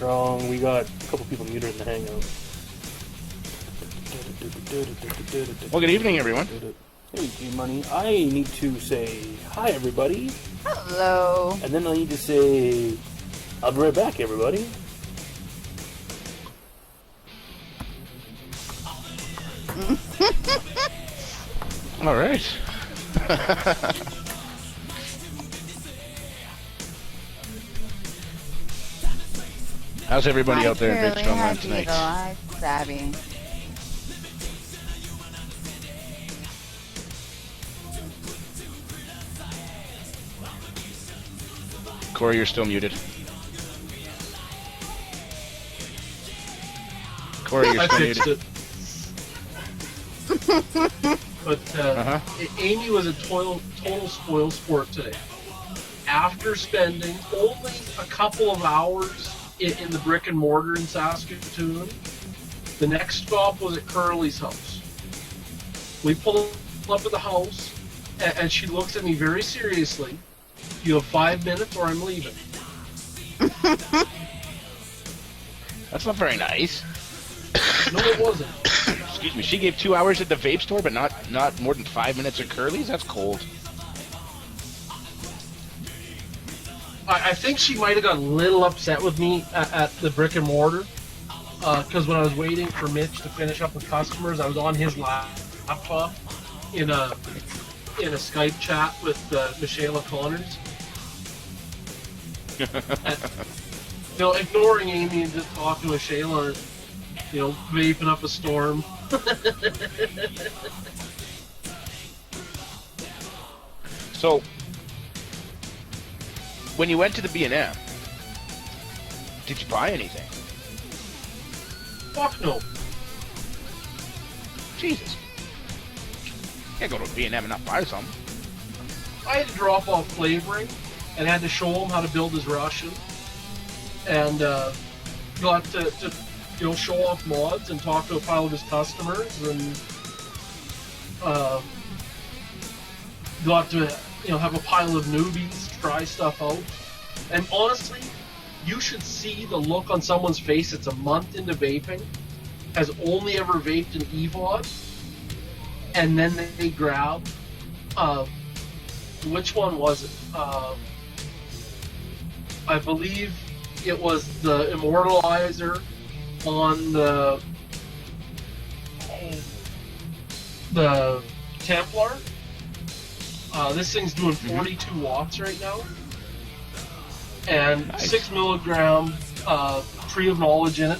VapeStrong. We got a couple people muted in the hangout. Well, good evening, everyone. Hey, G-Money. I need to say hi, everybody. Hello. And then I need to say, I'll be right back, everybody. All right. How's everybody out there in VapeStrong land tonight? Hi, Savvy. Corey, you're still muted. Corey, you're still muted. But Amy was a total spoil sport today. After spending only a couple of hours in the brick and mortar in Saskatoon, the next stop was at Curly's house. We pull up at the house, and she looks at me very seriously. You have 5 minutes or I'm leaving. That's not very nice. No, it wasn't. Excuse me. She gave 2 hours at the vape store, but not more than 5 minutes at Curly's. That's cold. I think she might have got a little upset with me at the brick and mortar, because when I was waiting for Mitch to finish up with customers, I was on his laptop in a Skype chat with Michelle Connors. And, ignoring Amy and just talking to Michelle, or vaping up a storm. So, when you went to the B&M, did you buy anything? Fuck no. Jesus. Can't go to a B&M and not buy something. I had to drop off flavoring and had to show him how to build his Russian. And got to show off mods and talk to a pile of his customers, and got to have a pile of newbies try stuff out. And honestly, you should see the look on someone's face that's a month into vaping, has only ever vaped an EVOD, and then they grab which one was it? I believe it was the Immortalizer on the Templar. This thing's doing 42 watts right now, and nice. 6 milligram tree of knowledge in it.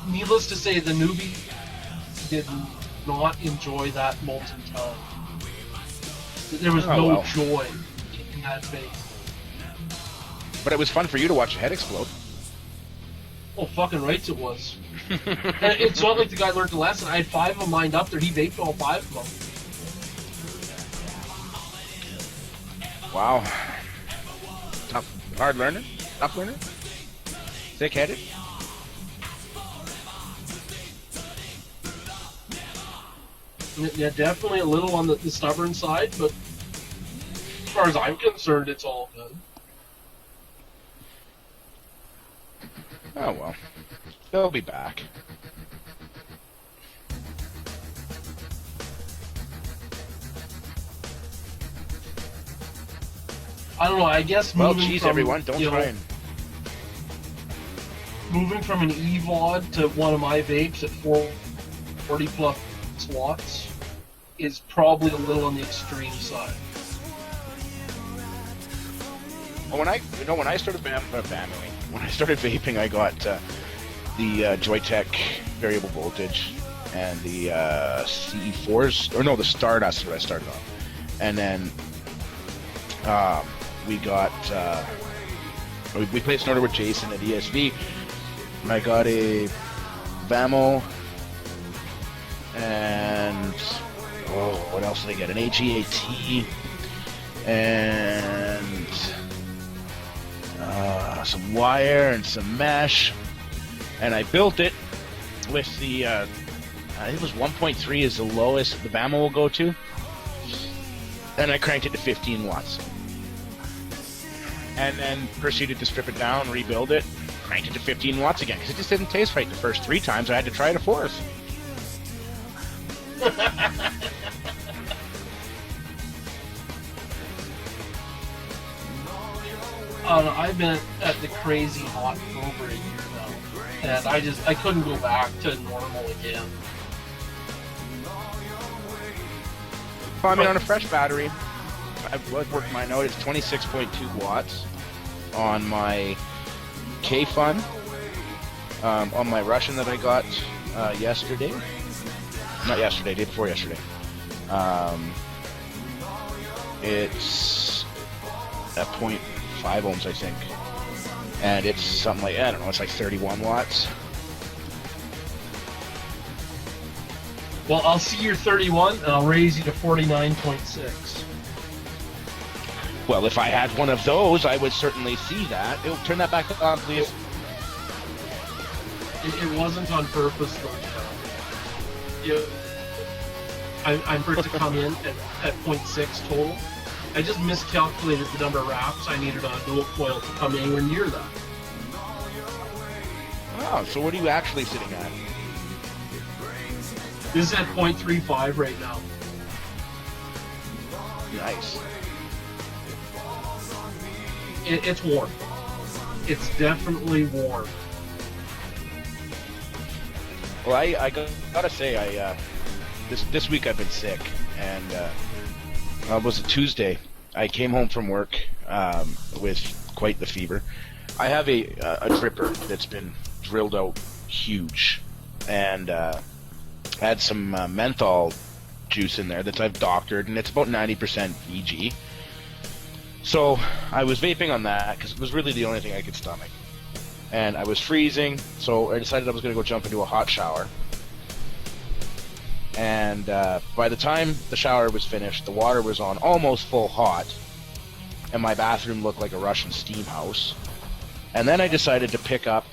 Needless to say, the newbie did not enjoy that molten tongue. There was no joy in that vape. But it was fun for you to watch your head explode. Oh, fucking rights it was. And it's not like the guy learned a lesson. I had 5 of them lined up there. He vaped all 5 of them. Wow. Tough. Hard learner? Tough learner? Thick-headed? Yeah, definitely a little on the stubborn side, but as far as I'm concerned, it's all good. Oh, well. They'll be back. I don't know, I guess Well, moving geez, from, everyone, don't try and... Moving from an EVOD to one of my vapes at 40 plus watts is probably a little on the extreme side. Well, when I started when I started vaping, I got the Joytech variable voltage and the CE4s, or no, the Stardust is what I started on. And then we got, we placed an order with Jason at ESV, and I got a Vamo, and, what else did I get? An HEAT, and some wire and some mesh, and I built it with the, I think it was 1.3 is the lowest the Vamo will go to, and I cranked it to 15 watts. and then proceeded to strip it down, rebuild it, cranked it to 15 watts again, because it just didn't taste right the first 3 times. I had to try it a 4th. I've been at the crazy hot for over a year now, and I couldn't go back to normal again. Well, I mean, on a fresh battery, I've worked mine out. It's 26.2 watts on my K-Fun, on my Russian that I got yesterday. Not yesterday, day before yesterday. It's at 0.5 ohms, I think. And it's something like, I don't know, it's like 31 watts. Well, I'll see your 31, and I'll raise you to 49.6. Well, if I had one of those, I would certainly see that. It'll turn that back on, please. It wasn't on purpose, though. I'm for it to come in at 0.6 total. I just miscalculated the number of wraps I needed on a dual coil to come anywhere near that. Oh, so what are you actually sitting at? This is at 0.35 right now. Nice. It's warm. It's definitely warm. Well, I gotta say, this week I've been sick, and it was a Tuesday. I came home from work with quite the fever. I have a dripper that's been drilled out huge, and had some menthol juice in there that I've doctored, and it's about 90% VG. So I was vaping on that because it was really the only thing I could stomach. And I was freezing, so I decided I was going to go jump into a hot shower. And by the time the shower was finished, the water was on almost full hot, and my bathroom looked like a Russian steam house. And then I decided to pick up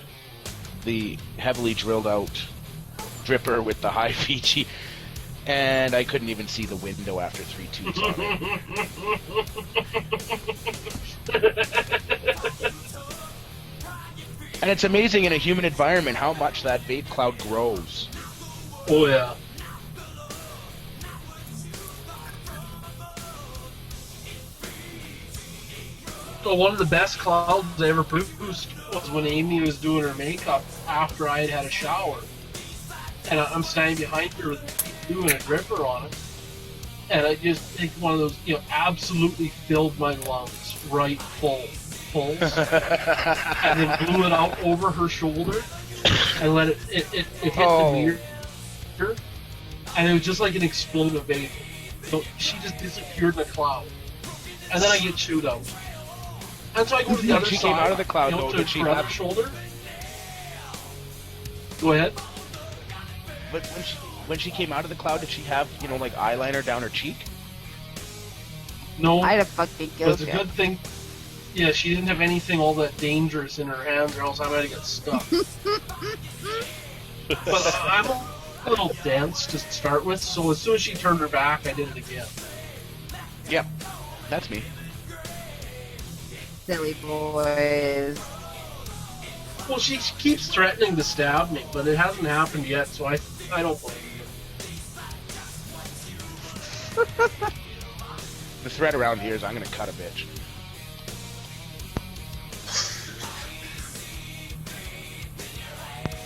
the heavily drilled out dripper with the high VG, and I couldn't even see the window after 3 tubes on it. And it's amazing in a humid environment how much that vape cloud grows. Oh yeah. So one of the best clouds I ever produced was when Amy was doing her makeup after I had had a shower. And I'm standing behind her doing a dripper on it. And I just think one of those, absolutely filled my lungs right full. And then blew it out over her shoulder and let it hit the mirror. And it was just like an explosion of vapor. So she just disappeared in a cloud. And then I get chewed out. And so I go to the other side. She came out of the cloud, though, did she have shoulder? Go ahead. But when she came out of the cloud, did she have, like eyeliner down her cheek? No. I'd have fucking killed But the good thing, yeah, she didn't have anything all that dangerous in her hands, or else I might have got stuck. But I'm a little dense to start with, so as soon as she turned her back, I did it again. Yep, that's me. Silly boys. Well, she keeps threatening to stab me, but it hasn't happened yet, so I don't believe her. The threat around here is I'm going to cut a bitch.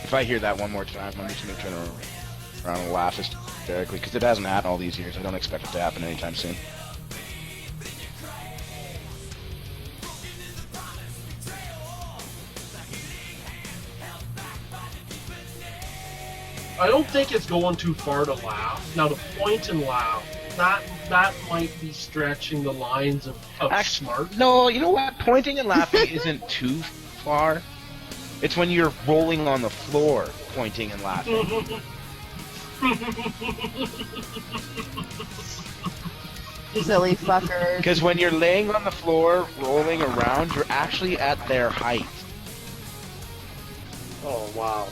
If I hear that one more time, I'm just going to turn around and laugh hysterically, because it hasn't happened all these years. I don't expect it to happen anytime soon. I don't think it's going too far to laugh. Now, to point and laugh, that might be stretching the lines of smart. No, you know what? Pointing and laughing isn't too far. It's when you're rolling on the floor, pointing and laughing. Silly fuckers. Because when you're laying on the floor, rolling around, you're actually at their height. Oh, wow.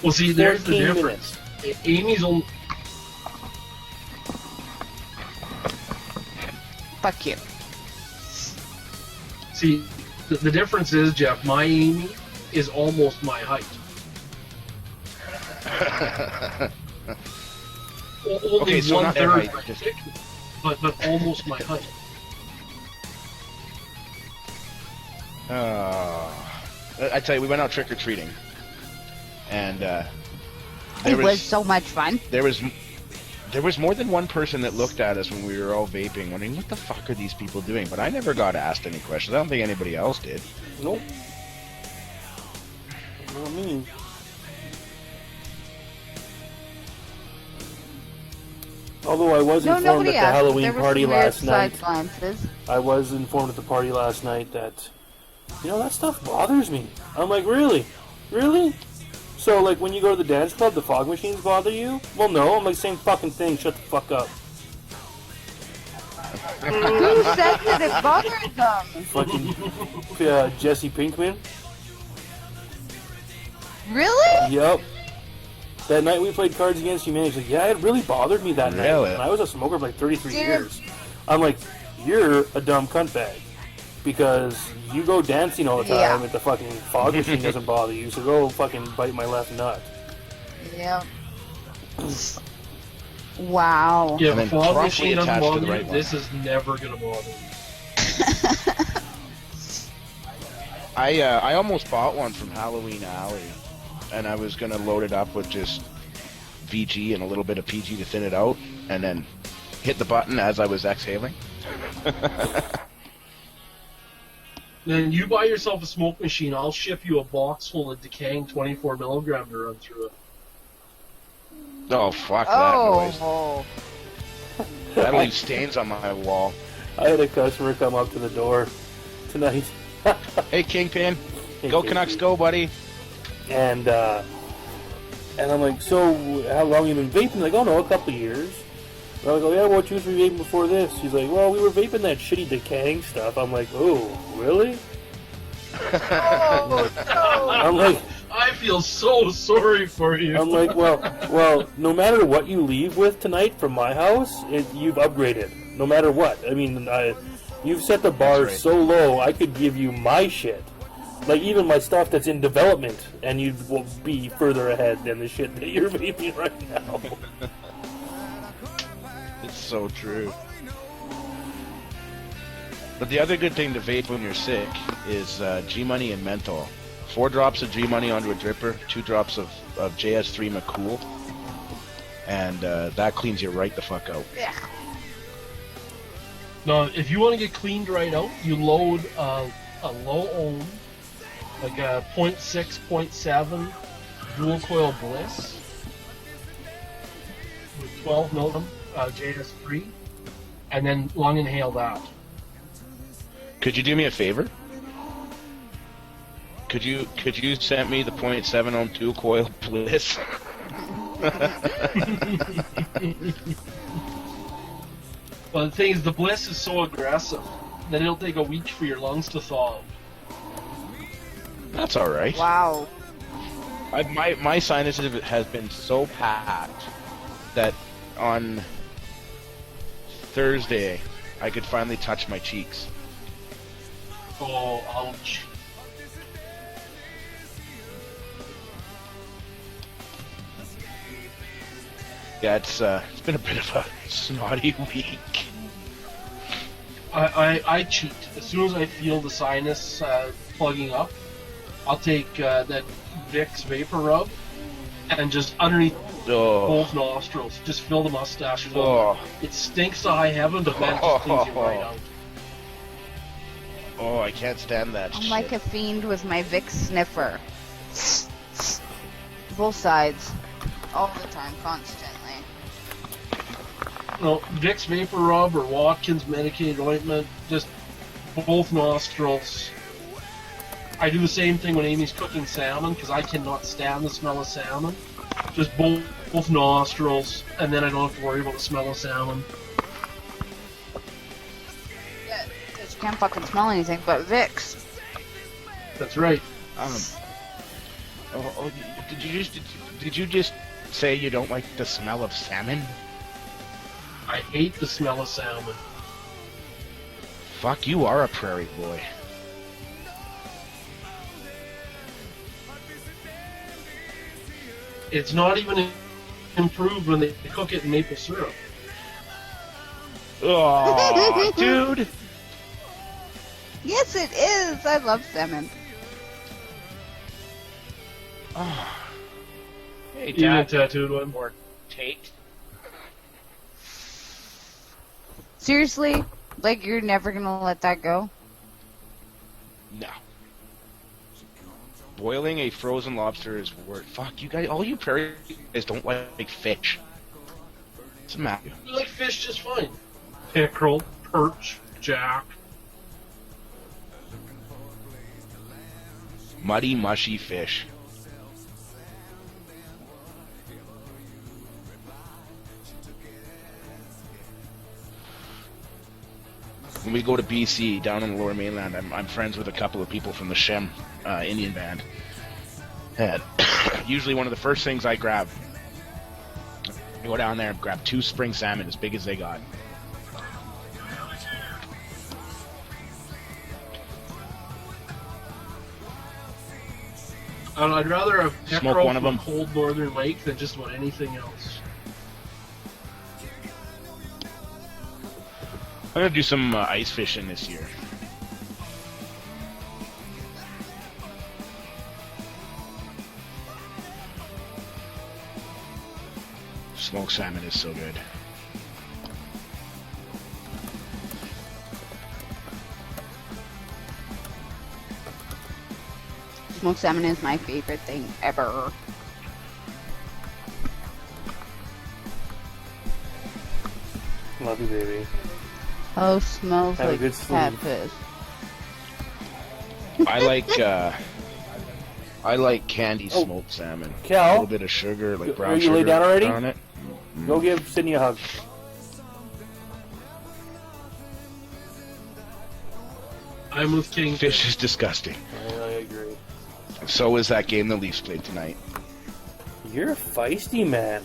Well, see, there's the 14 difference. Amy's only... Fuck you. See, The difference is, Jeff, my Amy is almost my height. Only Okay, so not that 1/3 height, my just- thickness, but almost my height. I tell you, we went out trick or treating, and It was so much fun. there was more than one person that looked at us when we were all vaping, wondering what the fuck are these people doing. But I never got asked any questions. I don't think anybody else did. Nope. Not me. Although I was informed at nobody the asked. But Halloween there were party some weird last night. side glances. I was informed at the party last night that, that stuff bothers me. I'm like, really? Really? So, like, when you go to the dance club, the fog machines bother you? Well, no. I'm like, same fucking thing. Shut the fuck up. Who said that it bothered them? Fucking Jesse Pinkman. Really? Yep. That night we played Cards Against Humanity, he's like, yeah, it really bothered me that night. Really? And I was a smoker for like 33 Dude. years. I'm like, you're a dumb cunt bag. Because you go dancing all the time Yeah. and the fucking fog machine doesn't bother you, so go fucking bite my left nut. Yep. Wow. Yeah, And if then fog properly machine doesn't attached to bother the you, right one. this is never gonna bother me. I almost bought one from Halloween Alley, and I was gonna load it up with just VG and a little bit of PG to thin it out, and then hit the button as I was exhaling. Then you buy yourself a smoke machine, I'll ship you a box full of decaying 24 milligram to run through it. Oh fuck that noise! Oh. That'll leave stains on my wall. I had a customer come up to the door tonight. Hey Kingpin, Hey, go Casey. Canucks, go buddy! And I'm like, so how long you been vaping? Like, oh no, a couple of years. And I was like, yeah, what you was vaping before this? She's like, well, we were vaping that shitty decaying stuff. I'm like, oh, really? Oh, no. I'm like, I feel so sorry for you. I'm like, well, no matter what you leave with tonight from my house, you've upgraded. No matter what. I mean, you've set the bar That's right. so low, I could give you my shit. Like, even my stuff that's in development, and you will be further ahead than the shit that you're vaping right now. It's so true. But the other good thing to vape when you're sick is G-Money and menthol. 4 drops of G-Money onto a dripper, 2 drops of JS3 McCool, and that cleans you right the fuck out. Yeah. Now, if you want to get cleaned right out, you load a low ohm, like a 0.6, 0.7 dual coil bliss with 12 milligram JS3, and then long inhale that. Could you do me a favor? Could you send me the 0.7 ohm dual coil bliss? Well, the thing is, the bliss is so aggressive that it'll take a week for your lungs to thaw out. That's all right. Wow. My sinuses has been so packed that on Thursday I could finally touch my cheeks. Oh, ouch. Yeah, it's been a bit of a snotty week. I cheat. As soon as I feel the sinus plugging up, I'll take that Vicks Vapor Rub and just underneath Oh, both nostrils, just fill the mustaches up. oh, It stinks to high heaven, but then it just cleans you right out. oh! I can't stand that I'm shit. like a fiend with my Vicks sniffer. Both sides. All the time, constantly. No, Vicks Vapor Rub or Watkins medicated ointment, just both nostrils. I do the same thing when Amy's cooking salmon because I cannot stand the smell of salmon. Just both nostrils, and then I don't have to worry about the smell of salmon. Yeah, because you can't fucking smell anything but Vicks. That's right. Did you just say you don't like the smell of salmon? I hate the smell of salmon. Fuck, you are a prairie boy. It's not even improved when they cook it in maple syrup. Oh, dude. Yes, it is. I love salmon. Oh. Hey, Even a Dad. tattooed one. Or Tate. Seriously? Like, you're never gonna let that go? No. Boiling a frozen lobster is worth. Fuck, you guys, all you prairie guys don't like fish. What's the matter? We like fish just fine. Pickerel, perch, jack. Muddy, mushy fish. When we go to BC, down on the Lower Mainland, I'm friends with a couple of people from the Shem Indian band. And usually one of the first things I grab, I go down there and grab 2 spring salmon as big as they got. I'd rather have Smoke pickerel one of from them. a cold northern lake than just about anything else. I'm gonna do some ice fishing this year. Smoked salmon is so good. Smoked salmon is my favorite thing ever. Love you, baby. Oh, smells Have a like good sleep. catfish. I like candy Oh. smoked salmon. Cal? A little bit of sugar, like brown Are you sugar laid down already? on it. Go give Sydney a hug. I'm with King. Fish is disgusting. I agree. So is that game the Leafs played tonight. You're a feisty man.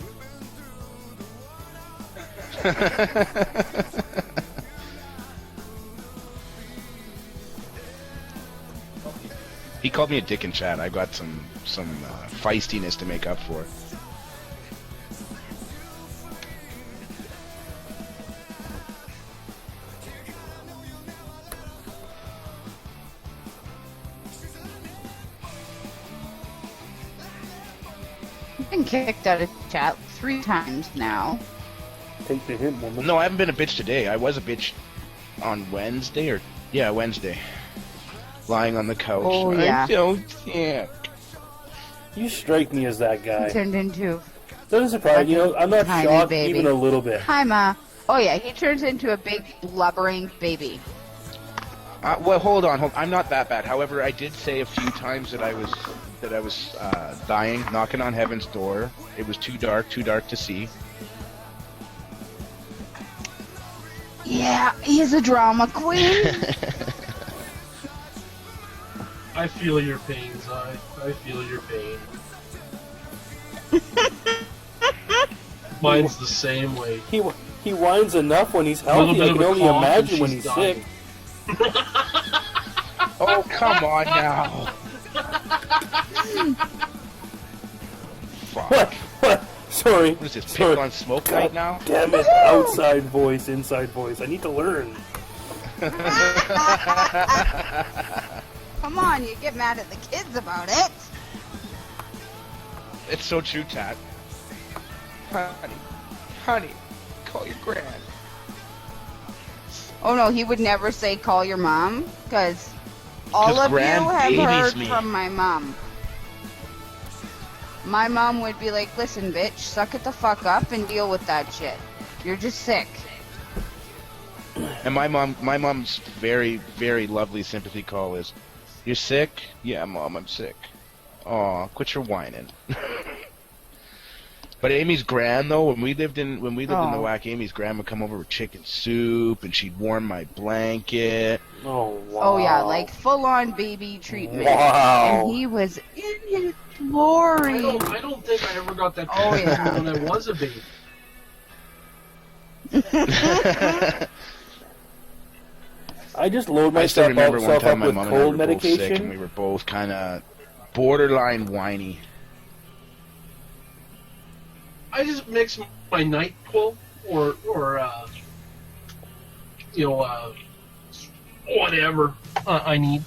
He called me a dick in chat. I got some feistiness to make up for. I've been kicked out of chat 3 times now. Take the hint, woman. No, I haven't been a bitch today. I was a bitch on Wednesday Wednesday. Lying on the couch. Oh, yeah. I'm so sick. You strike me as that guy. He turned into Doesn't surprise you know. I'm not Tiny shocked baby. even a little bit. hi, Ma. Oh yeah, he turns into a big blubbering baby. Well, hold on. I'm not that bad. However, I did say a few times that I was dying, knocking on heaven's door. It was too dark to see. Yeah, he's a drama queen. I feel your pain, Zai. I feel your pain. Mine's the same way. He whines enough when he's Little healthy. bit I of can a only cough and imagine when she's he's dying. sick. Oh, come on now. Fuck. What? Sorry. What is this, Sorry. pick on smoke right now? Damn it! Outside voice, inside voice. I need to learn. Come on, you get mad at the kids about it. It's so true, Tat. Honey, call your gran. Oh no, he would never say call your mom, because all 'Cause of you Gran have babies heard me. from my mom. My mom would be like, listen bitch, suck it the fuck up and deal with that shit. You're just sick. And my mom's very, very lovely sympathy call is, "You're sick? Yeah, Mom, I'm sick. Aw, quit your whining." But Amy's gran though, when we lived in the WAC, Amy's gran would come over with chicken soup and she'd warm my blanket. Oh wow. Oh yeah, like full on baby treatment. Wow. And he was in his glory. I don't think I ever got that Oh, yeah. when I was a baby. I just load I still myself remember one up time my with mom and I cold were both sick and we medication. were both kind of borderline whiny. I just mix my NyQuil or whatever I need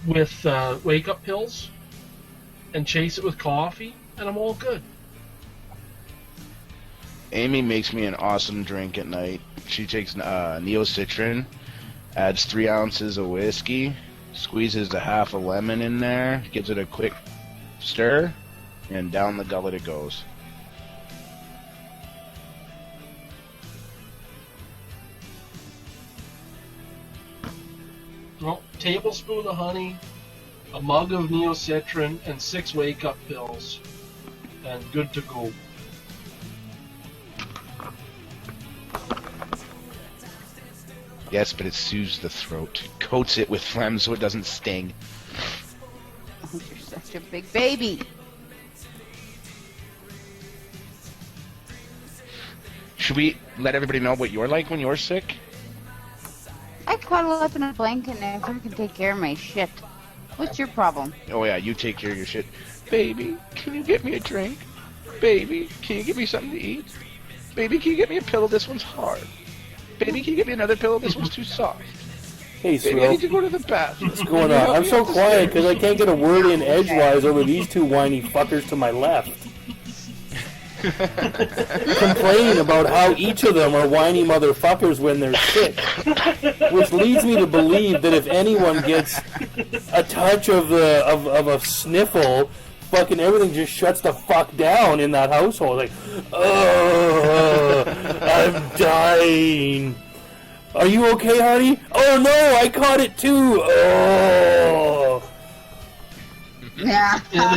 with wake-up pills and chase it with coffee, and I'm all good. Amy makes me an awesome drink at night. She takes Neocitrin, adds 3 ounces of whiskey, squeezes a half a lemon in there, gives it a quick stir, and down the gullet it goes. Well, tablespoon of honey, a mug of Neocitrin, and 6 wake-up pills, and good to go. Yes, but it soothes the throat. Coats it with phlegm so it doesn't sting. Oh, you're such a big baby. Should we let everybody know what you're like when you're sick? I cuddle up in a blanket and I can take care of my shit. What's your problem? Oh yeah, you take care of your shit. Baby, can you get me a drink? Baby, can you give me something to eat? Baby, can you get me a pillow? This one's hard. Baby, can you get me another pillow? This one's too soft. Hey, Baby, I need Swirl. to go to the bathroom. What's going on? I'm so quiet because I can't get a word in edgewise over these 2 whiny fuckers to my left. Complaining about how each of them are whiny motherfuckers when they're sick. Which leads me to believe that if anyone gets a touch of a sniffle, fucking everything just shuts the fuck down in that household. Like, oh, I'm dying. Are you okay, honey? Oh no, I caught it too. Oh. Yeah. Yeah,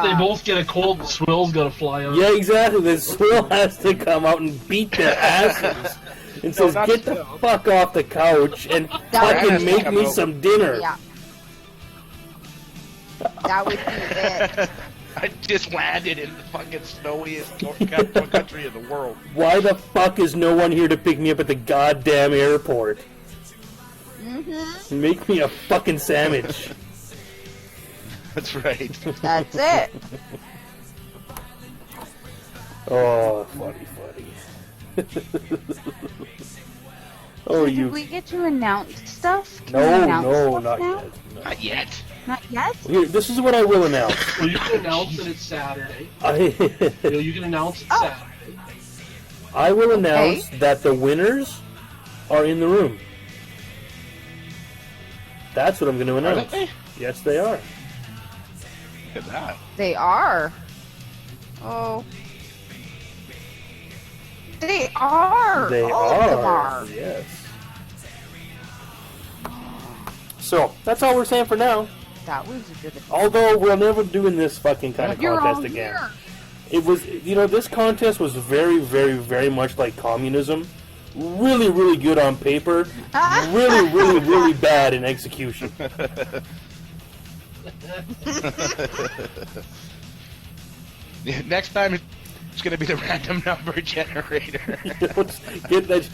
they both get a cold. The swill's got to fly out. Yeah, exactly. The swill has to come out and beat their asses and says, not "Get the Swill. fuck off the couch and That fucking would make come me out. some dinner." Yeah. That would be it. I just landed in the fucking snowiest country in the world. Why the fuck is no one here to pick me up at the goddamn airport? Mm-hmm. Make me a fucking sandwich. That's right. That's it. Oh, funny. Oh, Did you. we get to announce stuff? Can we No, announce no, stuff not now? yet. No. Not yet. Not yet? Here, this is what I will announce. Well, you can announce that it's Saturday. You can announce it's Oh. Saturday. I will announce that the winners are in the room. That's what I'm going to announce. they? Yes, they are. Look at that. They are. Oh. They are. They All of them are. are. Yes. So, that's all we're saying for now. That was a good. Although, we're never doing this fucking kind of You're contest all again. here. It was, this contest was very, very, very much like communism. Really, really good on paper. Really, really, really bad in execution. Next time it's going to be the random number generator. Get that.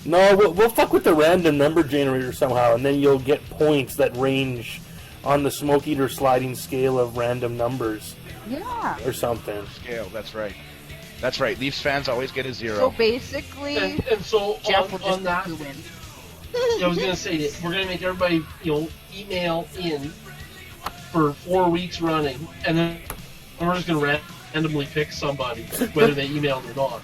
No, we'll fuck with the random number generator somehow, and then you'll get points that range on the Smoke Eater sliding scale of random numbers Yeah. or something. Scale, that's right. That's right. Leafs fans always get a 0. So basically, And so Jeff will on just that, do win. I was gonna say that we're gonna make everybody, email in for 4 weeks running, and then we're just gonna randomly pick somebody, whether they emailed or not.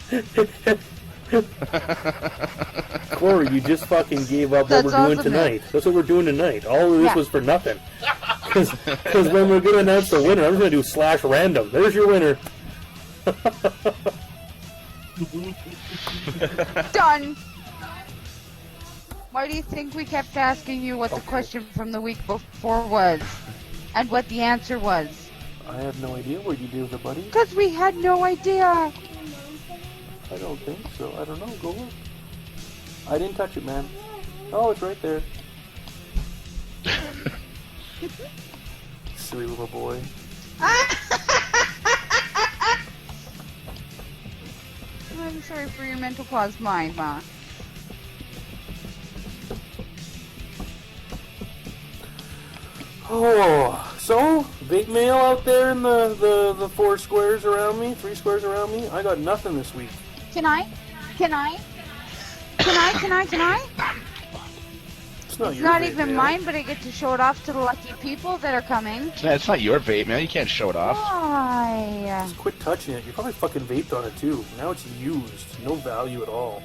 Corey, you just fucking gave up what That's we're doing awesome, tonight. That's what we're doing tonight. All of this Yeah. was for nothing. Because when we're going to announce the winner, I'm just going to do /random. There's your winner. Done. Why do you think we kept asking you what the question from the week before was, and what the answer was? I have no idea what you do with it, buddy. Because we had no idea. I don't think so. I don't know. Go look. I didn't touch it, man. Oh, it's right there. Silly little boy. I'm sorry for your mental pause, mine, Ma. Oh, so Vape mail out there in the 4 squares around me, 3 squares around me. I got nothing this week. Can I? It's not It's your not vape even mail. mine, but I get to show it off to the lucky people that are coming. It's not your vape, man. You can't show it off. Why? Just quit touching it. You probably fucking vaped on it too. Now it's used. No value at all.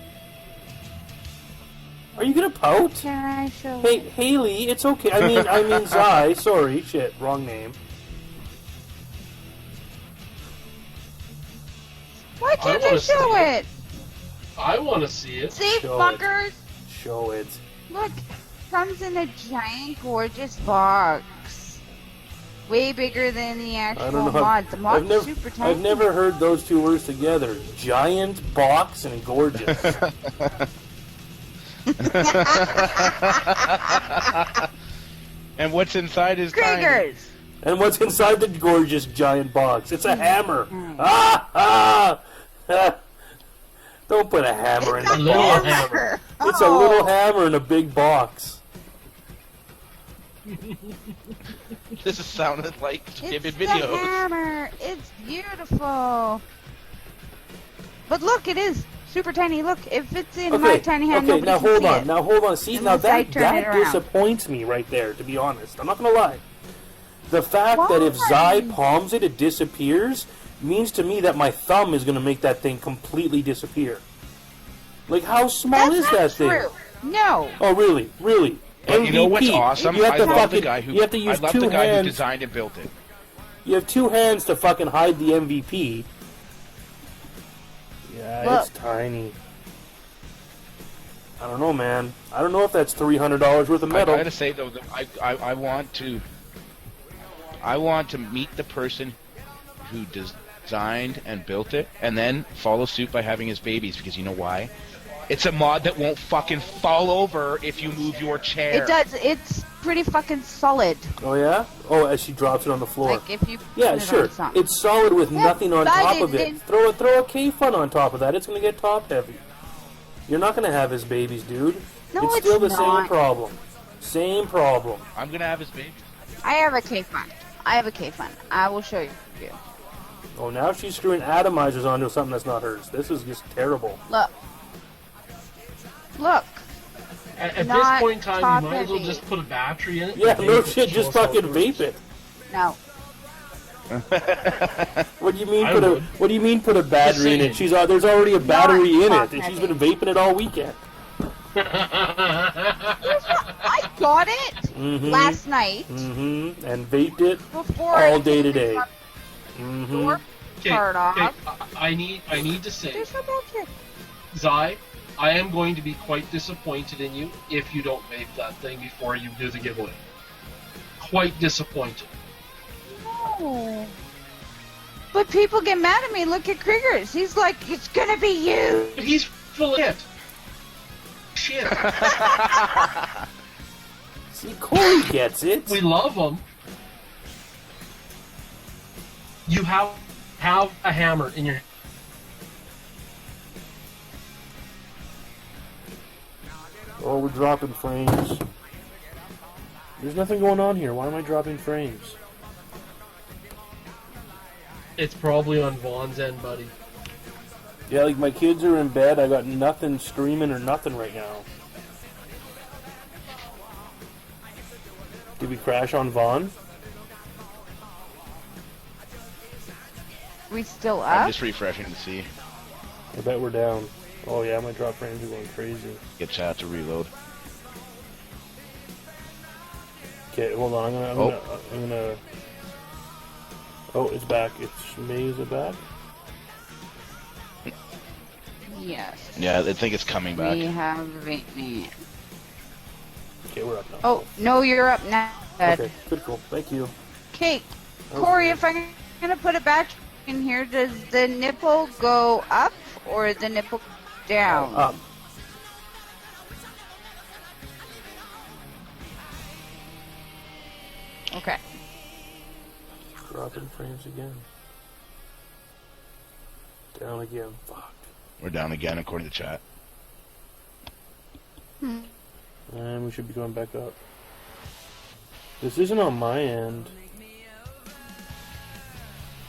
Are you gonna pout? Can I show Hey, it? Haley, it's okay. I mean Zai. Sorry, shit, wrong name. Why can't I wanna show see it? I want to see it. See, Show fuckers? Show it. Look, comes in a giant, gorgeous box. Way bigger than the I don't actual know. mod. The mod's super tiny. I've never heard those two words together. Giant box and gorgeous. And what's inside is tiny. Kriegers! And what's inside the gorgeous giant box? It's a hammer. Ah! Ah! Ah. Don't put a hammer in a a little box. hammer. It's a little hammer in a big box. This is sounding like It's vivid the videos. hammer. It's beautiful. But look, it is super tiny. Look, if it's in my tiny hand, okay. nobody Now can hold see on. it. Now hold on. See, now Unless I that turn it around. disappoints me right there. To be honest, I'm not gonna lie. The fact that if Zai palms it, it disappears means to me that my thumb is gonna make that thing completely disappear. Like, how small That's is not that true. thing? No. Oh, really? Really? But you know what's MVP. awesome? You have I to love fucking, the guy who you have to use I love two the guy hands. who designed and built it. You have 2 hands to fucking hide the MVP. Yeah, Look. it's tiny. I don't know, man. I don't know if that's $300 worth of metal. I gotta say though, that I want to meet the person who designed and built it, and then follow suit by having his babies. Because you know why? It's a mod that won't fucking fall over if you move your chair. It does. It's pretty fucking solid. Oh yeah? Oh, as she drops it on the floor. Like if you Yeah, put it sure. on something. It's solid with nothing on top of it. decided Throw a K-Fun on top of that. It's gonna get top heavy. You're not gonna have his babies, dude. No, it's it's still the not. same problem. Same problem. I'm gonna have his babies. I have a K-Fun. I will show you. Oh, now she's screwing atomizers onto something that's not hers. This is just terrible. Look. Look. At this Not point in time, top you might as well heavy. just put a battery in it. Yeah, and no vape it shit. to Just show us how fucking it vape works. it. No. What do you mean I put a would. What do you mean put a battery in it? saying. There's already a battery in top it, and she's heavy. been vaping it all weekend. I got it Mhm. last night Mm-hmm. And vaped it before all I day took today. the Mm-hmm. door part off. I need to say, There's no battery. Zai, I am going to be quite disappointed in you if you don't vape that thing before you do the giveaway. Quite disappointed. No. But people get mad at me. Look at Kriegers. He's like, it's gonna be you. He's full of shit. See, Corey gets it. We love him. You have a hammer in your. Oh, we're dropping frames. There's nothing going on here. Why am I dropping frames? It's probably on Vaughn's end, buddy. Yeah, like my kids are in bed. I got nothing streaming or nothing right now. Did we crash on Vaughn? We still I'm up? just refreshing to see. I bet we're down. Oh yeah, my drop frames are going crazy. Get chat to reload. Okay, hold on. I'm gonna. Oh, it's back. It's May. Is it back? Yes. Yeah, I think it's coming back. We have Vape Night. Okay, we're up now. Oh, no, you're up now. Okay, good, cool. Thank you. Okay, Corey, if I'm gonna put it back in here, does the nipple go up or the nipple down? Up. Okay. Dropping frames again. Down again. Fuck. We're down again according to chat. And we should be going back up. This isn't on my end.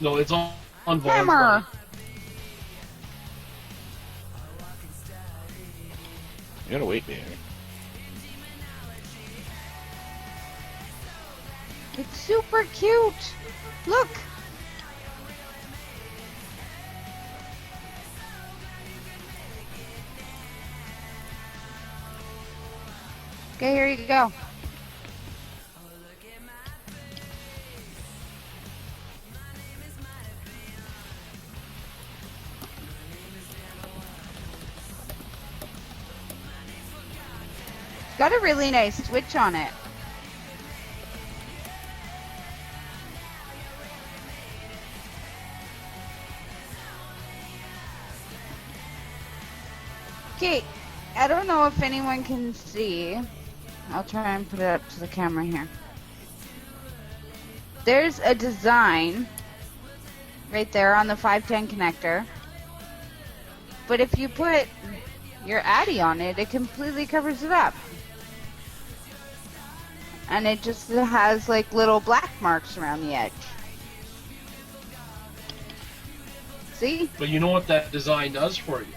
No, it's on Vaughn's Hammer. line. You gotta wait, baby. It's super cute. Look. Okay, here you go. It's got a really nice switch on it. Okay, I don't know if anyone can see. I'll try and put it up to the camera here. There's a design right there on the 510 connector. But if you put your Addy on it, it completely covers it up. And it just has like little black marks around the edge. See? But you know what that design does for you?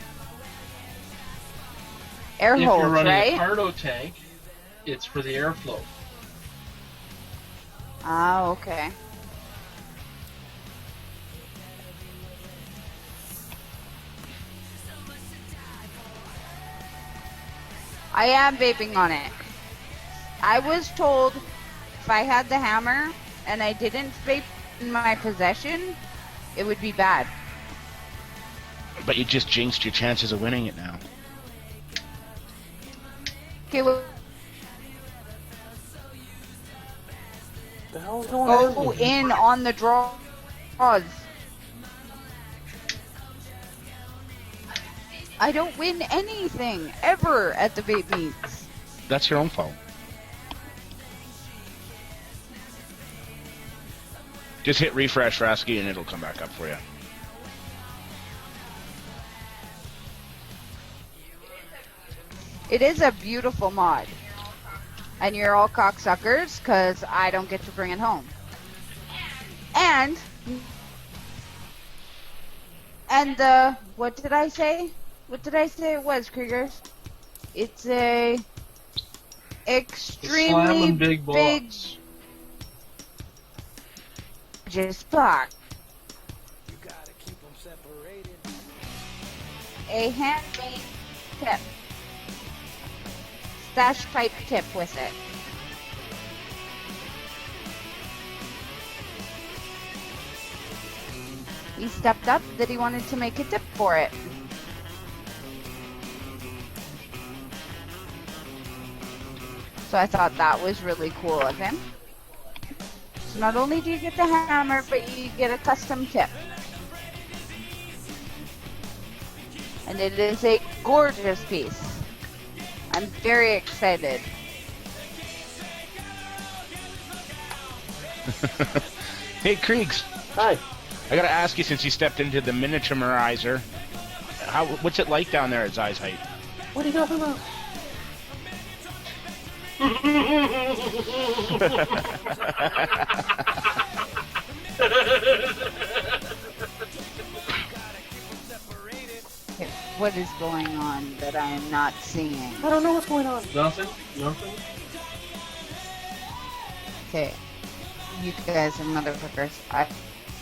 Air If holes, you're running right? a cardo tank, it's for the airflow. Ah, okay. I am vaping on it. I was told if I had the hammer and I didn't vape in my possession, it would be bad. But you just jinxed your chances of winning it now. Okay, well, The hell's going on? go in on the draws. I don't win anything ever at the vape meets. That's your own fault. Just hit refresh, Rasky, and it'll come back up for you. It is a beautiful mod. And you're all cocksuckers because I don't get to bring it home. And what did I say? What did I say it was, Kriegers? It's a extremely Slamming big big box. just box. A handmade tip. Stash pipe tip with it. He stepped up that he wanted to make a tip for it. So I thought that was really cool of him. So not only do you get the hammer, but you get a custom tip. And it is a gorgeous piece. I'm very excited. Hey, Kriegs, Hi. I gotta ask you, since you stepped into the miniaturizer, what's it like down there at Zai's height? What are you talking about? Okay, what is going on that I am not seeing? I don't know what's going on. Nothing? Nothing? Okay, you guys are motherfuckers. I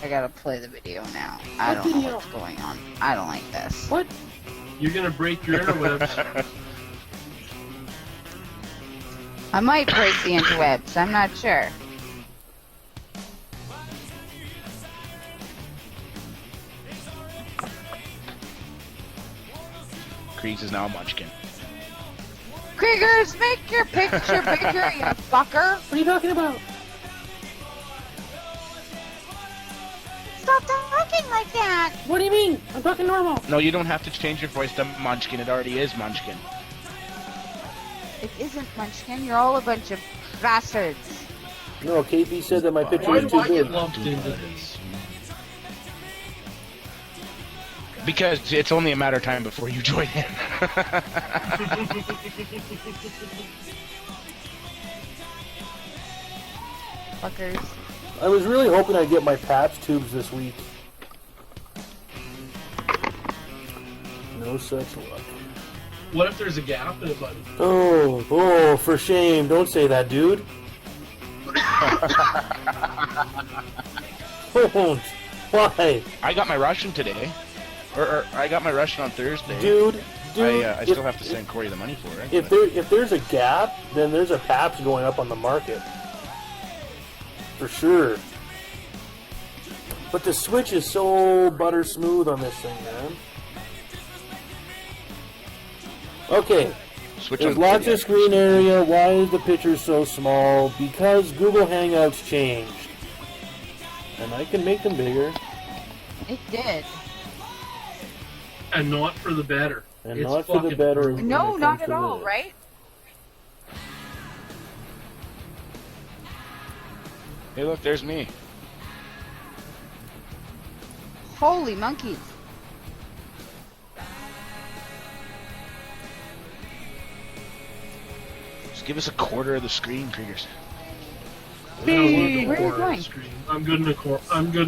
gotta play the video now. I What don't know video? what's going on. I don't like this. What? You're gonna break your airwebs. I might break the interwebs. I'm not sure. Kriegs is now a munchkin. Kriegers, make your picture bigger, you fucker! What are you talking about? Stop talking like that! What do you mean? I'm talking normal. No, you don't have to change your voice to munchkin. It already is munchkin. It isn't Munchkin. You're all a bunch of bastards. No, KB said that my picture Why was do too I get good. lumped into this? Because it's only a matter of time before you join in. Fuckers. I was really hoping I'd get my PAPS tubes this week. No such luck. What if there's a gap in it, buddy? Oh, for shame. Don't say that, dude. Don't. Why? I got my Russian today. Or I got my Russian on Thursday. Dude, I still have to send Corey the money for it. If there's a gap, then there's a PAPS going up on the market. For sure. But the switch is so butter smooth on this thing, man. Okay. There's lots of screen area. Why is the picture so small? Because Google Hangouts changed. And I can make them bigger. It did. And not for the better. And not for the better. No, not at all, right? Hey, look, there's me. Holy monkeys. Just give us a quarter of the screen, Kriegers. Where are you going? I'm good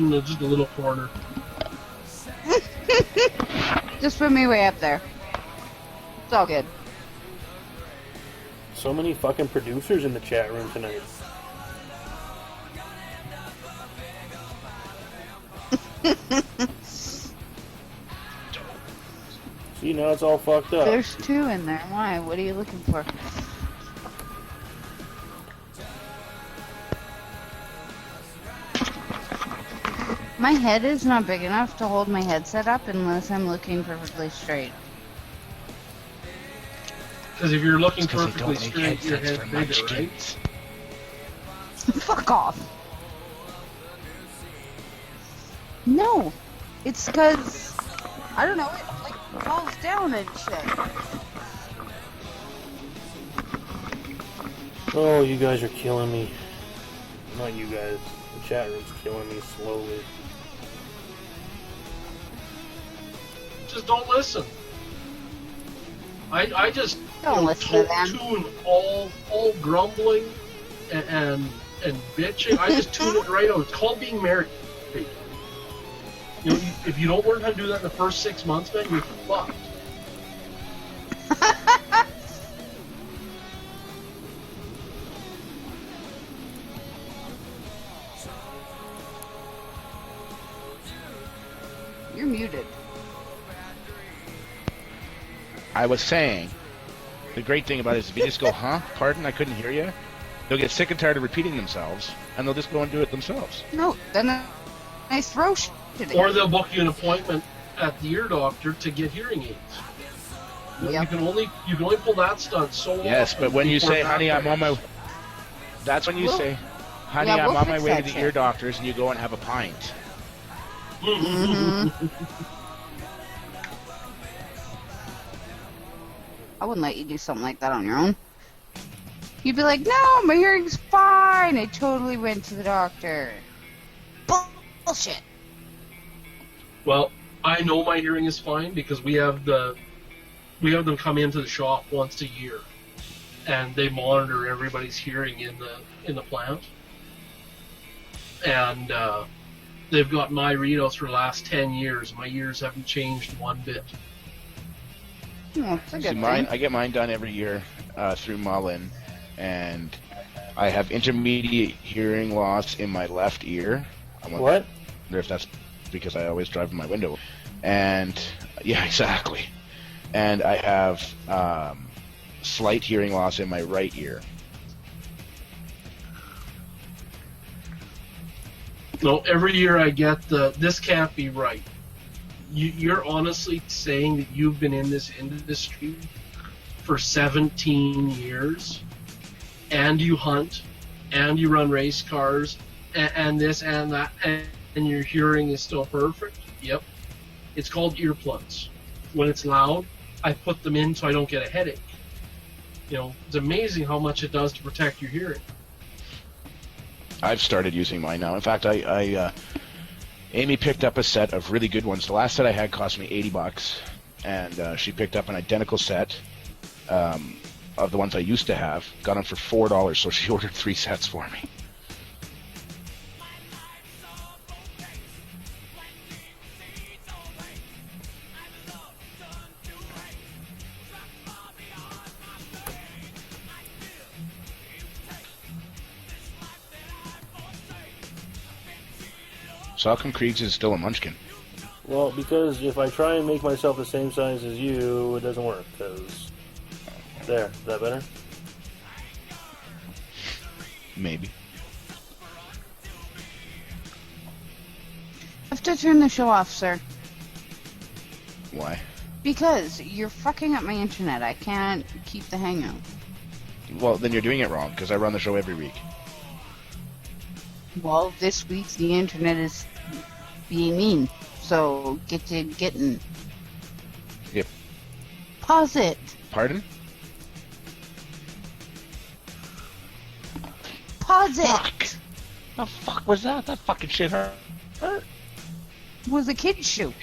in just a little corner. Just put me way up there. It's all good. So many fucking producers in the chat room tonight. See, now it's all fucked up. There's 2 in there. Why? What are you looking for? My head is not big enough to hold my headset up unless I'm looking perfectly straight. Because if you're looking perfectly straight, your head's bigger, right? Fuck off. No. It's because, I don't know, it like falls down and shit. Oh, you guys are killing me. Not you guys. The chat room's killing me slowly. Just don't listen. I just Don't listen to them. tune all grumbling and bitching. I just tune it right out. It's called being married. You know, if you don't learn how to do that in the first 6 months, man, you're fucked. You're muted. I was saying, the great thing about it is if you just go, huh? Pardon? I couldn't hear you. They'll get sick and tired of repeating themselves, and they'll just go and do it themselves. No, then I throw shit at Or you. they'll book you an appointment at the ear doctor to get hearing aids. Yep. You can only pull that stunt so long. Yes, but when you say, honey, I'm on my... That's when you We'll- say, honey, yeah, I'm we'll on my fix way to that the shit. ear doctor's, and you go and have a pint. I wouldn't let you do something like that on your own. You'd be like, no, my hearing's fine. I totally went to the doctor. Bullshit. Well, I know my hearing is fine because we have them come into the shop once a year, and they monitor everybody's hearing in the plant. And they've got my readouts for the last 10 years. My ears haven't changed one bit. Oh, it's a See, good mine, thing. I get mine done every year through Mullen, and I have intermediate hearing loss in my left ear. I wonder What? if that's because I always drive in my window. And, yeah, exactly. And I have slight hearing loss in my right ear. No, every year I get this can't be right. You're honestly saying that you've been in this industry for 17 years, and you hunt, and you run race cars, and this and that, and your hearing is still perfect? Yep. It's called earplugs. When it's loud, I put them in so I don't get a headache. You know, it's amazing how much it does to protect your hearing. I've started using mine now. In fact, Amy picked up a set of really good ones. The last set I had cost me $80, and she picked up an identical set of the ones I used to have. Got them for $4, so she ordered 3 sets for me. So how come Kriegs is still a munchkin? Well, because if I try and make myself the same size as you, it doesn't work. Because there, is that better? Maybe. I have to turn the show off, sir. Why? Because you're fucking up my internet. I can't keep the hangout. Well, then you're doing it wrong, because I run the show every week. Well, this week the internet is being mean. So get to getting. Yep. Pause it. Pardon? Pause it. Fuck! The fuck was that? That fucking shit hurt. It was a kid's shoe.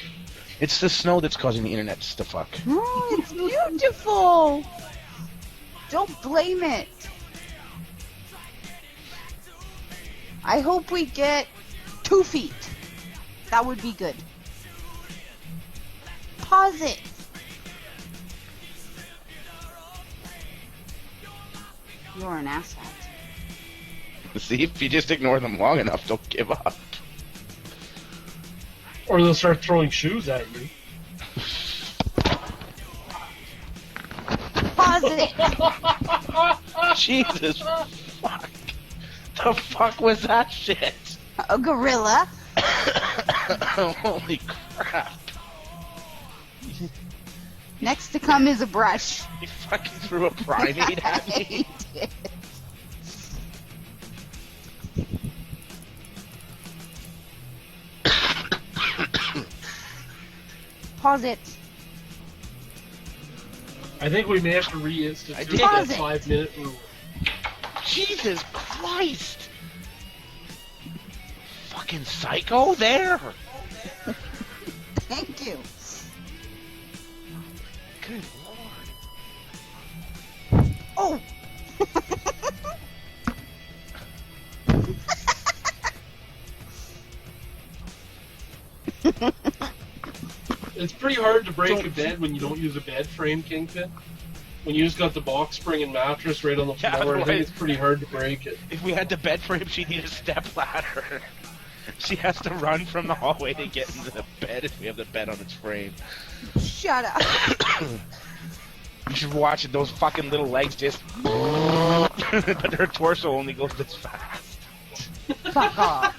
It's the snow that's causing the internet to fuck. Oh, it's beautiful. Don't blame it. I hope we get 2 feet. That would be good. Pause it. You're an asshat. See, if you just ignore them long enough, they'll give up. Or they'll start throwing shoes at you. Pause it. Jesus fuck. The fuck was that shit? A gorilla. Holy crap. Next to come is a brush. He fucking threw a primate at me. He did. Pause it. I think we may have to I reinstitute did. that Pause it. 5-minute rule. Jesus Christ. Fucking psycho there. Thank you. Good lord. Oh. It's pretty hard to break a bed when you don't use a bed frame, Kingpin. When you just got the box spring and mattress right on the Yeah, floor, I otherwise- think it's pretty hard to break it. If we had the bed frame, she'd need a step ladder. She has to run from the hallway to get into the bed if we have the bed on its frame. Shut up. You should watch it, those fucking little legs just... but her torso only goes this fast. Fuck off.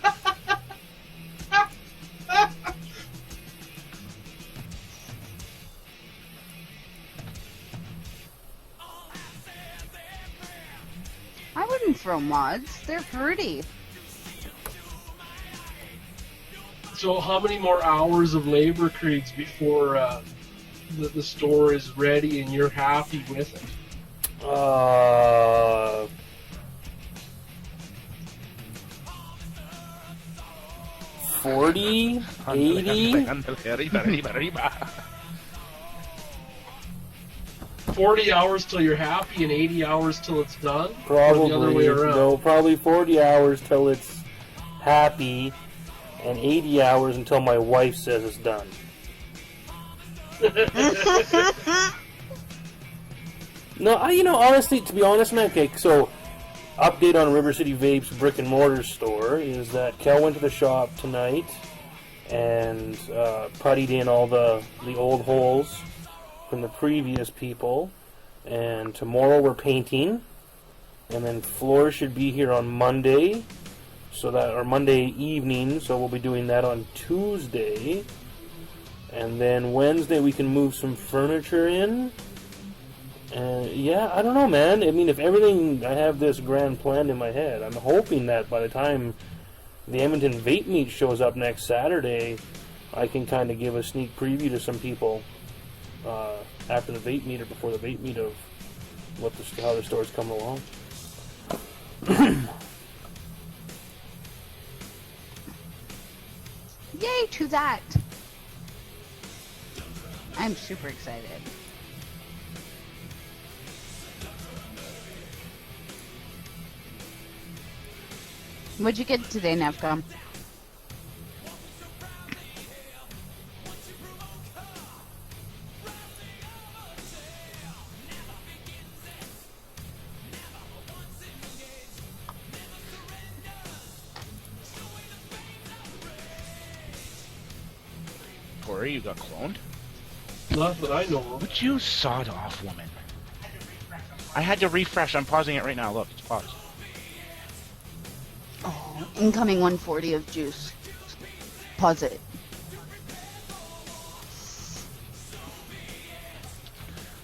I wouldn't throw mods. They're pretty. So how many more hours of labor, Kriegs, before the store is ready and you're happy with it? 40, 80. 40 hours till you're happy and 80 hours till it's done? Probably. Or the other way around? No, probably 40 hours till it's happy, and 80 hours until my wife says it's done. No, honestly, to be honest, man, okay, so, update on River City Vape's brick and mortar store is that Kel went to the shop tonight and puttied in all the old holes from the previous people, and tomorrow we're painting, and then floor should be here on Monday, or Monday evening, so we'll be doing that on Tuesday, and then Wednesday we can move some furniture in. And yeah, I don't know, man. I mean, if everything, I have this grand plan in my head. I'm hoping that by the time the Edmonton Vape Meet shows up next Saturday, I can kind of give a sneak preview to some people after the Vape Meet or before the Vape Meet of how the store's coming along. Yay to that. I'm super excited. What'd you get today, Navcom? Corey, you got cloned? Not that I know of. Would you sawed off woman? I had to refresh. I'm pausing it right now. Look, it's paused. Oh, incoming 140 of juice. Pause it.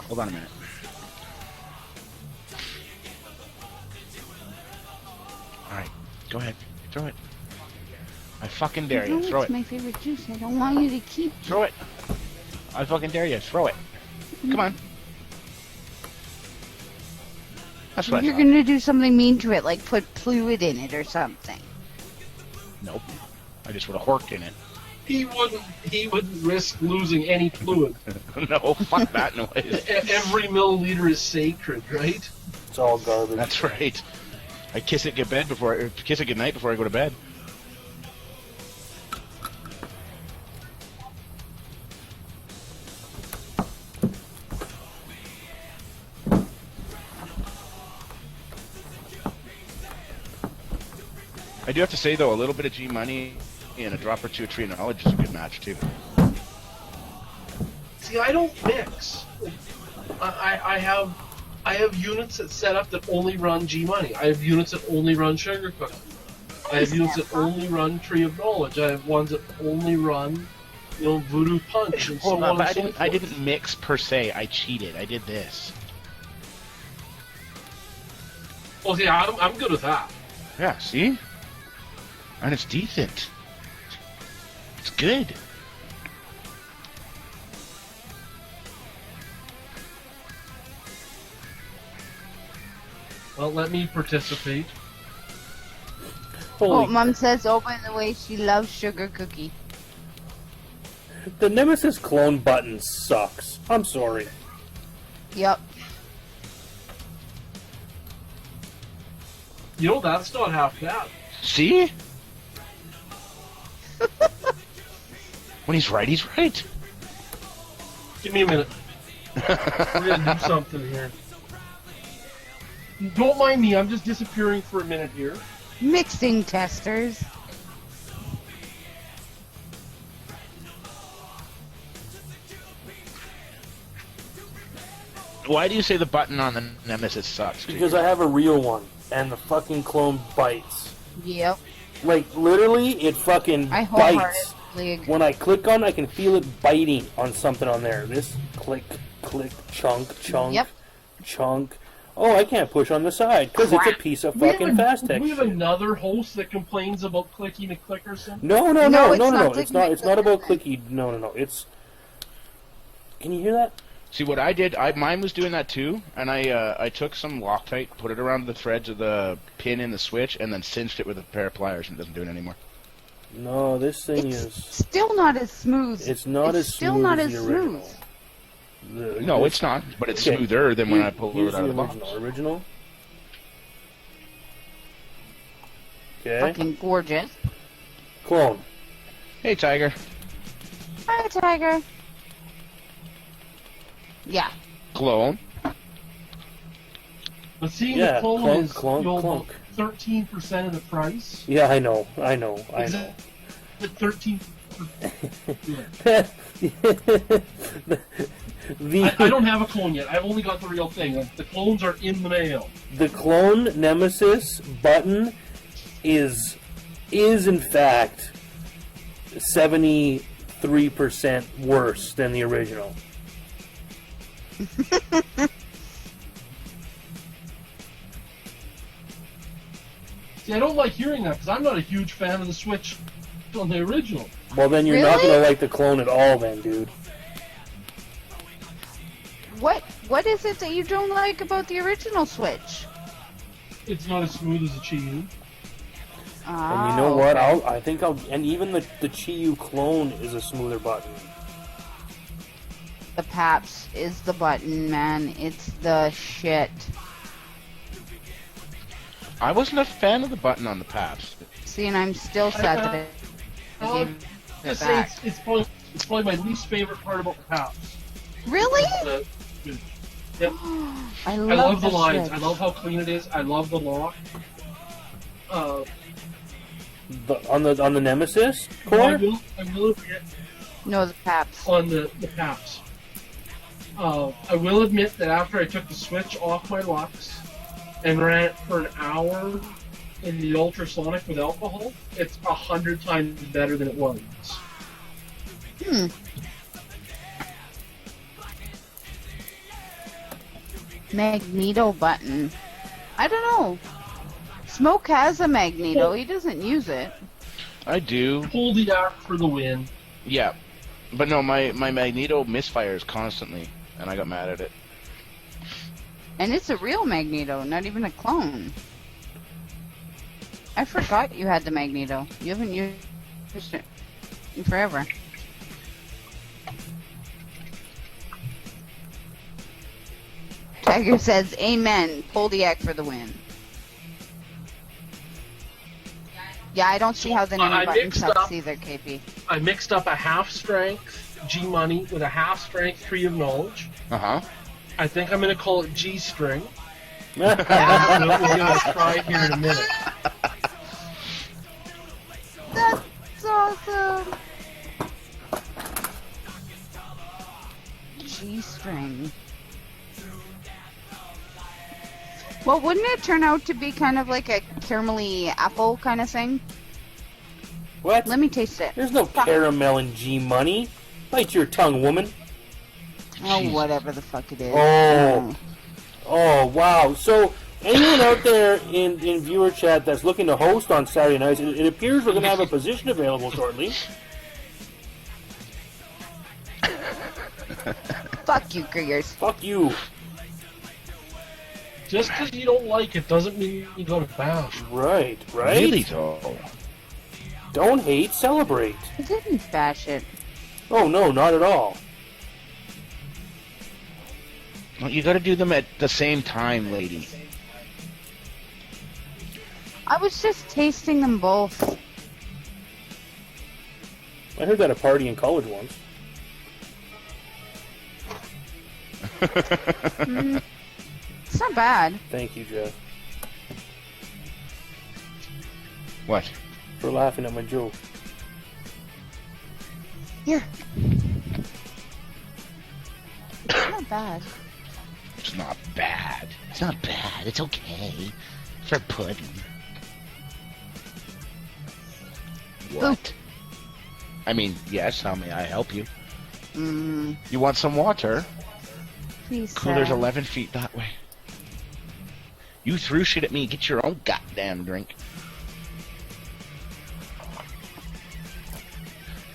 Hold on a minute. Alright, go ahead. Throw it. I fucking dare you. Throw It's it. my favorite juice. I don't want you to keep. Throw it. I fucking dare you. Throw it. Come on. That's what You're I thought. gonna do something mean to it, like put fluid in it or something. Nope. I just would have horked in it. He wouldn't risk losing any fluid. No, fuck that noise. Every milliliter is sacred, right? It's all garbage. That's right. I kiss it goodnight before I go to bed. I do have to say though, a little bit of G Money and a drop or two of Tree of Knowledge is a good match too. See, I don't mix. I have units that set up that only run G Money. I have units that only run Sugar Cookie. I have units that only run Tree of Knowledge. I have ones that only run, Voodoo Punch and so Hold on on, but and so forth. I didn't mix per se. I cheated. I did this. Well, see, I'm good with that. Yeah, see? And it's decent. It's good. Well, let me participate. Holy Oh, Mom says, oh, by the way, she loves Sugar Cookie. The Nemesis clone button sucks. I'm sorry. Yep. That's not half bad. See? When he's right, he's right. Give me a minute. We're gonna do something here. Don't mind me, I'm just disappearing for a minute here. Mixing testers. Why do you say the button on the Nemesis sucks? Because I have a real one, and the fucking clone bites. Yep. Like, literally, it fucking I bites. wholeheartedly agree. When I click on, I can feel it biting on something on there. This click, click, chunk, Yep. chunk. Oh, I can't push on the side because it's a piece of fucking fast text. Do we have another host that complains about clicking a click or something? No. No, it's It's not not. It's not about clicky. No. It's. Can you hear that? See what I did? Mine was doing that too, and I took some Loctite, put it around the threads of the pin in the switch, and then cinched it with a pair of pliers, and it doesn't do it anymore. No, this thing It's is. still not as smooth. It's not as still smooth not as as the smooth. original. No, it's not, but it's Okay. smoother than when I pulled Here's it out of the box. Original. Okay. Fucking gorgeous. Clone. Hey, Tiger. Hi, Tiger. Yeah. Clone. But seeing Yeah, the clone clunk, is clunk, about clunk. 13% of the price. Yeah, I know. Is it 13? I don't have a clone yet. I've only got the real thing. The clones are in the mail. The clone Nemesis button is in fact 73% worse than the original. See, I don't like hearing that because I'm not a huge fan of the Switch on the original. Well, then you're not Really? gonna like the clone at all, then, dude. What is it that you don't like about the original Switch? It's not as smooth as the Chi-Yu. And you know what? I think and even the Chi-Yu clone is a smoother button. The PAPS is the button, man. It's the shit. I wasn't a fan of the button on the PAPS. See, and I'm still sad that I gave it Just say back. it's probably my least favorite part about the PAPS. Really? Yep. I I love the that lines. shit. I love how clean it is. I love the lock. On the Nemesis I core? will forget. No, the Paps. on the Paps. I will admit that after I took the switch off my Lux and ran it for an hour in the ultrasonic with alcohol, it's 100 times better than it was. Magneto button. I don't know. Smoke has a magneto. He doesn't use it. I do. Pull the act for the win. Yeah. But no, my Magneto misfires constantly, and I got mad at it. And it's a real magneto, not even a clone. I forgot you had the magneto. You haven't used it in forever. Tiger says, "Amen. Poldiak for the win." Yeah, I don't see how the new button sucks either, KP. I mixed up a half-strength G-Money with a half-strength Tree of Knowledge. Uh-huh. I think I'm going to call it G-String. Yeah. We'll give it a try here in a minute. That's awesome. G-string. Well, wouldn't it turn out to be kind of like a caramelly apple kind of thing? What? Let me taste it. There's no caramel in G-Money. Bite your tongue, woman. Oh, whatever the fuck it is. Oh, wow. So, anyone out there in viewer chat that's looking to host on Saturday nights, it appears we're going to have a position available shortly. Fuck you, Kriegers. Fuck you. Just because you don't like it doesn't mean you go to bash. Right. Really, though? Don't hate, celebrate. I didn't bash it. Oh, no, not at all. Well, you gotta do them at the same time, lady. I was just tasting them both. I heard that at a party in college once. It's not bad. Thank you, Jeff, What? for laughing at my joke. Here. It's not bad. It's not bad. It's not bad. It's okay. For pudding. What? I mean, yes, how may I help you? You want some water? Please, Cooler's sir. 11 feet that way. You threw shit at me. Get your own goddamn drink.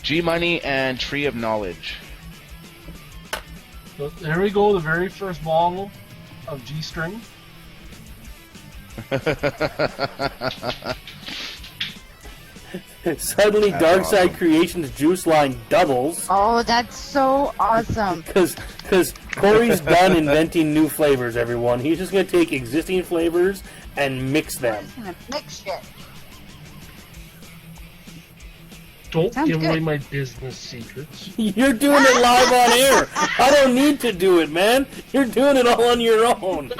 G-Money and Tree of Knowledge. So there we go, the very first bottle of G-String. Suddenly, That's Dark awesome. Side Creations juice line doubles. Oh, that's so awesome. Because Corey's done inventing new flavors, everyone. He's just going to take existing flavors and mix them. I'm gonna mix shit. Don't Sounds give good. away my business secrets. You're doing it live on air. I don't need to do it, man. You're doing it all on your own.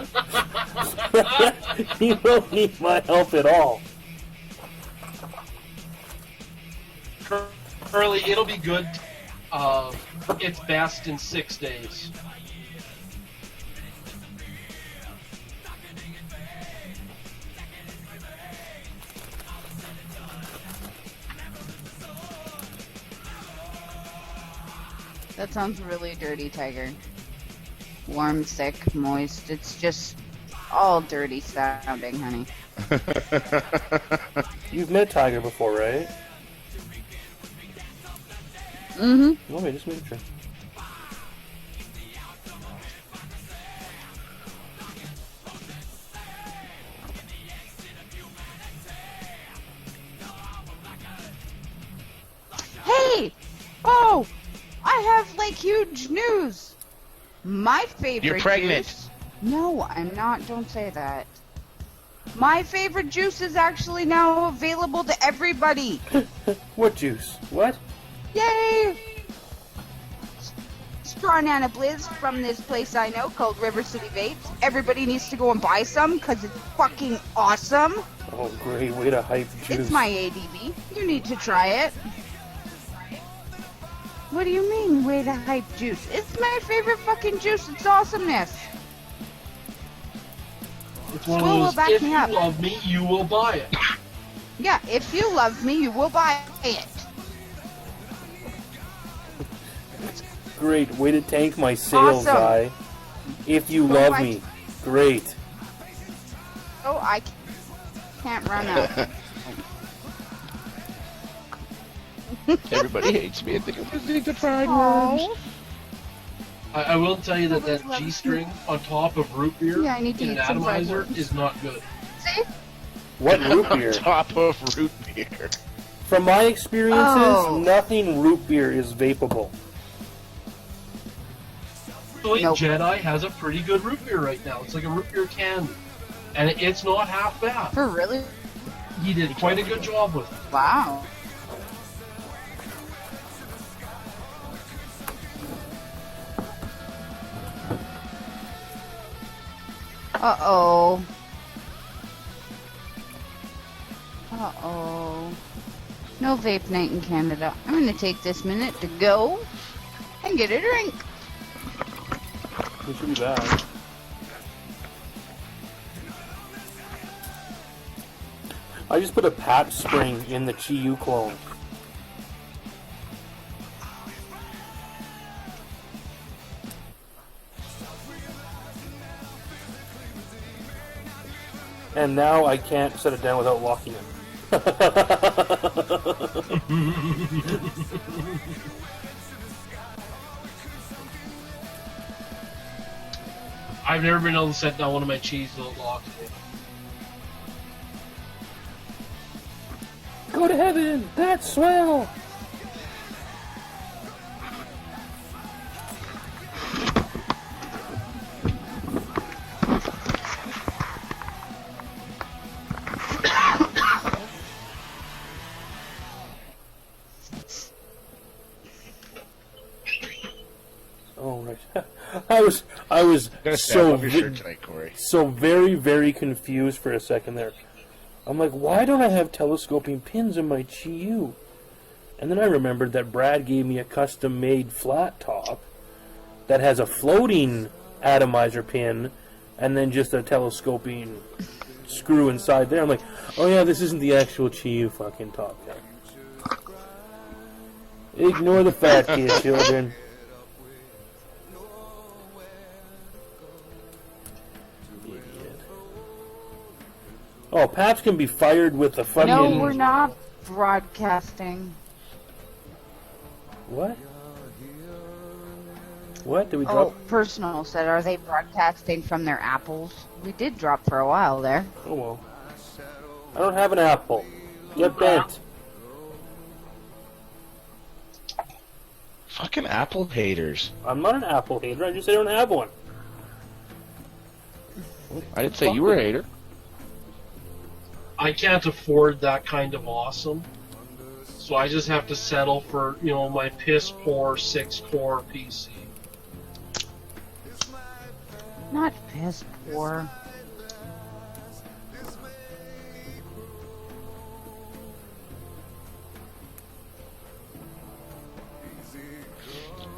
You don't need my help at all. Curly, it'll be good. It's best in 6 days. That sounds really dirty, Tiger. Warm, sick, moist. It's just all dirty sounding, honey. You've met Tiger before, right? Mm-hmm. Okay, just make sure. Hey! Oh! I have, like, huge news! My favorite You're pregnant. juice... No, I'm not. Don't say that. My favorite juice is actually now available to everybody! What juice? What? Yay! Straw Nana Blizz from this place I know called River City Vapes. Everybody needs to go and buy some because it's fucking awesome. Oh, great. Way to hype juice. It's my ADV. You need to try it. What do you mean, way to hype juice? It's my favorite fucking juice. It's awesomeness. It's one Squill will of those, back if me you up. love me, you will buy it. Yeah, if you love me, you will buy it. Great. Way to tank my sales, Awesome. guy. If you Oh, love my- me. Great. Oh, I can't run out. Everybody hates me. I think I'm listening to fried worms. Oh, I will tell you that Someone's that loving G-string on top of root beer Yeah, I need to in an eat some fried atomizer worms. is not good. see? What root On beer? top of root beer. From my experiences, Oh. nothing root beer is vapeable. Actually, Nope. Jedi has a pretty good root beer right now. It's like a root beer candy. And it's not half bad. For really? He did quite a good job with it. Wow. Uh-oh. Uh-oh. No vape night in Canada. I'm going to take this minute to go and get a drink. It should be bad. I just put a patch spring in the Chi-Yu clone. And now I can't set it down without locking it. I've never been able to set down one of my cheese without locking it. Go to heaven! That's swell! Oh, right. I was Gonna so off your shirt tonight, Corey. so very, very confused for a second there. I'm like, why don't I have telescoping pins in my Chi-Yu? And then I remembered that Brad gave me a custom-made flat top that has a floating atomizer pin and then just a telescoping screw inside there. I'm like, oh yeah, this isn't the actual Chi-Yu fucking top. Ignore the fat kid, children. Oh, Paps can be fired with a fucking... No, we're not broadcasting. What? What? Did we Oh, drop? Personal said, are they broadcasting from their apples? We did drop for a while there. Oh, well. I don't have an apple. Get bent. Fucking Apple haters. I'm not an apple hater. I just said I don't have one. I didn't say you were a hater. I can't afford that kind of awesome. So I just have to settle for, my piss poor 6-core PC. Not piss poor.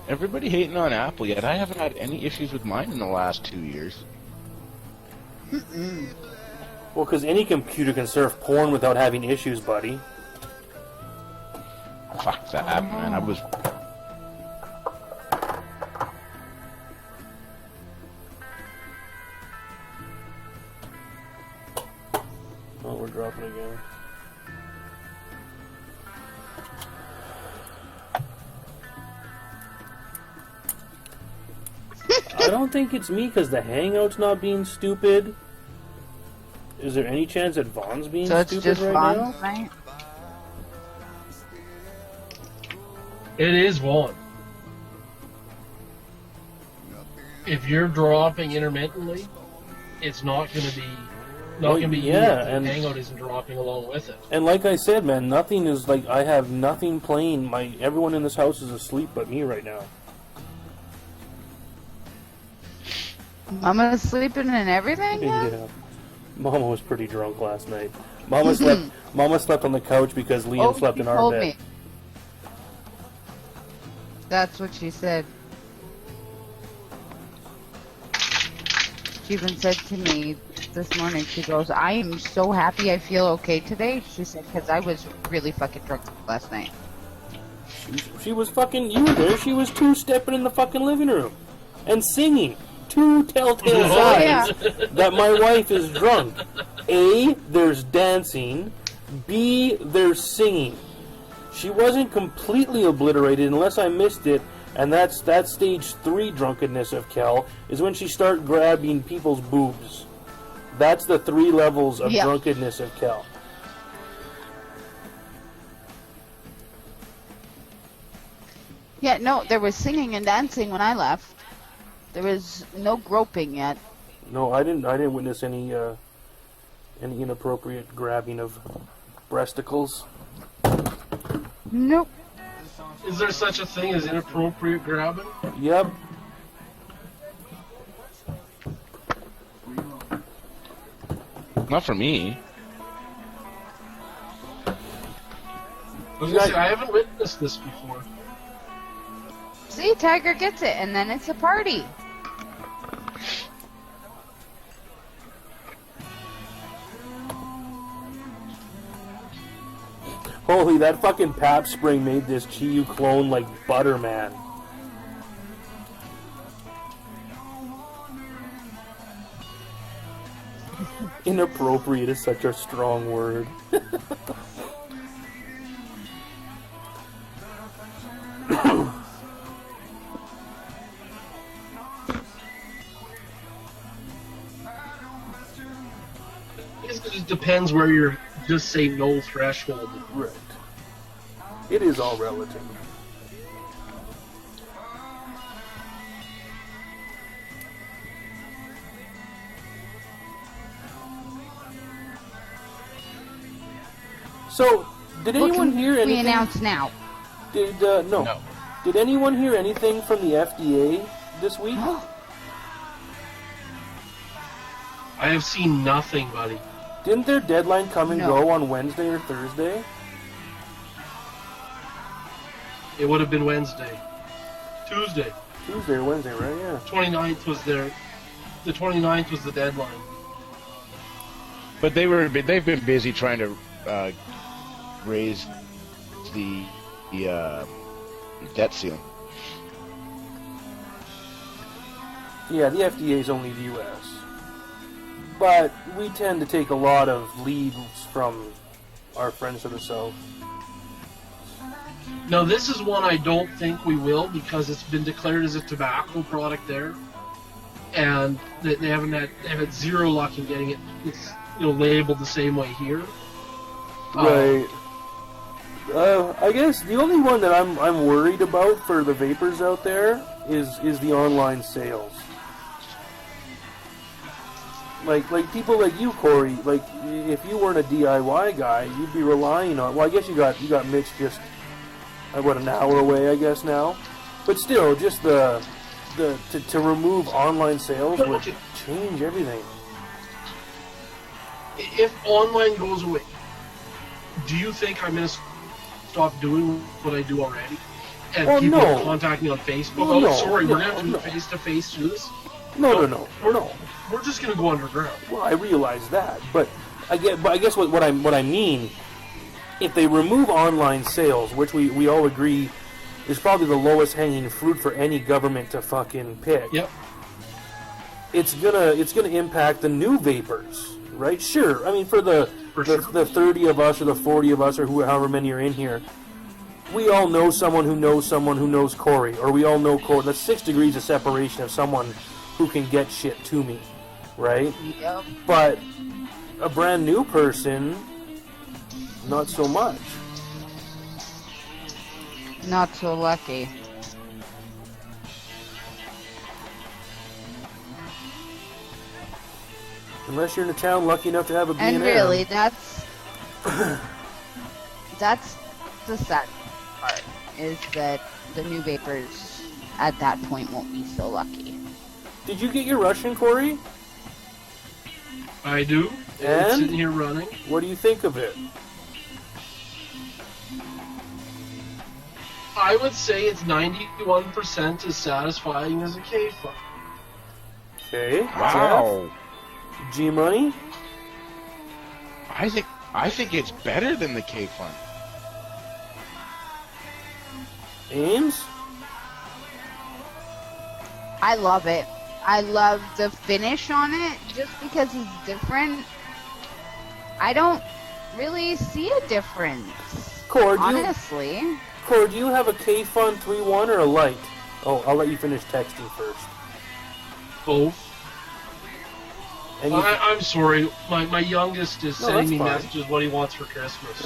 Everybody hating on Apple, yet I haven't had any issues with mine in the last 2 years. Well, because any computer can surf porn without having issues, buddy. Fuck that, man. I was... Oh, we're dropping again. I don't think it's me because the Hangout's not being stupid. Is there any chance that Vaughn's being So it's stupid just right fun, now? right? It is one. If you're dropping intermittently, it's not going to be you. yeah, The and Hangout isn't dropping along with it. And like I said, man, nothing is like I have nothing playing. Everyone in this house is asleep but me right now. Mama's sleeping and everything? Yeah. Yeah. Mama was pretty drunk last night. Mama slept on the couch because Liam Oh, slept you in our told bed. me. That's what she said. She even said to me this morning, she goes, I am so happy I feel okay today. She said, because I was really fucking drunk last night. She was fucking, you were there, she was two-stepping in the fucking living room and singing. Two telltale signs that my wife is drunk. A, there's dancing. B, there's singing. She wasn't completely obliterated unless I missed it, and that's stage 3 drunkenness of Kel, is when she started grabbing people's boobs. That's the 3 levels of drunkenness of Kel. Yeah, no, there was singing and dancing when I left. There was no groping yet. No, I didn't witness any inappropriate grabbing of breasticles. Nope. Is there such a thing as inappropriate grabbing? Yep. Not for me. I was gonna say, I haven't witnessed this before. See, Tiger gets it, and then it's a party. Holy, that fucking pap spray made this Chiyu clone like butter, man. Inappropriate is such a strong word. I guess it just depends where you're just say no threshold. Right. It is all relative. So, did anyone hear anything? We announce now. Did no. Did anyone hear anything from the FDA this week? I have seen nothing, buddy. Didn't their deadline come and go on Wednesday or Thursday? It would have been Wednesday. Tuesday. Tuesday or Wednesday, right? Yeah. 29th was the 29th was the deadline. But they've been busy trying to raise the debt ceiling. Yeah, the FDA is only the U.S. But we tend to take a lot of leads from our friends to the south. Now, this is one I don't think we will because it's been declared as a tobacco product there, and they haven't had zero luck in getting it. It's labeled the same way here. Right. I guess the only one that I'm worried about for the vapors out there is the online sales. Like people like you, Corey. Like if you weren't a DIY guy, you'd be relying on. Well, I guess you got Mitch just an hour away, I guess now. But still, just to remove online sales would change everything. If online goes away, do you think I'm going to stop doing what I do already? And people contact me on Facebook? We're going to have to do face-to-face to this? No. We're just going to go underground. Well, I realize that, but I guess what I mean, if they remove online sales, which we all agree is probably the lowest hanging fruit for any government to fucking pick. Yep. It's gonna impact the new vapors, right? Sure. I mean, for the 30 of us or the 40 of us or however many are in here, we all know someone who knows Corey, or we all know Corey. That's 6 degrees of separation of someone who can get shit to me, right? Yep. But a brand new person, not so much. Not so lucky. Unless you're in a town lucky enough to have a B&M. And really, that's the sad part, is that the new vapors at that point won't be so lucky. Did you get your Russian, Corey? I do. And? It's sitting here running. What do you think of it? I would say it's 91% as satisfying as a K-Fun. Okay. Wow. Jeff? G-Money? I think it's better than the K-Fun. Ames? I love it. I love the finish on it just because it's different. I don't really see a difference. Cord, honestly. Do you have a K-Fun 3.1 or a light? Oh, I'll let you finish texting first. Both. And I'm sorry, my youngest is sending me fine. messages what he wants for Christmas.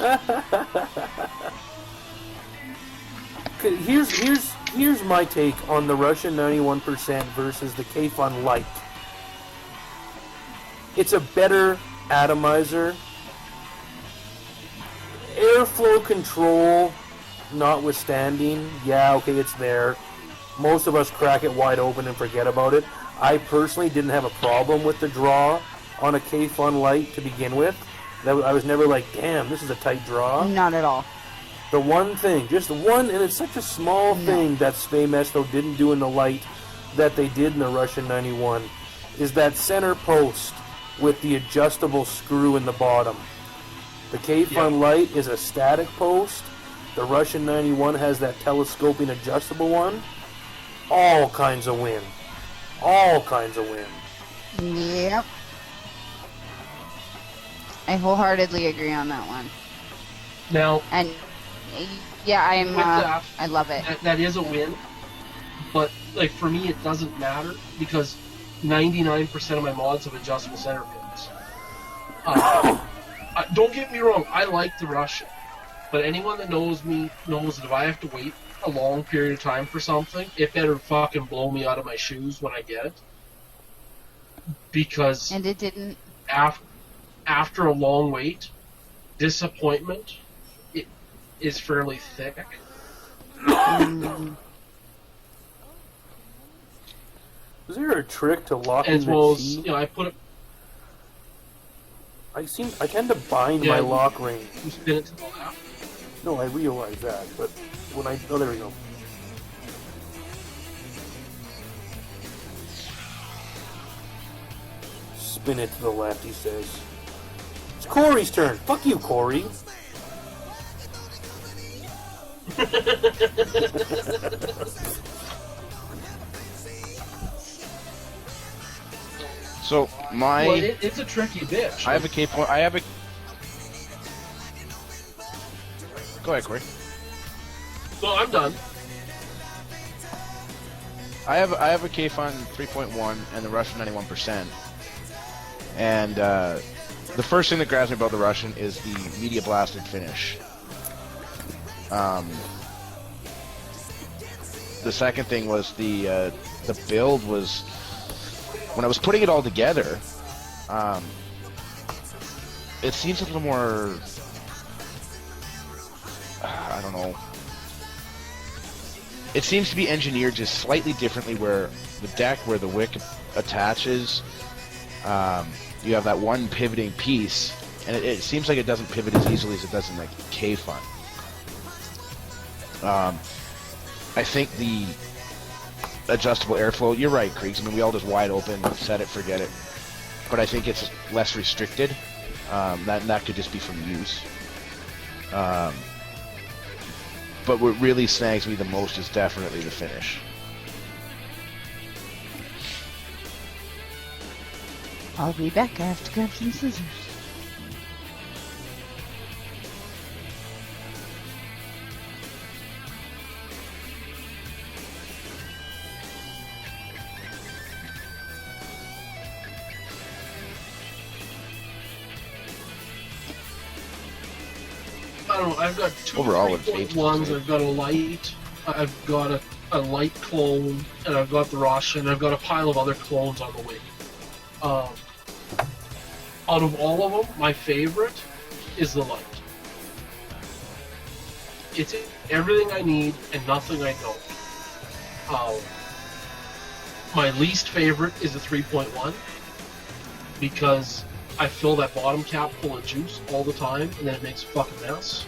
Okay, here's my take on the Russian 91% versus the K-Fun Light. It's a better atomizer. Airflow control notwithstanding, yeah, okay, it's there. Most of us crack it wide open and forget about it. I personally didn't have a problem with the draw on a K-Fun Light to begin with. I was never like, damn, this is a tight draw. Not at all. The one thing, just one, and it's such a small thing that Spaymesto didn't do in the Light that they did in the Russian 91, is that center post with the adjustable screw in the bottom. The K-Fun Light is a static post. The Russian 91 has that telescoping adjustable one. All kinds of win. All kinds of win. Yep. I wholeheartedly agree on that one. Now, And yeah, I love it. that is a win, but like for me, it doesn't matter because 99% of my mods have adjustable center pins. Don't get me wrong, I like the Russian, but anyone that knows me knows that if I have to wait a long period of time for something, it better fucking blow me out of my shoes when I get it. Because And it didn't. after a long wait, disappointment is fairly thick. Is there a trick to locking As well the as, key? you know, I put it. I tend to bind my lock ring. You spin it to the left. No, I realize that, but when oh, there we go. Spin it to the left, he says. It's Corey's turn. Fuck you, Corey. So my Well, it's a tricky bitch. I have a K-Point. Go ahead, Corey. So I'm done. I have a K-Fun 3.1 and the Russian 91%. And the first thing that grabs me about the Russian is the media blasted finish. The second thing was the build was, when I was putting it all together, it seems a little more, I don't know. It seems to be engineered just slightly differently, where the deck, where the wick attaches, you have that one pivoting piece, and it seems like it doesn't pivot as easily as it does in like K-Fun. I think the adjustable airflow, you're right, Kriegs. I mean, we all just wide open, set it, forget it. But I think it's less restricted. That could just be from use. But what really snags me the most is definitely the finish. I'll be back. I have to grab some scissors. I don't know. I've got two Overall, it's 3.1s. I've got a light. I've got a light clone, and I've got the Russian. I've got a pile of other clones on the way. Out of all of them, my favorite is the light. It's everything I need and nothing I don't. My least favorite is the 3.1 because I fill that bottom cap full of juice all the time and then it makes a fucking mess.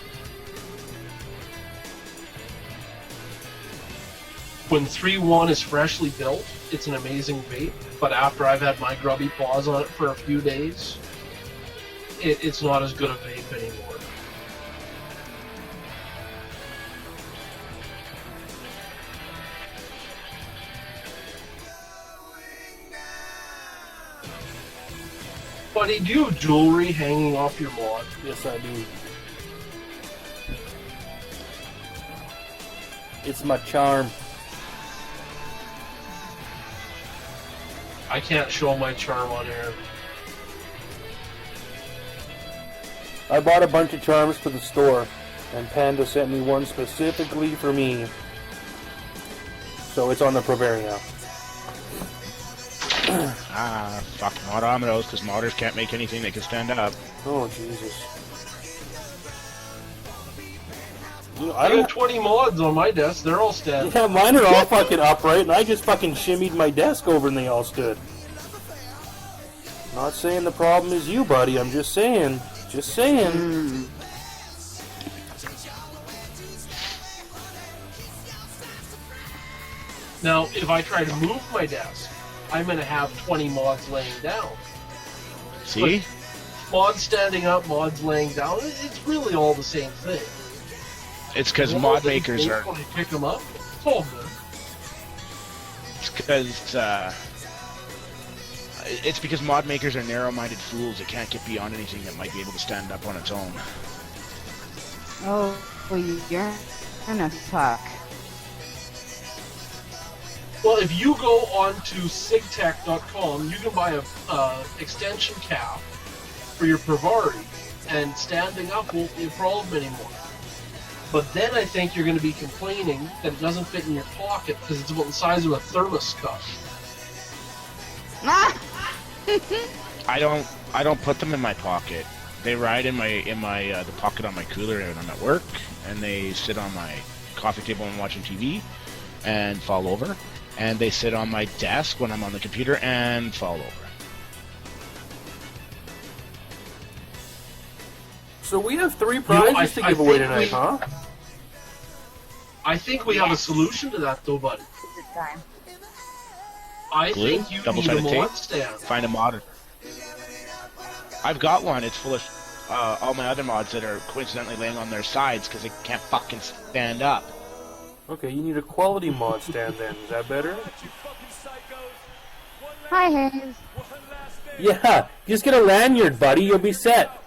when 3.1 is freshly built, it's an amazing vape. But after I've had my grubby paws on it for a few days, it's not as good a vape anymore. Buddy, do you have jewelry hanging off your mod? Yes, I do. It's my charm. I can't show my charm on air. I bought a bunch of charms for the store, and Panda sent me one specifically for me. So it's on the Proveria now. Fuck mod on those, because modders can't make anything that can stand up. Oh, Jesus. You know, I got 20 mods on my desk, they're all standing. Yeah, mine are all fucking upright, and I just fucking shimmied my desk over and they all stood. Not saying the problem is you, buddy, I'm just saying. Just saying. Now, if I try to move my desk, I'm going to have 20 mods laying down. See? But mods standing up, mods laying down, it's really all the same thing. It's because mod makers are... When I pick them up, it's all good. It's because mod makers are narrow-minded fools that can't get beyond anything that might be able to stand up on its own. Oh, well, you're gonna fuck. Well, if you go onto sigtech.com, you can buy a extension cap for your Pravari, and standing up won't be a problem anymore. But then I think you're going to be complaining that it doesn't fit in your pocket because it's about the size of a thermos cup. I don't put them in my pocket. They ride in my the pocket on my cooler when I'm at work, and they sit on my coffee table when I'm watching TV and fall over. And they sit on my desk when I'm on the computer and fall over. So we have 3 prizes to give away tonight, huh? I think we have a solution to that, though, buddy. Is it time? I Glue? think you need a Double-sided mod tape? stand. Find a mod. I've got one. It's full of all my other mods that are coincidentally laying on their sides because they can't fucking stand up. Okay, you need a quality mod stand then. Is that better? Hi, Hayes. Yeah, just get a lanyard, buddy. You'll be set.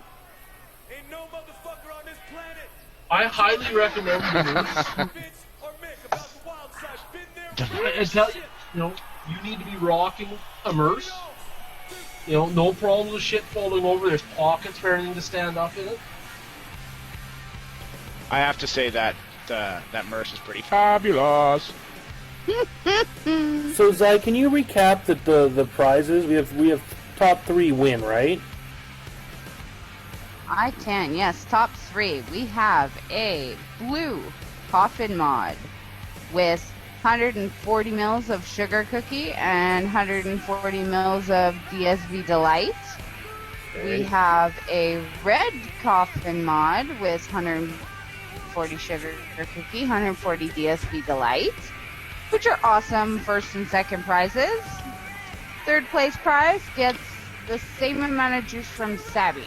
I highly recommend the I tell you, you need to be rocking a Merce. No problems with shit folding over. There's pockets for everything to stand up in it. I have to say that that Merce is pretty fabulous. So, Zai, can you recap the prizes? We have top 3 win, right? I can, yes. Top 3. We have a blue coffin mod with 140 mils of sugar cookie and 140 mils of DSV Delight. Okay. We have a red coffin mod with 140 sugar cookie, 140 DSV Delight, which are awesome first and second prizes. Third place prize gets the same amount of juice from Savvy.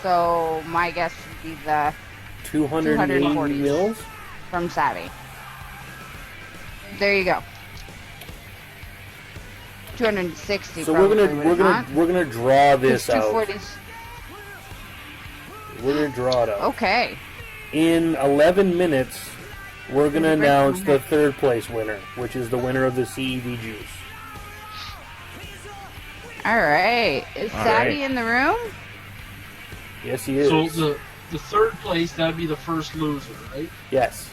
So my guess would be the 240 mils? from Savvy. There you go. 260. So probably, we're gonna draw this out. 240s. We're gonna draw it out. Okay. In 11 minutes, we're gonna announce the 3rd place winner, which is the winner of the CED juice. All right. Is All Savvy right. in the room? Yes, he is. So the third place, that'd be the first loser, right? Yes.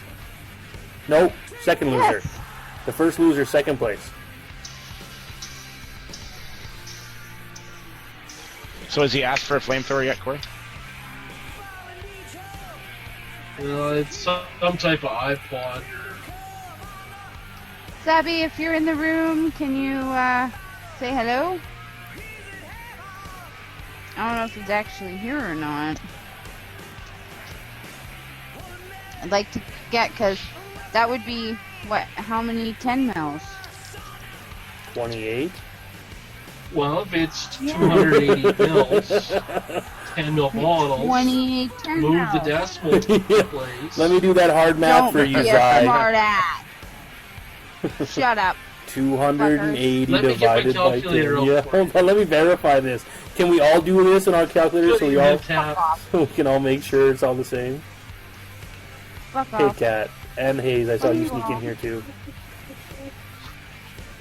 Nope. Second loser. Yes. The first loser, second place. So has he asked for a flamethrower yet, Corey? It's some type of iPod. Savvy, if you're in the room, can you say hello? I don't know if he's actually here or not. I'd like to get, because that would be What? How many 10 mils? 28. Well, if it's 280 mils, 10 mil bottles, 28 10 move mils. the decimal place. Let me do that hard math Don't for you, be a Zai. smart ass. Shut up. 280 Let me get my divided by 10. calculator real Yeah, quick. hold on, let me verify this. Can we all do this in our calculator so we all Tap. we can all make sure it's all the same? Fuck Hey, off. Kat. And Hayes, I saw you sneak in here too.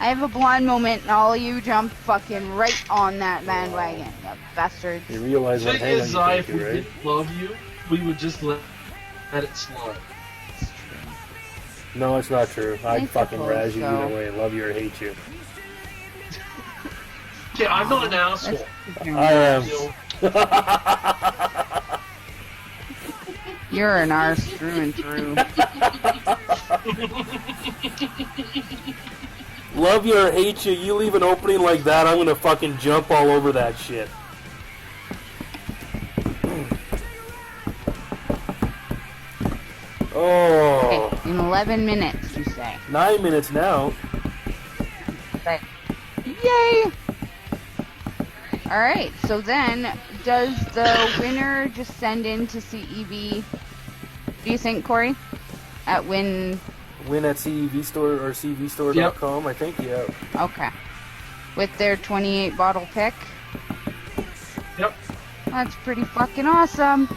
I have a blonde moment and all you jump fucking right on that bandwagon, you bastards. You realize what Thing hang on is, you if can't we do, right? didn't love you, we would just let it slide. No, it's not true. I I'd fucking suppose razz you so. either way. Love you or hate you. Okay, I'm not an asshole. I am. You know, You're an arse through and through. Love you or hate you, you leave an opening like that, I'm gonna fucking jump all over that shit. Oh, Okay, in 11 minutes, you say. 9 minutes now. But, yay! Alright, so then, does the winner just send in to CEV, do you think, Corey? At win... Win at CEV store or cvstore.com, I think, yeah. Okay. With their 28 bottle pick? yep. That's pretty fucking awesome.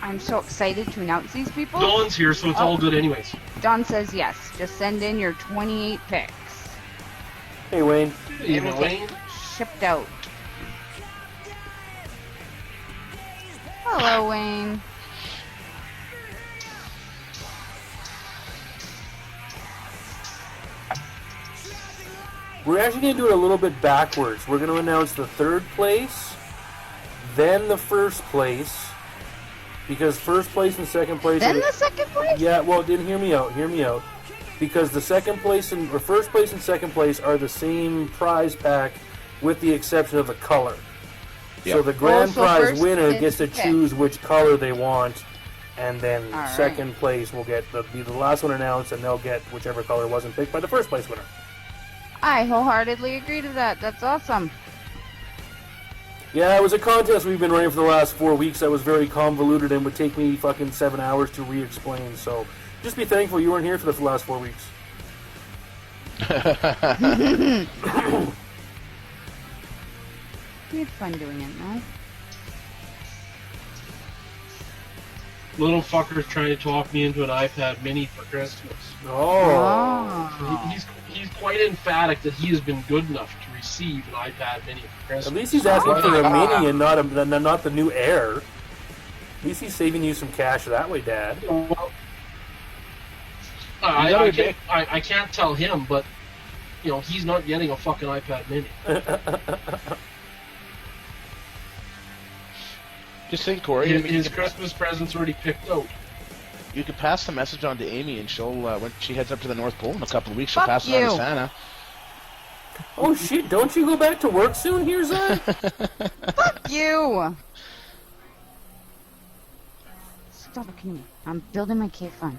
I'm so excited to announce these people. Dawn's here, so it's all good anyways. John says yes. Just send in your 28 picks. Hey, Wayne. You It'll know, get shipped out. Hello, Wayne. We're actually going to do it a little bit backwards. We're going to announce the third place, then the first place, because first place and second place... Then the second place? Yeah, well, then hear me out. Because the second place and or first place and second place are the same prize pack, with the exception of the color. So the grand so prize first winner is gets to pick. choose which color they want, and then All right. second place will get be the last one announced, and they'll get whichever color wasn't picked by the first place winner. I wholeheartedly agree to that. That's awesome. Yeah, it was a contest we've been running for the last 4 weeks that was very convoluted and would take me fucking 7 hours to re-explain. So just be thankful you weren't here for the last 4 weeks. We had fun doing it, no? little fucker's trying to talk me into an iPad Mini for Christmas. Oh. He's quite emphatic that he has been good enough to receive an iPad Mini for Christmas. At least he's asking for a mini and not the new Air. At least he's saving you some cash that way, Dad. Well, I can't tell him, but you know he's not getting a fucking iPad Mini. Just think, Corey. His Christmas present's already picked out. You could pass the message on to Amy, and she'll when she heads up to the North Pole in a couple of weeks, she'll Fuck pass it on you. to Santa. Oh shit! Don't you go back to work soon, here, Zai? Fuck you! Stop looking at me. I'm building my cave fund.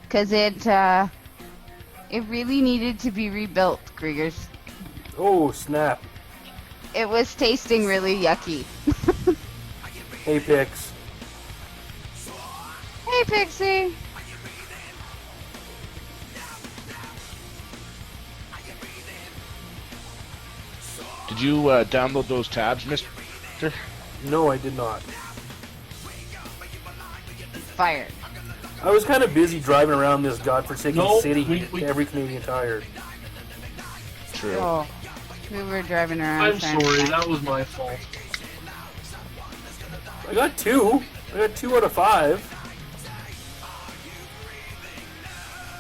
Cause it really needed to be rebuilt, Kriegers. Oh snap! It was tasting really yucky. Hey, Pix. Hey, Pixie. Did you download those tabs, Mister? No, I did not. Fired. I was kind of busy driving around this godforsaken No, city we- to every Canadian Tire. True. Oh, we were driving around. I'm trying to sorry, find- that was my fault. I got 2. I got 2 out of 5.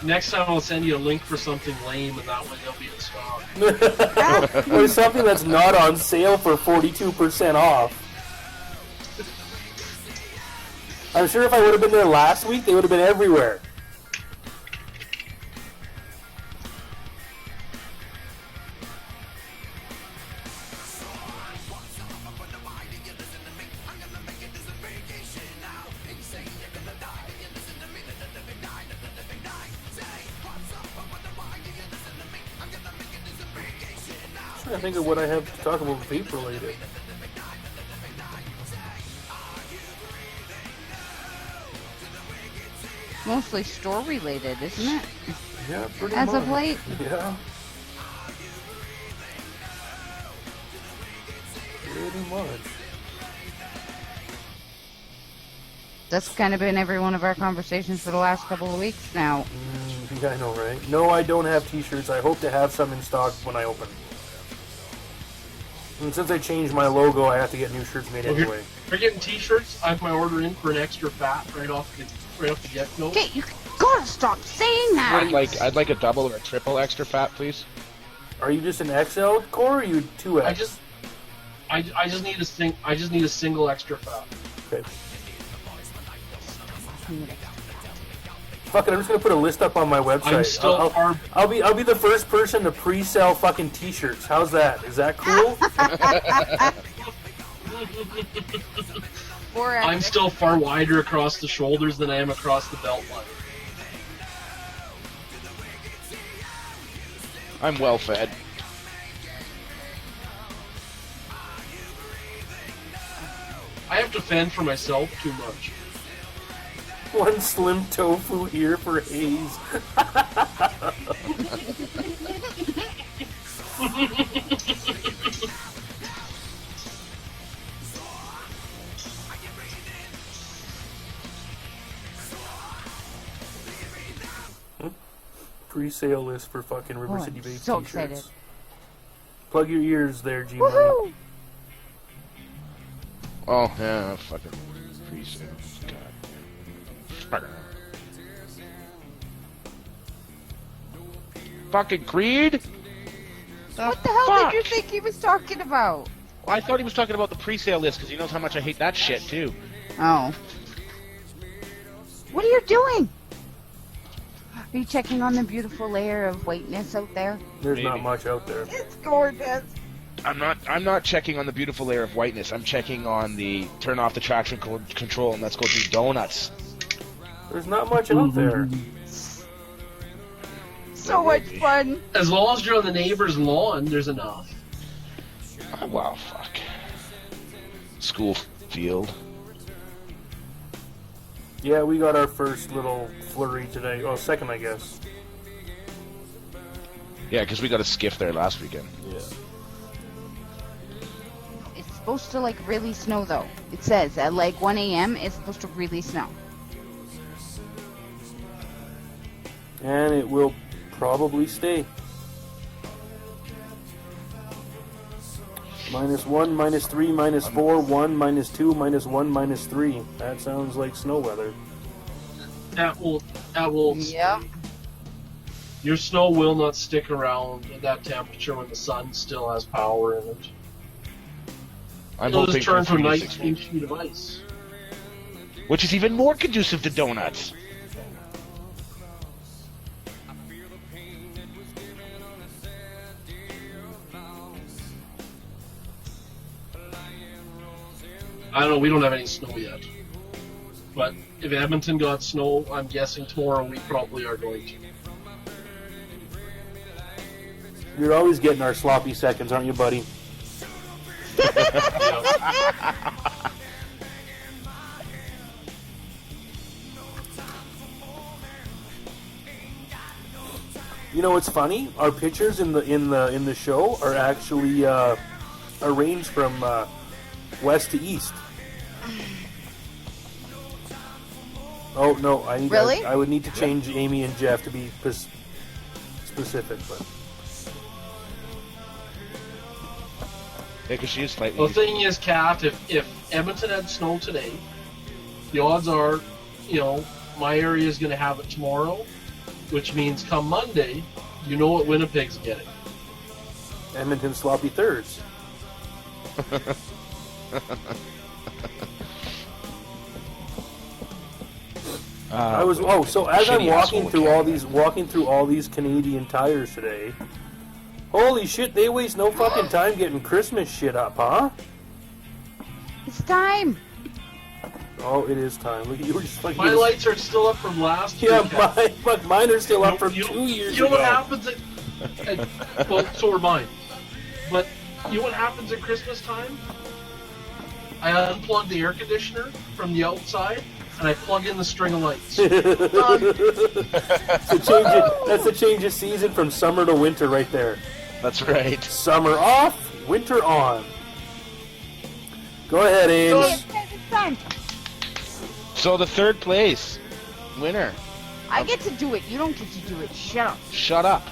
Next time I'll send you a link for something lame, and that way they'll be in stock. Or something that's not on sale for 42% off. I'm sure if I would have been there last week, they would have been everywhere. I think of what I have to talk about vape related. Mostly store related, isn't it? Yeah, pretty As much. of late. Yeah. Pretty much. That's kind of been every one of our conversations for the last couple of weeks now. Yeah, I know, right? No, I don't have t-shirts. I hope to have some in stock when I open. And since I changed my logo, I have to get new shirts made anyway. If you're getting t-shirts, I have my order in for an extra fat right off the get-go. Okay, you gotta stop saying that! I'd like a double or a triple extra fat, please. Are you just an XL core or are you 2X? I just need a single extra fat. Okay. Fuck it, I'm just gonna put a list up on my website. I'm still I'll be the first person to pre-sell fucking t-shirts. How's that? Is that cool? I'm still far wider across the shoulders than I am across the belt line. I'm well fed. I have to fend for myself too much. One slim tofu here for Hayes. Pre-sale list for fucking River City Vape so t-shirts. excited. Plug your ears there, G. Woohoo! Oh, yeah, fucking pre-sale. God. Fucking Creed? What the hell did you think he was talking about? Well, I thought he was talking about the pre-sale list because he knows how much I hate that shit too. Oh. What are you doing? Are you checking on the beautiful layer of whiteness out there? There's Maybe. not much out there. It's gorgeous. I'm not checking on the beautiful layer of whiteness. I'm checking on the turn off the traction control and let's go do donuts. There's not much out there. So much fun. As long as you're on the neighbor's lawn, there's enough. Oh, wow, fuck. School field. Yeah, we got our first little flurry today. Oh, second, I guess. Yeah, because we got a skiff there last weekend. Yeah. It's supposed to like really snow though. It says at like 1 a.m. it's supposed to really snow. And it will probably stay. -1, -3, -4, 1, -2, -1, -3. That sounds like snow weather. That will. Yep. Your snow will not stick around at that temperature when the sun still has power in it. I'm It'll hoping just turn for from 3 to night 6 to weeks. sheet of ice. Which is even more conducive to donuts. I don't know, we don't have any snow yet. But if Edmonton got snow, I'm guessing tomorrow we probably are going to. You're always getting our sloppy seconds, aren't you, buddy? You know what's funny? Our pictures in the show are actually arranged from west to east. Oh no! Really? I would need to change Amy and Jeff to be specific, but Yeah, because she is slightly. Well, the thing is, Kat, if Edmonton had snow today, the odds are, my area is going to have it tomorrow, which means come Monday, you know what Winnipeg's getting. Edmonton sloppy thirds. So as I'm shitty asshole walking through all these Canadian tires today. Holy shit, they waste no fucking time getting Christmas shit up, huh? It's time. Oh, it is time. Look, you were just like My lights are still up from last year. yeah, Kat. mine are still up from You- 2 years You know ago. what happens? Well, so are mine. But you know what happens at Christmas time? I unplug the air conditioner from the outside, and I plug in the string of lights. Done. That's the change of season from summer to winter right there. That's right. Summer off, winter on. Go ahead, Ames. It's fun. So the third place winner. I get to do it. You don't get to do it. Shut up. Shut up.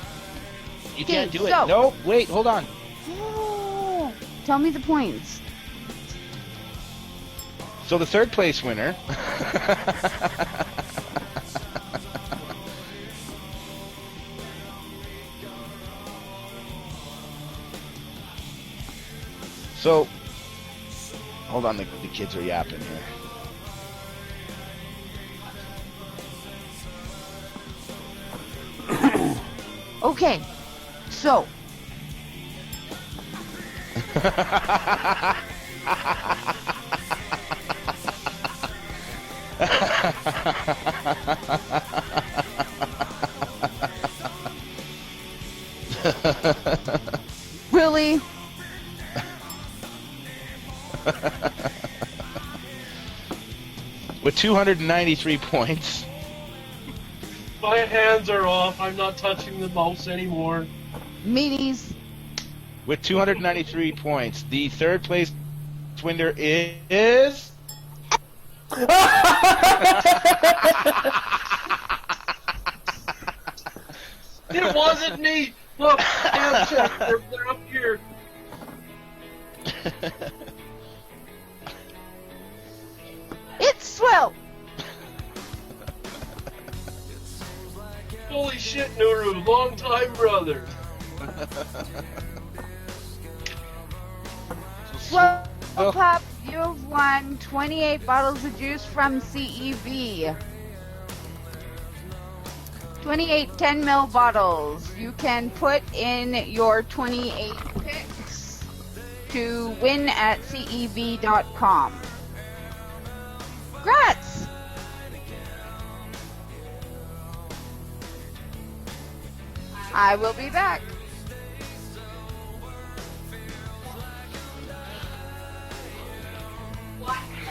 You can't do it. so- No, wait, hold on. Oh, tell me the points. So the third place winner. So, hold on, the kids are yapping here. Okay, so really, With 293 points. My hands are off. I'm not touching the mouse anymore. meaties. With 293 points, the third place winner is. It wasn't me. Look, hand check. They're up here. It's Swell. Holy shit, Nuru. Long time, brother. Swell Pup, you've won 28 bottles of juice from CEV. 28 10 ml bottles. You can put in your 28 picks to win at cev.com. Congrats! I will be back.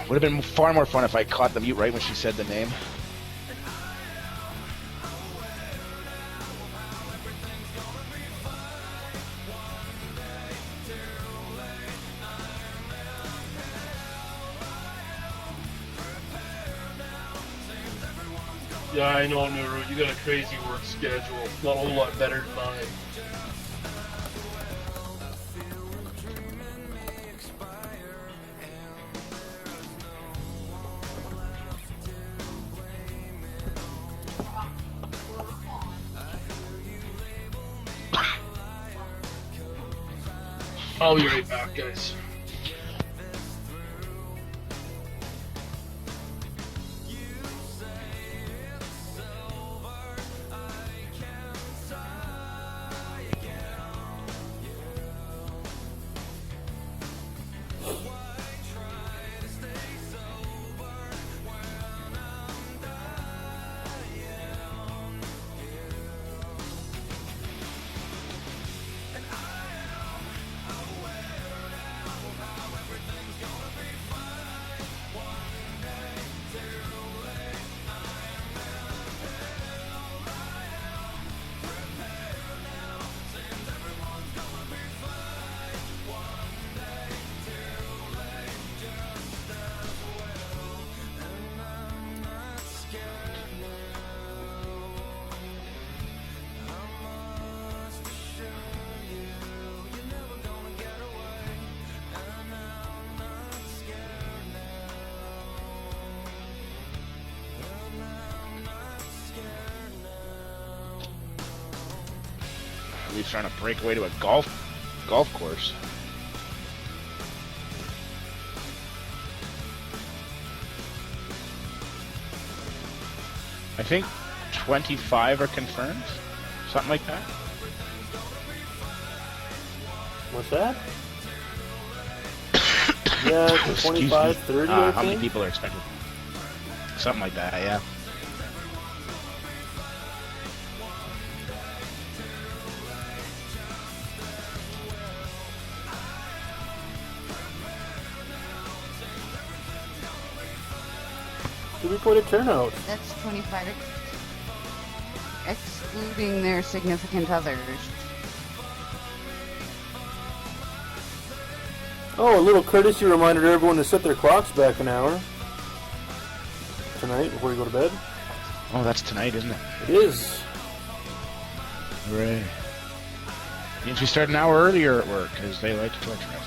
Would have been far more fun if I caught the mute right when she said the name. Yeah, I know, Nuru. You got a crazy work schedule. Not a whole lot better than mine. I'll be right back, guys. He's trying to break away to a golf course. I think 25 are confirmed, something like that. What's that? Yeah, Excuse 25, me. 30, I how many think. people are expected? Something like that, yeah. be quite a turnout. That's 25, excluding their significant others. Oh, a little courtesy reminder to everyone to set their clocks back an hour tonight before you go to bed. Oh, that's tonight, isn't it? It is. Right. Means we start an hour earlier at work, because they like to torture us.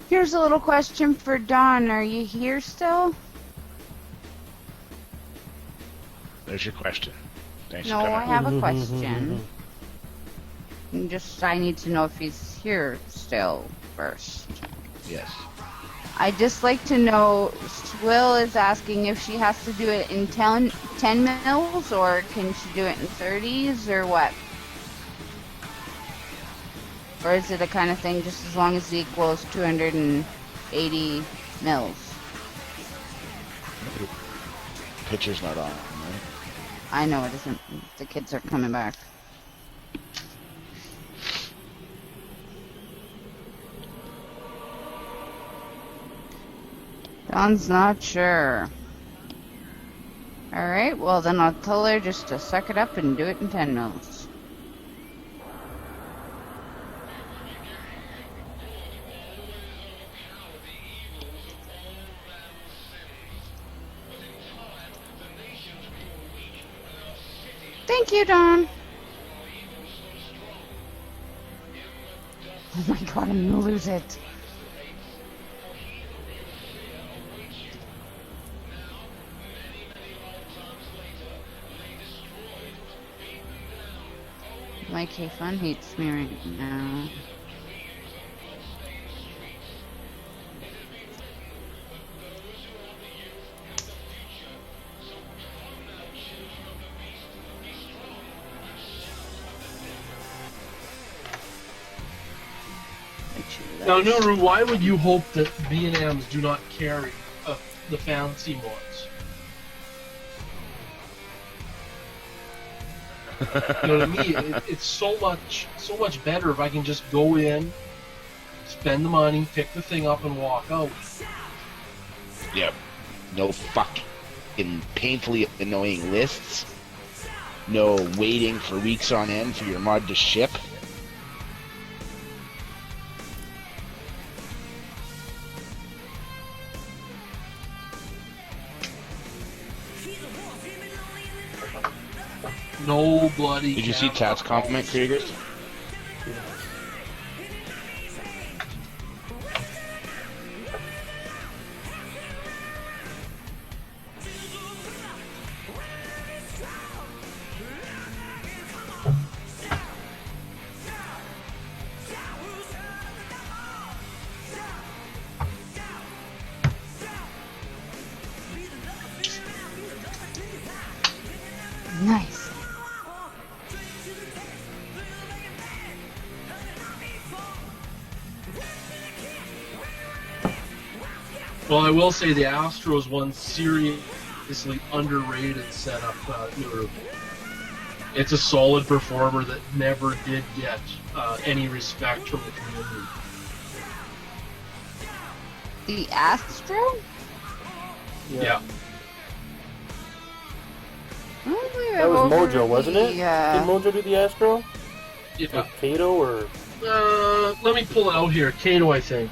Here's a little question for Dawn. Are you here still? There's your question. Thanks No, for coming. I have a question. I need to know if he's here still first. Yes. I'd just like to know, Swill is asking if she has to do it in 10 mils, or can she do it in 30s, or what? Or is it a kind of thing just as long as it equals 280 mils? Picture's not on, right? I know it isn't. The kids are coming back. Dawn's not sure. Alright, well then I'll tell her just to suck it up and do it in 10 mils. Thank you, Dawn. Oh my god, I'm gonna lose it. My K-Fun hates me right now. Now, Nuru, why would you hope that B&Ms do not carry the fancy mods? You know, to me, it's so much better if I can just go in, spend the money, pick the thing up, and walk out. Yep. No fucking painfully annoying lists. No waiting for weeks on end for your mod to ship. No bloody. Did you see Tat's compliment, Kriegers? Nice. Well, I will say the Astros one seriously underrated setup, Nuru. It's a solid performer that never did get any respect from the community. The Astro? Yeah. That was Mojo, wasn't it? Yeah. Did Mojo do the Astro? Yeah. Or Kato, or... Let me pull it out here. Kato, I think.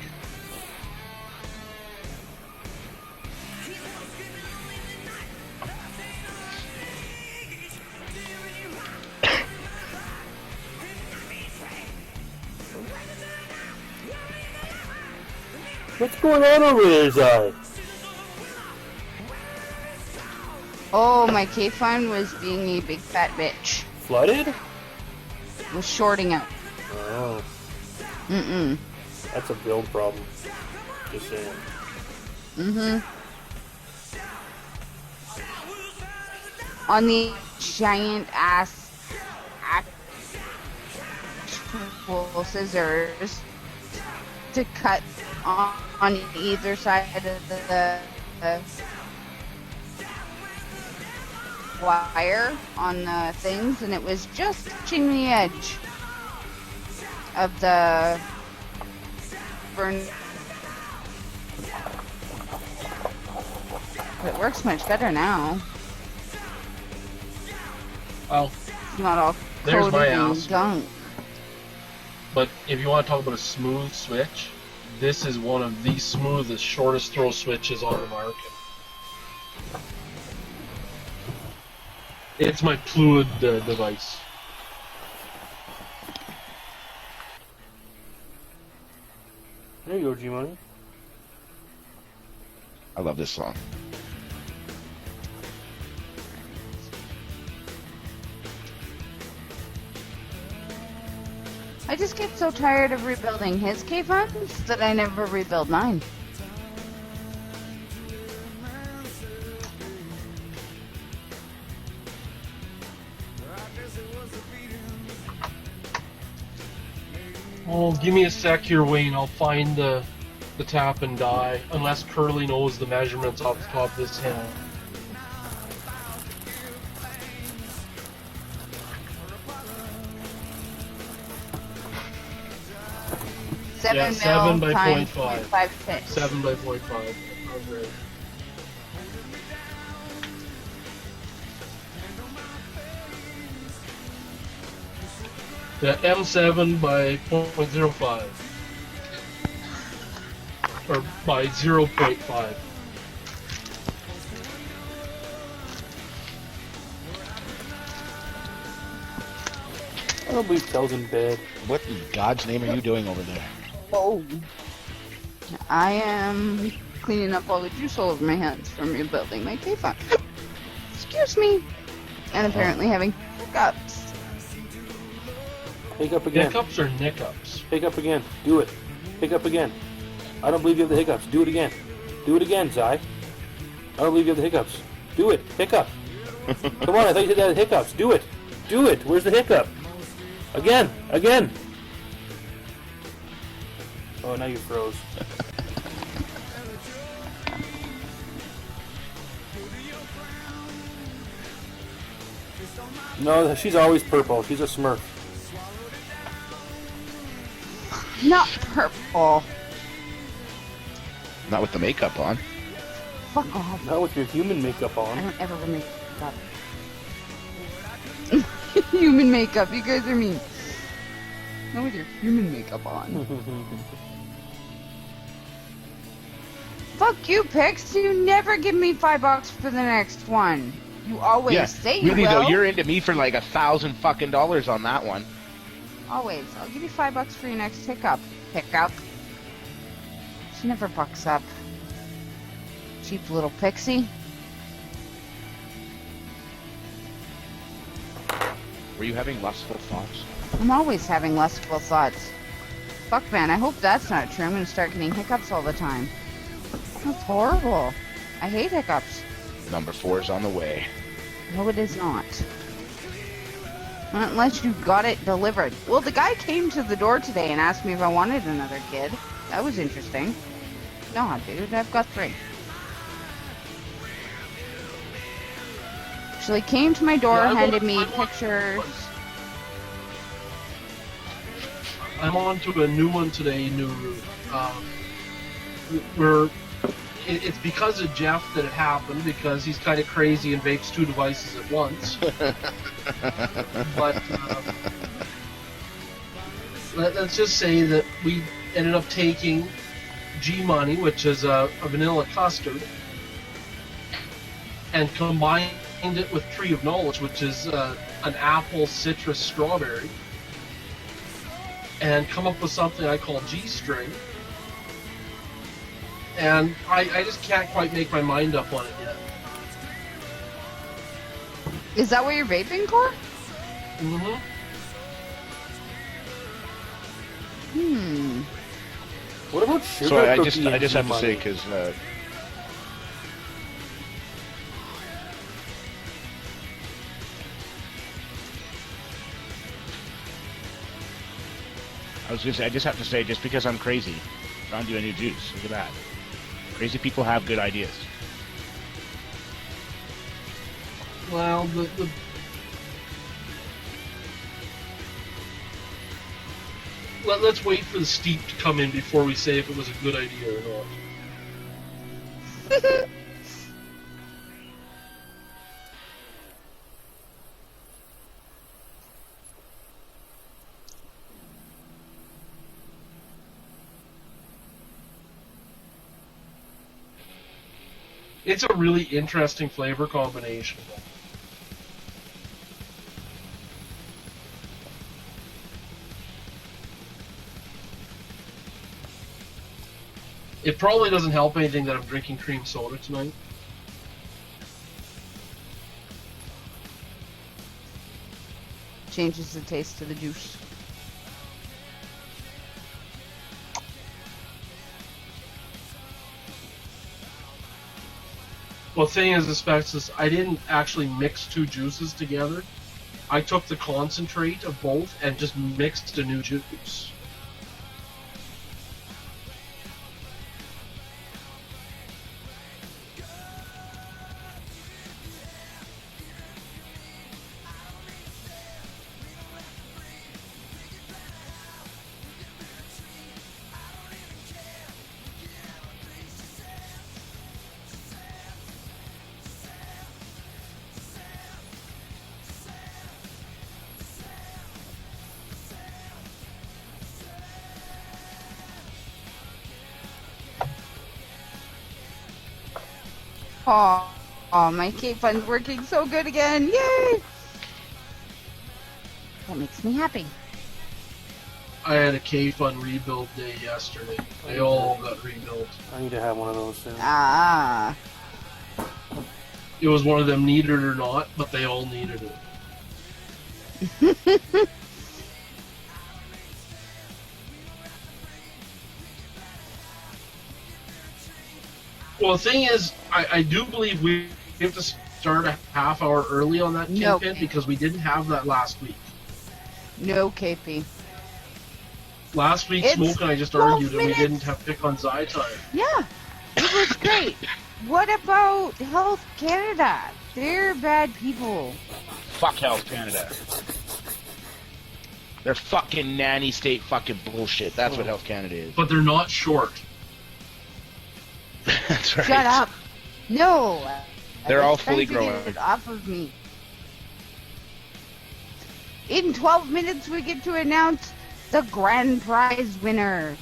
What's going on over there, Zai? Oh, my K-Fun was being a big fat bitch. Flooded? Was shorting out. Oh, Mm-mm. that's a build problem. Just saying. Mm-hmm. On the giant ass actual scissors to cut on either side of the wire on the things, and it was just touching the edge of the burn. It works much better now. Well, It's not all there's coated my in ass. gunk. But if you want to talk about a smooth switch, this is one of the smoothest, shortest throw switches on the market. It's my fluid device. There you go, G-Money. I love this song. I just get so tired of rebuilding his K-Funds that I never rebuild mine. Oh, give me a sec here, Wayne. I'll find the tap and die. Unless Curly knows the measurements off the top of his head. Yeah, 7 by times 0.5. 0.56. 7 by 0.5. Okay. The M7 by 0.05. Or by 0.5. I don't believe Tel's in bed. What in God's name are you doing over there? Oh. I am cleaning up all the juice all over my hands from rebuilding my K-Fund. Excuse me. And apparently having hiccups. Hiccup again. Hiccups or nickups? Hiccup again. Do it. Hiccup again. I don't believe you have the hiccups. Do it again. Do it again, Zai. I don't believe you have the hiccups. Do it. Hiccup. Come on, I thought you said you had hiccups. Do it. Do it. Where's the hiccup? Again. Again. Oh, now you froze. No, she's always purple. She's a Smurf. Not purple. Not with the makeup on. Fuck off. Not with your human makeup I on. don't ever wear makeup. Human makeup. You guys are mean. Not with your human makeup on. Fuck you, Pix. You never give me $5 for the next one. You always say you really will. though, you're into me for like $1,000 fucking on that one. Always. I'll give you $5 for your next hiccup. Hiccup. She never bucks up. Cheap little pixie. Were you having lustful thoughts? I'm always having lustful thoughts. Fuck, man, I hope that's not true. I'm gonna start getting hiccups all the time. That's horrible. I hate hiccups. Number 4 is on the way. No, it is not. Not unless you got it delivered. Well, the guy came to the door today and asked me if I wanted another kid. That was interesting. No, dude, I've got 3. So he came to my door, Yeah, handed me pictures. I'm on to a new one today, new route. It's because of Jeff that it happened, because he's kind of crazy and vapes 2 devices at once. But let's just say that we ended up taking G-Money, which is a vanilla custard, and combined it with Tree of Knowledge, which is an apple, citrus, strawberry, and come up with something I call G-String. And I just can't quite make my mind up on it yet. Is that what you're vaping for? Mm-hmm. What about sugar So I cookie just and have to say, G-Money? because I was gonna say, I just have to say, just because I'm crazy, found you a new juice. Look at that. Crazy people have good ideas. Well, let's wait for the steep to come in before we say if it was a good idea or not. It's a really interesting flavor combination. It probably doesn't help anything that I'm drinking cream soda tonight. Changes the taste of the juice. Well, the thing is, Asbestos, I didn't actually mix two juices together. I took the concentrate of both and just mixed a new juice. Oh, my cape fun's working so good again. Yay! That makes me happy. I had a K-Fun rebuild day yesterday. They all got rebuilt. I need to have one of those soon. Ah. It was one of them needed or not, but they all needed it. Well, the thing is, I do believe we have to start a half hour early on that Kingpin because we didn't have that last week. No KP. Last week, It's Smoke and I just 12 argued that we minutes. didn't have pick on Zai time. Yeah, it was great. What about Health Canada? They're bad people. Fuck Health Canada. They're fucking nanny state fucking bullshit. That's what Health Canada is. But they're not short. That's right. Shut up. No. They're all It's time fully to get grown. it off of me. In 12 minutes, we get to announce the grand prize winner.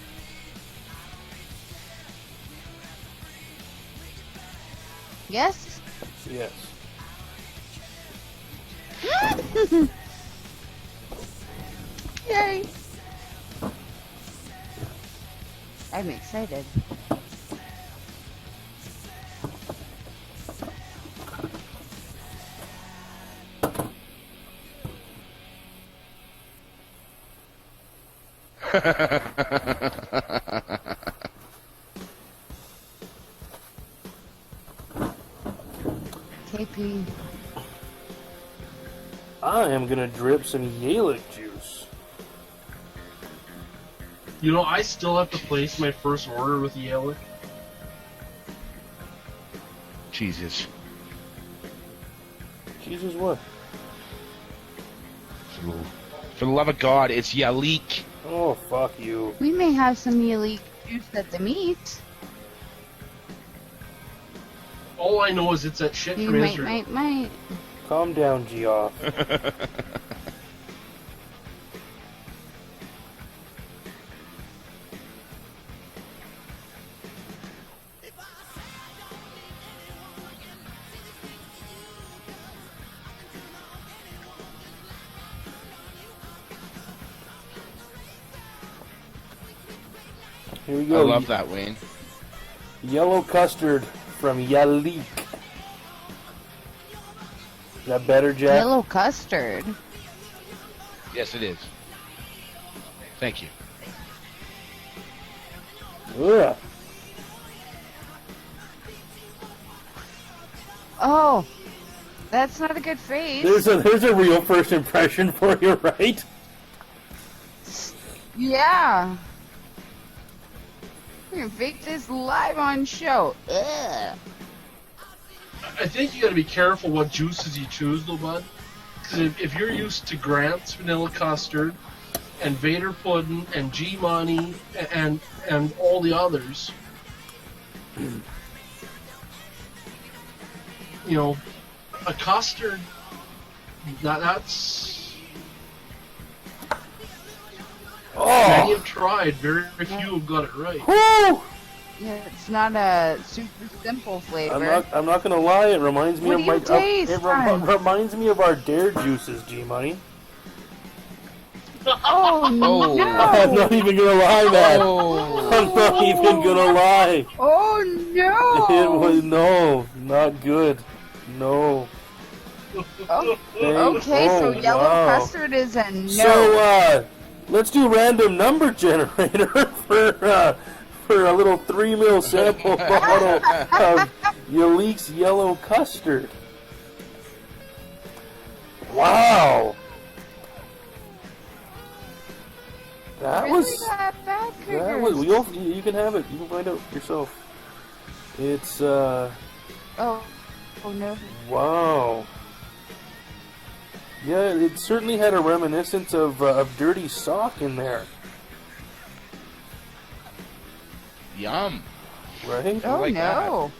Yes? Yes. Yay! I'm excited. KP. I am gonna drip some Yalick juice. You know, I still have to place my first order with Yalick. Jesus. Jesus, what? For the love of God, it's Yalik. Oh, fuck you. We may have some elite juice at the meet. All I know is it's that shit You from might, Israel. might. Calm down, Geoff. Here we I go. love that, Wayne. Yellow custard from Yalik. Is that better, Jack? Yellow custard. Yes, it is. Thank you. Ugh. Oh, that's not a good face. There's a real first impression for you, right? Yeah. We're gonna vape this live on show. Ugh. I think you got to be careful what juices you choose, though, bud. Because if you're used to Grant's vanilla custard and Vader pudding and G-Money and all the others, you know, a custard, that's... Many have tried, very few have got it right. Woo! Yeah, it's not a super simple flavor. I'm not gonna lie. It reminds me What of do you taste, it Brian? reminds me of our Dare juices, G-Money. Oh, no! I'm not even gonna lie, man. I'm not even gonna lie. Oh no! It was not good. No. Oh, okay, so Oh, yellow wow. custard is a no. So let's do random number generator for a little 3 ml sample bottle of Yalik's yellow custard. Wow. That really was that bad, that Cougars? was you can have it. You can find out yourself. It's Oh no. wow. Yeah, it certainly had a reminiscence of Dirty Sock in there, Yum. right? Oh like no.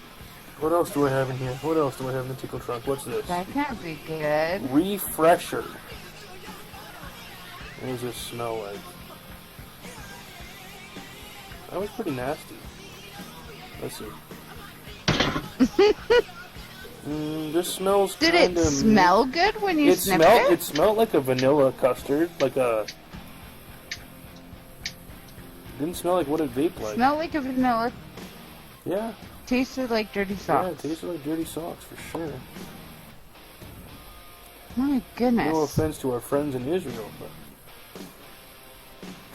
What else do I have in here? What else do I have in the tickle trunk? What's this? That can't be good. Refresher. What does this smell like? That was pretty nasty. Let's see. This smells. Did it kinda smell good when you sniffed it? It smelled like a vanilla custard, like a. Didn't smell like what it vaped like. Smelled like a vanilla. Yeah. Tasted like dirty Yeah, socks. it tasted like dirty socks for sure. My goodness. No offense to our friends in Israel, but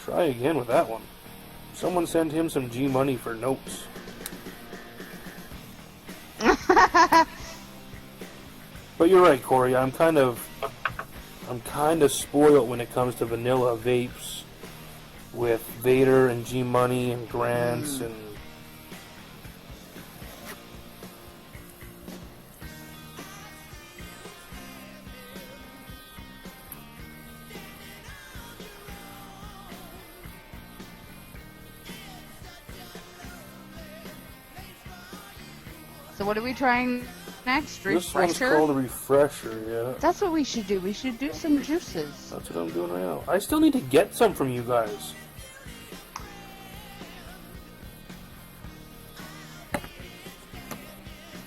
try again with that one. Someone send him some G money for notes. But you're right, Corey. I'm kind of spoiled when it comes to vanilla vapes with Vader and G Money and Grants and. So what are we trying next? This one's Refresher? called a refresher, yeah. That's what we should do. We should do some juices. That's what I'm doing right now. I still need to get some from you guys.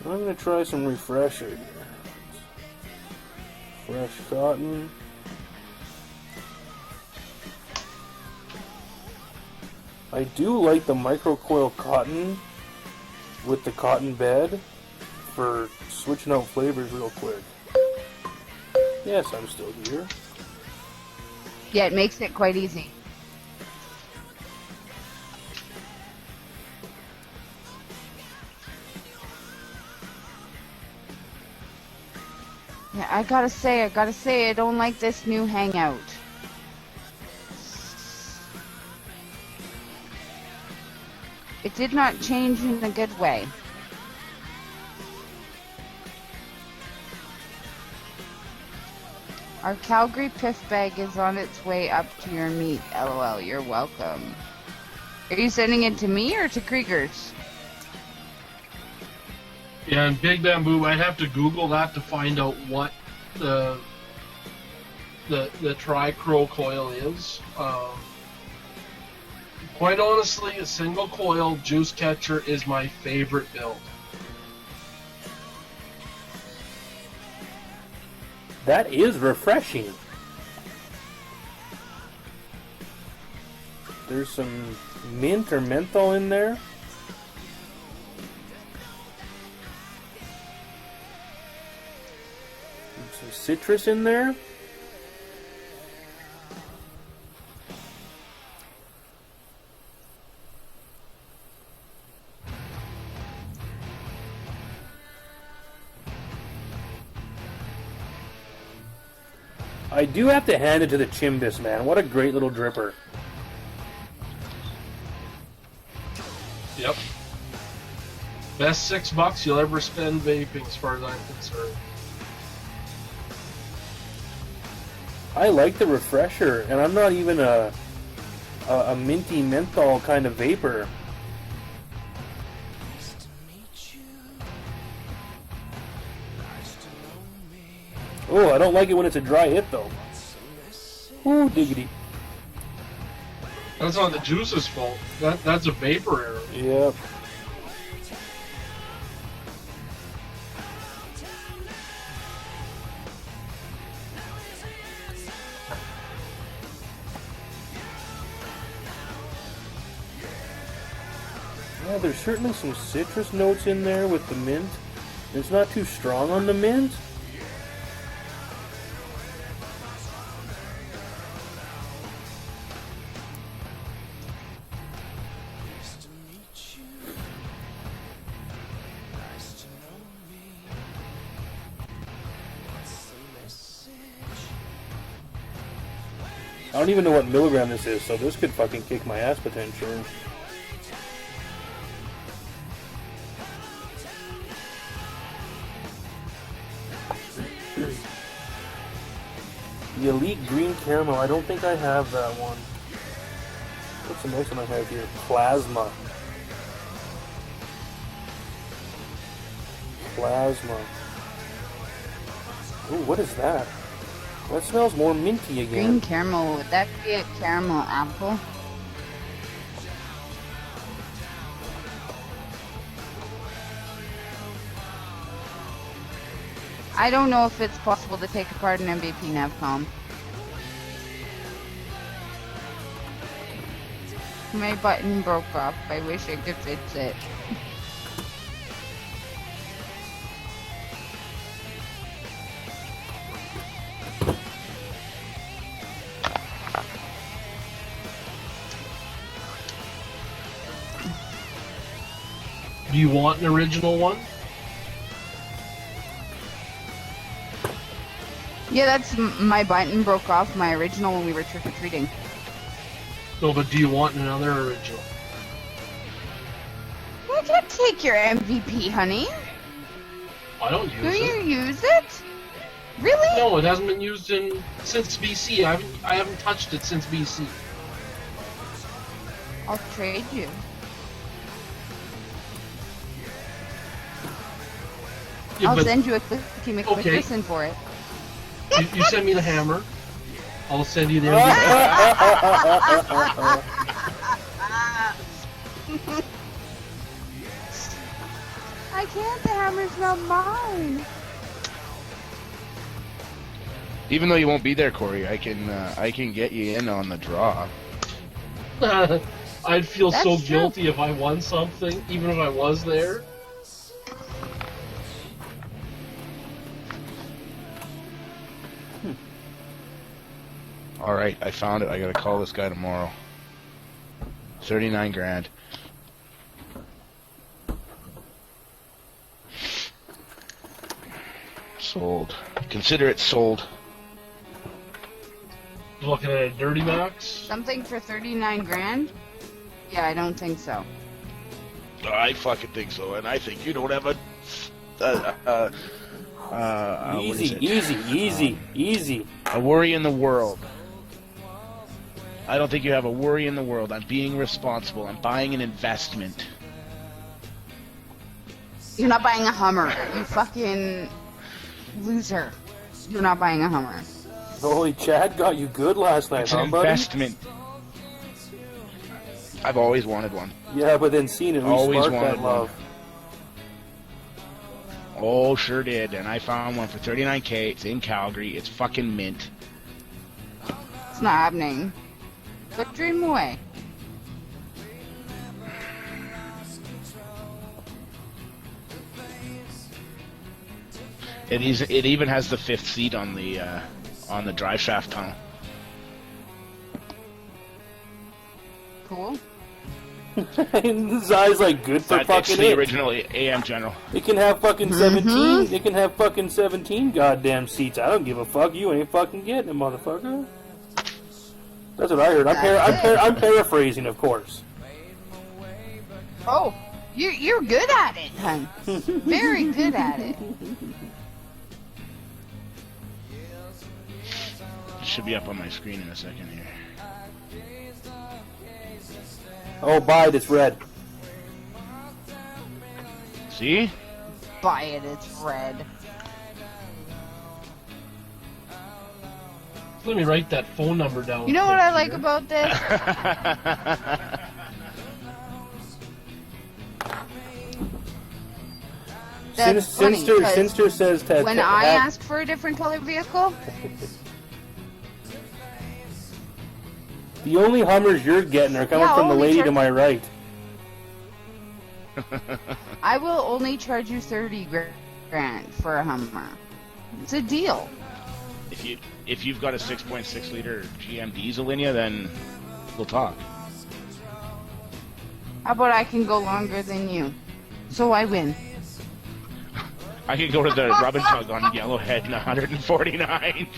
I'm gonna try some refresher here. Fresh cotton. I do like the microcoil cotton with the cotton bed for switching out flavors real quick. Yes, I'm still here. Yeah, it makes it quite easy. Yeah, I gotta say, I don't like this new hangout. It did not change in a good way. Our Calgary Piff Bag is on its way up to your meat. LOL, you're welcome. Are you sending it to me or to Krieger's? Yeah, and Big Bamboo, I'd have to Google that to find out what the tri-crow coil is. Quite honestly, a single coil juice catcher is my favorite build. That is refreshing. There's some mint or menthol in there. Some citrus in there. I do have to hand it to the Chimbus, man. What a great little dripper. Yep. Best $6 you'll ever spend vaping, as far as I'm concerned. I like the refresher, and I'm not even a minty menthol kind of vapor. Oh, I don't like it when it's a dry hit though. Ooh, diggity. That's not the juice's fault. That's a vapor error. Yep. Yeah, there's certainly some citrus notes in there with the mint. It's not too strong on the mint. I don't even know what milligram this is, so this could fucking kick my ass potentially. The Elite Green Caramel, I don't think I have that one. What's the next one I have here? Plasma. Plasma. Ooh, what is that? That smells more minty again. Green caramel, would that be a caramel apple? I don't know if it's possible to take apart an MVP Navcom. My button broke off. I wish I could fix it. Do you want an original one? Yeah, that's my button broke off my original when we were trick-or-treating. No, but do you want another original? I can take your MVP, honey. I don't Do use you it. use it? Really? No, it hasn't been used since BC. I haven't touched it since BC. I'll trade you. Yeah, I'll but send you a Clicky McQuickerson for it. you send me the hammer. I'll send you the MVP. I can't, the hammer's not mine. Even though you won't be there, Corey, I can get you in on the draw. I'd feel That's so true. guilty if I won something, even if I was there. All right, I found it. I gotta call this guy tomorrow. 39 grand. Sold. Consider it sold. Looking at a Dirty Max. Something for 39 grand? Yeah, I don't think so. I fucking think so, and I think you don't have a. What is it? Easy. A worry in the world. I don't think you have a worry in the world. I'm being responsible. I'm buying an investment. You're not buying a Hummer, you fucking loser. You're not buying a Hummer. Holy, Chad got you good last night, It's huh, an buddy? investment. I've always wanted one. Yeah, but then seeing it Always respark wanted that love. Oh, sure did. And I found one for 39K. It's in Calgary. It's fucking mint. It's not happening. But dream away. It even has the 5th seat on the drive shaft tunnel. Cool. And this eye's like good for It's fucking the it. original AM General. It can have fucking 17. It can have fucking 17 goddamn seats. I don't give a fuck. You ain't fucking getting it, motherfucker. That's what I heard. I'm paraphrasing, of course. Oh, you're good at it, hun. Very good at it. It should be up on my screen in a second here. Oh, buy it, it's red. See? Buy it, it's red. Let me write that phone number down. You know what I like here. about this? That's funny, 'cause Sinster says that when I ask for a different color vehicle, the only Hummers you're getting are coming Yeah, from the only lady char- to my right. I will only charge you 30 grand for a Hummer. It's a deal. If you've got a 6.6 liter GM diesel in you, then we'll talk. How about I can go longer than you? So I win. I could go to the rub and tug on Yellowhead in 149th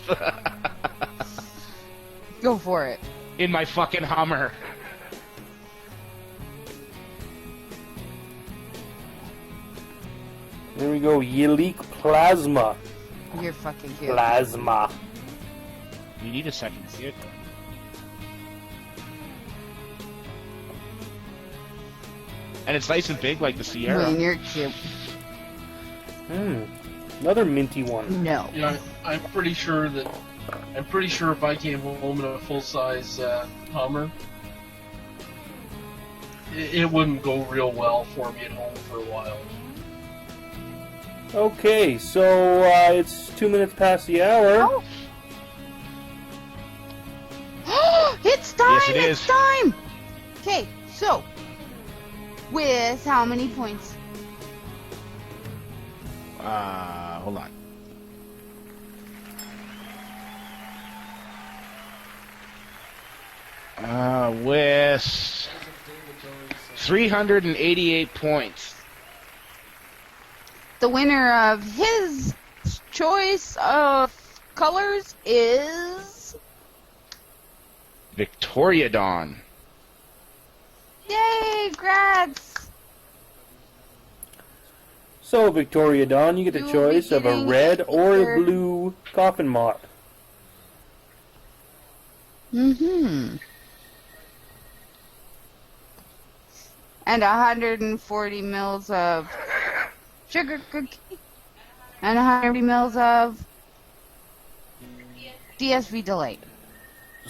Go for it. in my fucking Hummer. There we go, Yelik Plasma. You're fucking cute. Plasma. You need a second vehicle. And it's nice and big like the Sierra. Wayne, you're cute. Another minty one. No. Yeah, I'm pretty sure if I came home in a full-size Hummer, it wouldn't go real well for me at home for a while. Okay, so it's 2 minutes past the hour. Oh. It's time! Yes, it it's is. time! Okay, so, with how many points? Hold on. With 388 points. The winner of his choice of colors is... Victoria Dawn. Yay, grats! So, Victoria Dawn, you get the You'll choice be of a getting red or a your- blue coffin mod. Mm-hmm. And 140 mils of sugar cookie. And 140 mils of DSV Delight.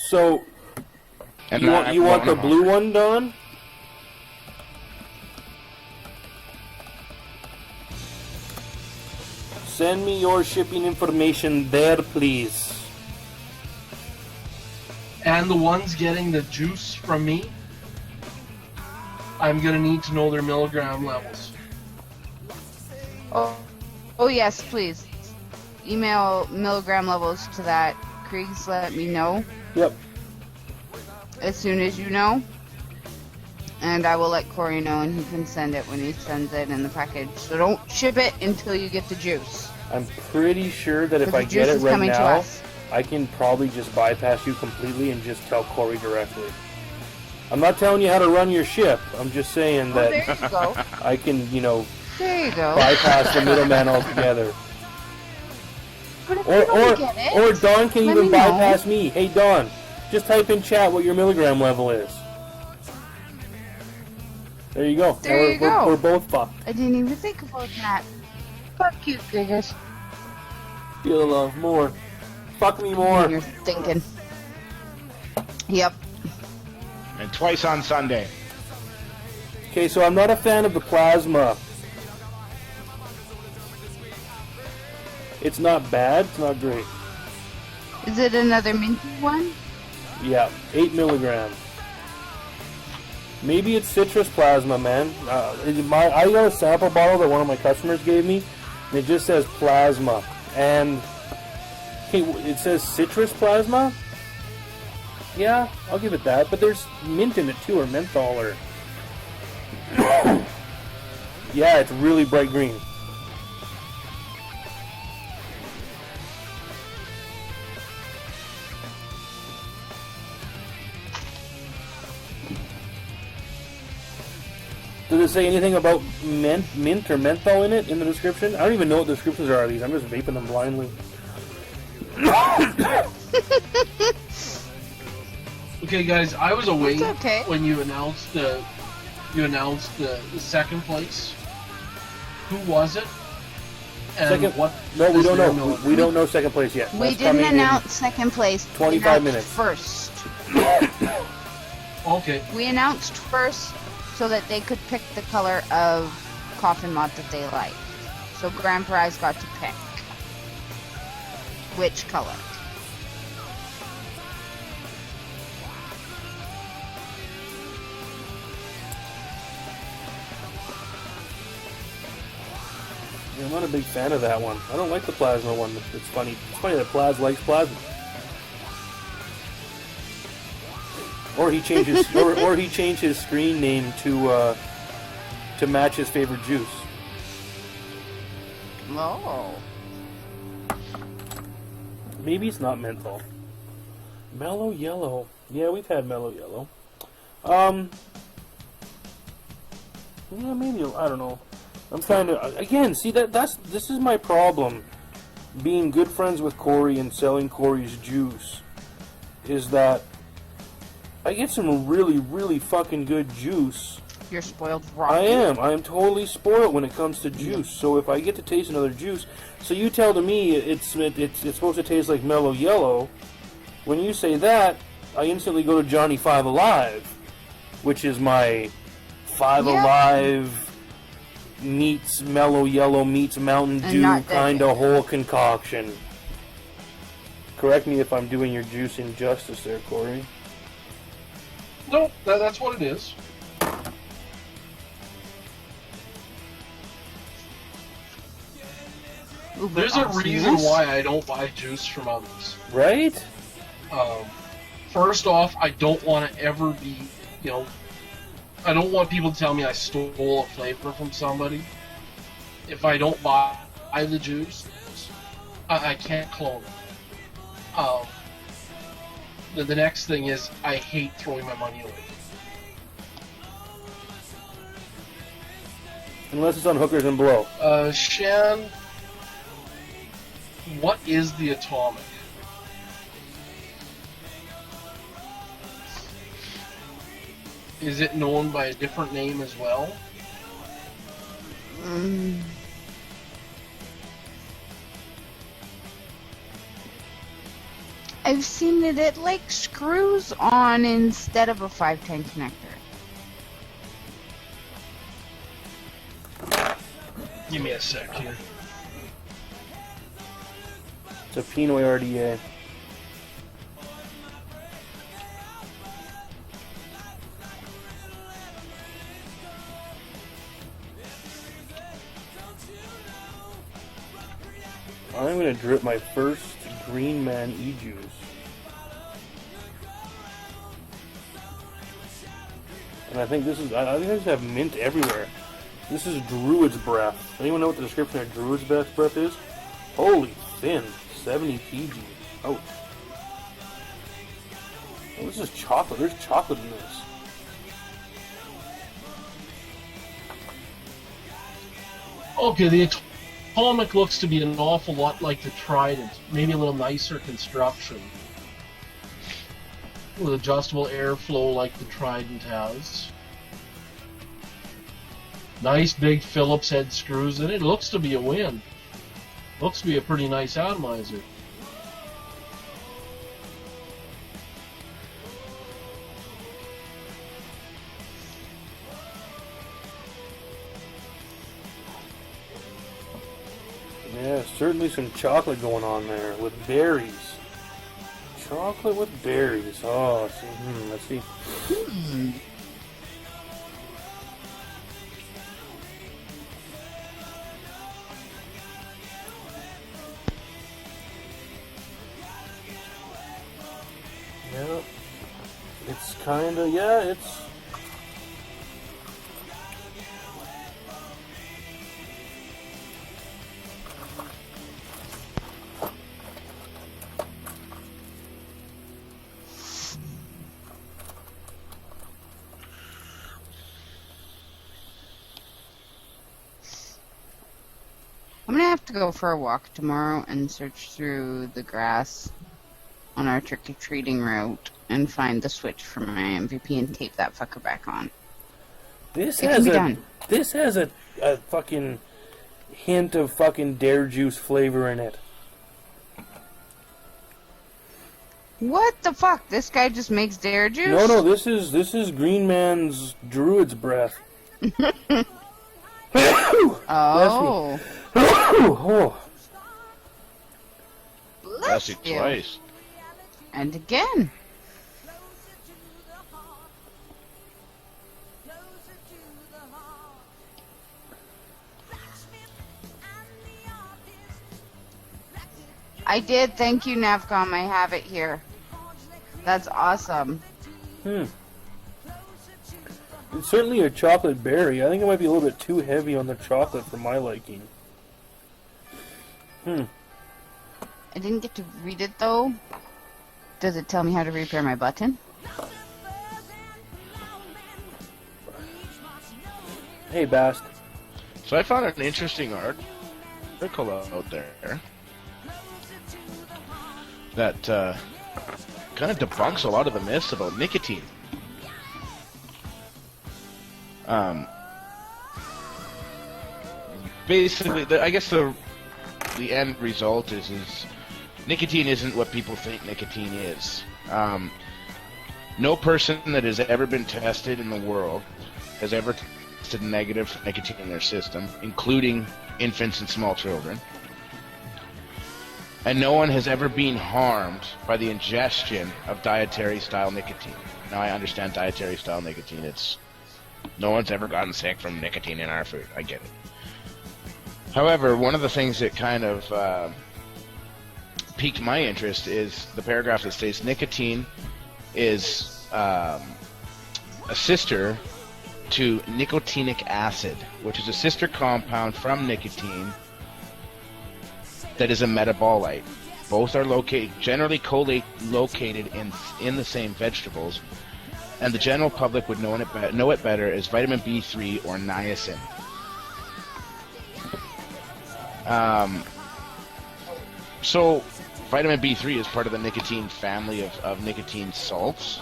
So, And you want the blue one, Dawn? Send me your shipping information there, please. And the ones getting the juice from me, I'm gonna need to know their milligram levels. Oh yes, please. Email milligram levels to that. Kriegs, let me know Yep. as soon as you know. And I will let Corey know, and he can send it when he sends it in the package. So don't ship it until you get the juice. I'm pretty sure that if 'Cause I the get juice it is right coming to now, us. I can probably just bypass you completely and just tell Corey directly. I'm not telling you how to run your ship. I'm just saying Oh, that there you go. I can, There you go. bypass the middleman altogether. But if Or you don't get it, or Dawn can let even me know. bypass me. Hey Dawn, just type in chat what your milligram level is. There you go. There Now you go. We're both fucked. I didn't even think about that. Fuck you, Gigas. Feel love more. Fuck me more. You're thinking. Yep. And twice on Sunday. Okay, so I'm not a fan of the plasma. It's not bad. It's not great. Is it another minty one? Yeah, 8 milligrams. Maybe it's citrus plasma, man. I got a sample bottle that one of my customers gave me, and it just says plasma. And hey, it says citrus plasma? Yeah, I'll give it that. But there's mint in it too, or menthol, or... Yeah, it's really bright green. Does it say anything about mint or menthol in it in the description? I don't even know what the descriptions are of these. I'm just vaping them blindly. Okay, guys, I was away It's okay. when you announced the second place. Who was it? And Second? what? No, we is don't their know. number? We don't know second place yet. We That's didn't coming in announce second place. 25 we announced minutes. First. Okay. We announced first so that they could pick the color of coffin mod that they liked. So grand prize got to pick which color. Yeah, I'm not a big fan of that one. I don't like the plasma one. It's funny. It's funny that Plaz likes plasma. Or he changed his or he changed his screen name to match his favorite juice. Oh. Maybe it's not menthol. Mellow yellow. Yeah, we've had mellow yellow. Yeah, maybe I don't know. I'm kind of again. See this is my problem. Being good friends with Corey and selling Corey's juice is that I get some really, really fucking good juice. You're spoiled rotten. I am totally spoiled when it comes to juice. So if I get to taste another juice, so you tell to me it's supposed to taste like mellow yellow. When you say that, I instantly go to Johnny Five Alive, which is my Five Alive meets mellow yellow meets Mountain And Dew not kind Dead of whole concoction. Correct me if I'm doing your juice injustice there, Corey. No, that's what it is. There's a reason why I don't buy juice from others. Right? First off, I don't want to ever be, I don't want people to tell me I stole a flavor from somebody. If I don't buy the juice, I can't clone it. The next thing is I hate throwing my money away. Unless it's on hookers and blow. Shan, what is the atomic? Is it known by a different name as well? I've seen that it like screws on instead of a 510 connector. Give me a sec here. It's a Pinoy RDA. I'm going to drip my first Green Man e-juice. And I think this is, I think I just have mint everywhere. This is Druid's Breath. Anyone know what the description of Druid's Breath is? Holy thin, 70 PG. Ouch. Oh, this is chocolate. There's chocolate in this. Okay, the atomic looks to be an awful lot like the Trident. Maybe a little nicer construction. With adjustable airflow like the Trident has. Nice big Phillips head screws in it. Looks to be a win. Looks to be a pretty nice atomizer. Yeah, certainly some chocolate going on there with berries. Chocolate with berries. Oh, see, let's see. Yeah, it's kind of, yeah, it's... gonna have to go for a walk tomorrow and search through the grass on our trick-or-treating route and find the switch for my MVP and tape that fucker back on. This It has can be a done. this has a fucking hint of fucking dare juice flavor in it. What the fuck? This guy just makes dare juice? No, this is Green Man's Druid's breath. Oh. Oh. Bless you twice. And again. I did. Thank you, Navcom. I have it here. That's awesome. It's certainly a chocolate berry. I think it might be a little bit too heavy on the chocolate for my liking. I didn't get to read it, though. Does it tell me how to repair my button? Hey, Bast. So I found an interesting article out there that kind of debunks a lot of the myths about nicotine. Basically, I guess the end result is nicotine isn't what people think nicotine is. No person that has ever been tested in the world has ever tested negative for nicotine in their system, including infants and small children. And no one has ever been harmed by the ingestion of dietary-style nicotine. Now, I understand dietary-style nicotine. No one's ever gotten sick from nicotine in our food. I get it. However, one of the things that kind of piqued my interest is the paragraph that states nicotine is a sister to nicotinic acid, which is a sister compound from nicotine that is a metabolite. Both are generally located in the same vegetables, and the general public would know it better as vitamin B3 or niacin. So vitamin B3 is part of the nicotine family of nicotine salts,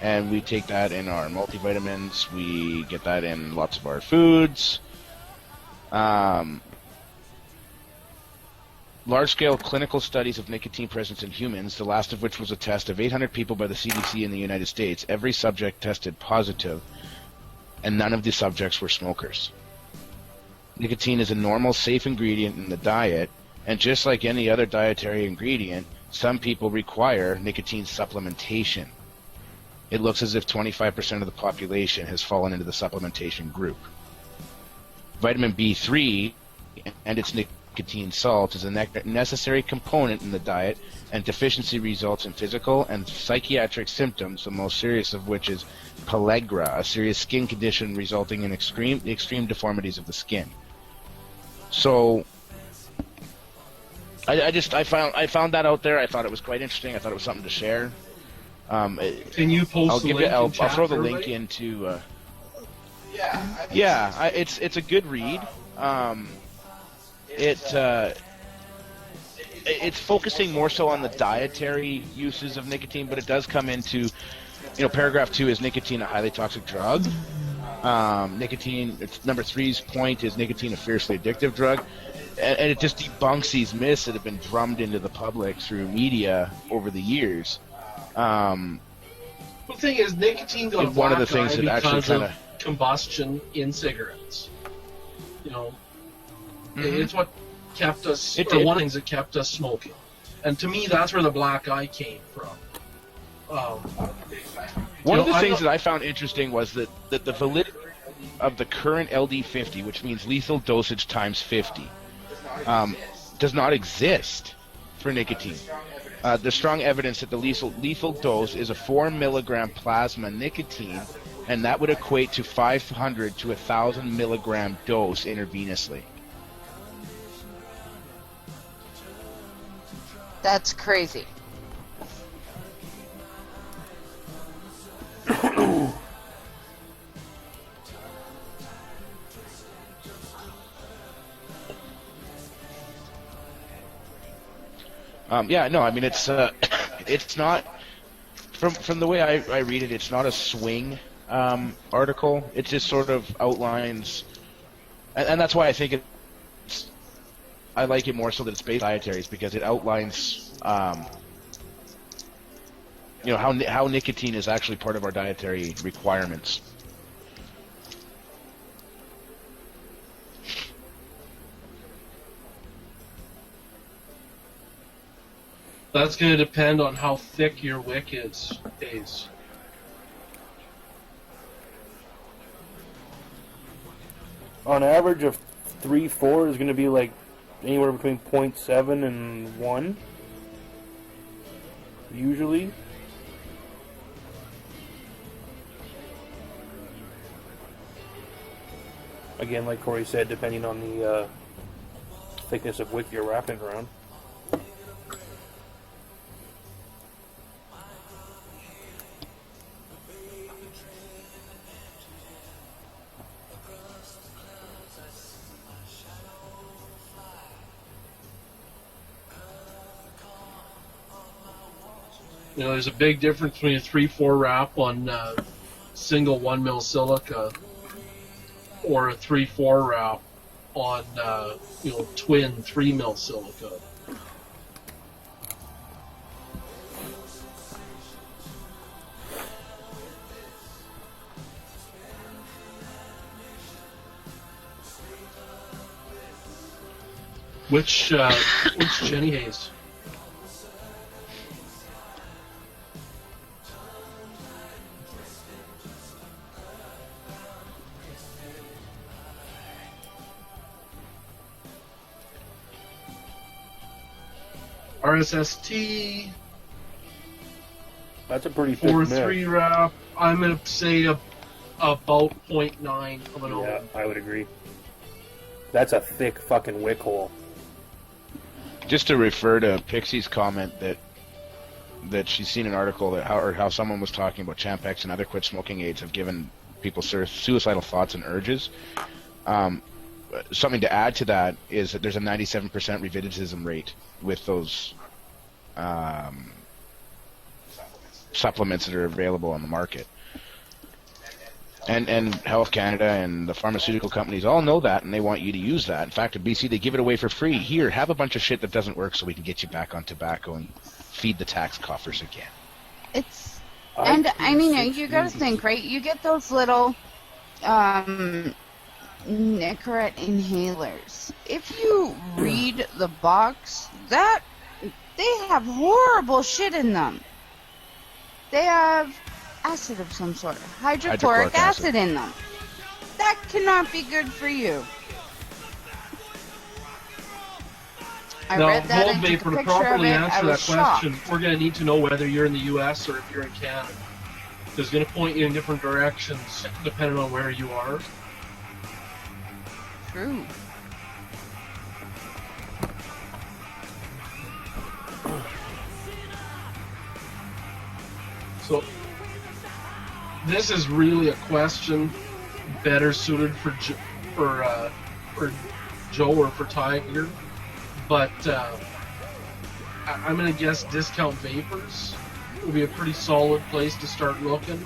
and we take that in our multivitamins. We get that in lots of our foods. Large-scale clinical studies of nicotine presence in humans, the last of which was a test of 800 people by the CDC in the United States. Every subject tested positive, and none of the subjects were smokers. Nicotine is a normal, safe ingredient in the diet, and just like any other dietary ingredient, some people require nicotine supplementation. It looks as if 25% of the population has fallen into the supplementation group. Vitamin B3 and its nicotine salt is a necessary component in the diet, and deficiency results in physical and psychiatric symptoms, the most serious of which is pellagra, a serious skin condition resulting in extreme deformities of the skin. So I found that out there. I thought it was quite interesting. I thought it was something to share. Can you post the link? I'll throw the link into. It's a good read. It's focusing more so on the dietary uses of nicotine, but it does come into, paragraph 2 is nicotine a highly toxic drug. Nicotine, number 3's point is nicotine a fiercely addictive drug, and it just debunks these myths that have been drummed into the public through media over the years. The thing is, nicotine got a one of the black things eye that actually because of combustion in cigarettes. It's what kept us, one of the things that kept us smoking. And to me, that's where the black eye came from. One of the things that I found interesting was that the validity of the current LD50, which means lethal dosage times 50, does not exist for nicotine. There's strong evidence that the lethal dose is a 4 milligram plasma nicotine, and that would equate to 500 to 1,000 milligram dose intravenously. That's crazy. Yeah, no, I mean it's not from the way I read it. It's not a swing article. It just sort of outlines, and that's why I think I like it more so that it's based on dietaries, because it outlines, how nicotine is actually part of our dietary requirements. That's going to depend on how thick your wick is, Ace. On average of 3-4 is going to be like anywhere between 0.7 and 1. Usually. Again, like Corey said, depending on the thickness of wick you're wrapping around. There's a big difference between a 3-4 wrap on single 1 mil silica or a 3-4 wrap on twin 3 mil silica. Which Jenny Hayes? RSST. That's a pretty thick 4-3 wrap. I'm gonna say about 0.9 of an ohm. Yeah, I would agree. That's a thick fucking wick hole. Just to refer to Pixie's comment that she's seen an article that how someone was talking about Champex and other quit smoking aids have given people suicidal thoughts and urges. Something to add to that is that there's a 97% recidivism rate with those supplements that are available on the market. And Health Canada and the pharmaceutical companies all know that, and they want you to use that. In fact, at BC, they give it away for free. Here, have a bunch of shit that doesn't work so we can get you back on tobacco and feed the tax coffers again. I mean, you got to think, right? You get those little Nicorette inhalers. If you read the box, they have horrible shit in them. They have acid of some sort, hydrochloric acid in them. That cannot be good for you. I read that and took a to picture of properly it. answer I that was question, shocked. we're going to need to know whether you're in the U.S. or if you're in Canada. It's going to point you in different directions depending on where you are. True. So this is really a question better suited for Joe or for Tiger, but I'm gonna guess Discount Vapors would be a pretty solid place to start looking.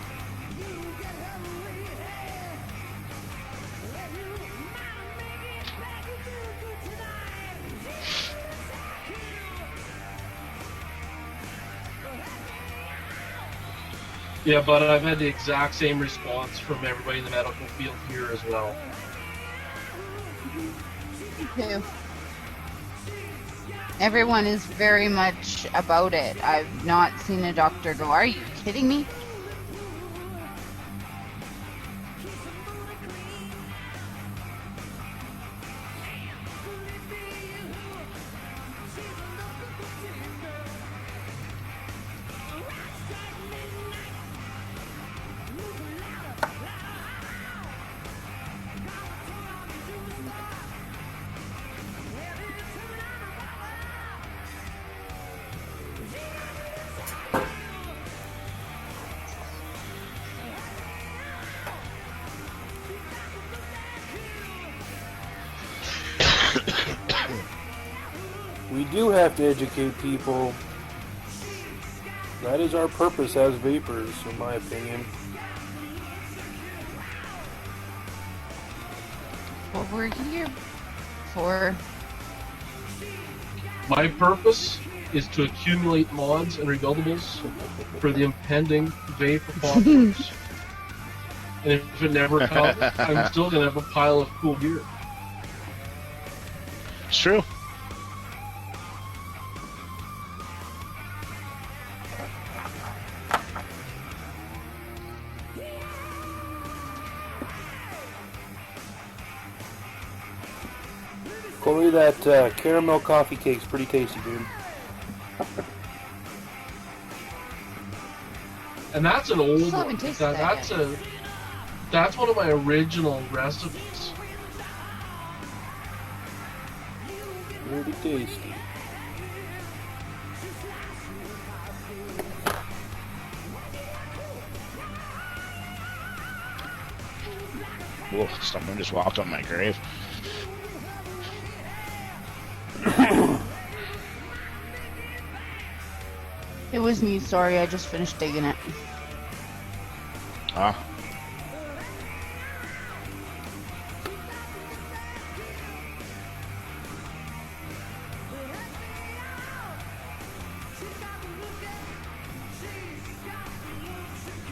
Yeah, but I've had the exact same response from everybody in the medical field here as well. Too. Everyone is very much about it. I've not seen a doctor go, "Are you kidding me?" We do have to educate people. That is our purpose as vapors, in my opinion. What we're here for. My purpose is to accumulate mods and rebuildables for the impending vape apocalypse. And if it never comes, I'm still gonna have a pile of cool gear. It's true. Corey, that caramel coffee cake's pretty tasty, dude. And that's an old Still haven't one. tasted that yet. That's one of my original recipes. Pretty tasty. Whoa, someone just walked on my grave. It was me, sorry, I just finished digging it. Ah.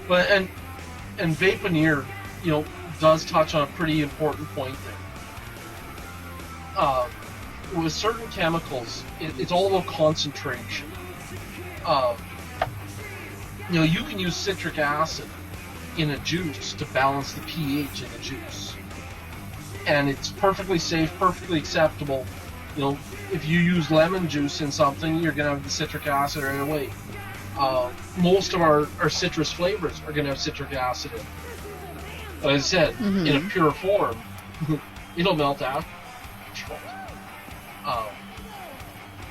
But and Vaponeer, does touch on a pretty important point there. With certain chemicals, it's all about concentration. You can use citric acid in a juice to balance the pH in the juice, and it's perfectly safe, perfectly acceptable. If you use lemon juice in something, you're gonna have the citric acid right away. Most of our citrus flavors are gonna have citric acid in it. As I said, in a pure form, it'll melt out.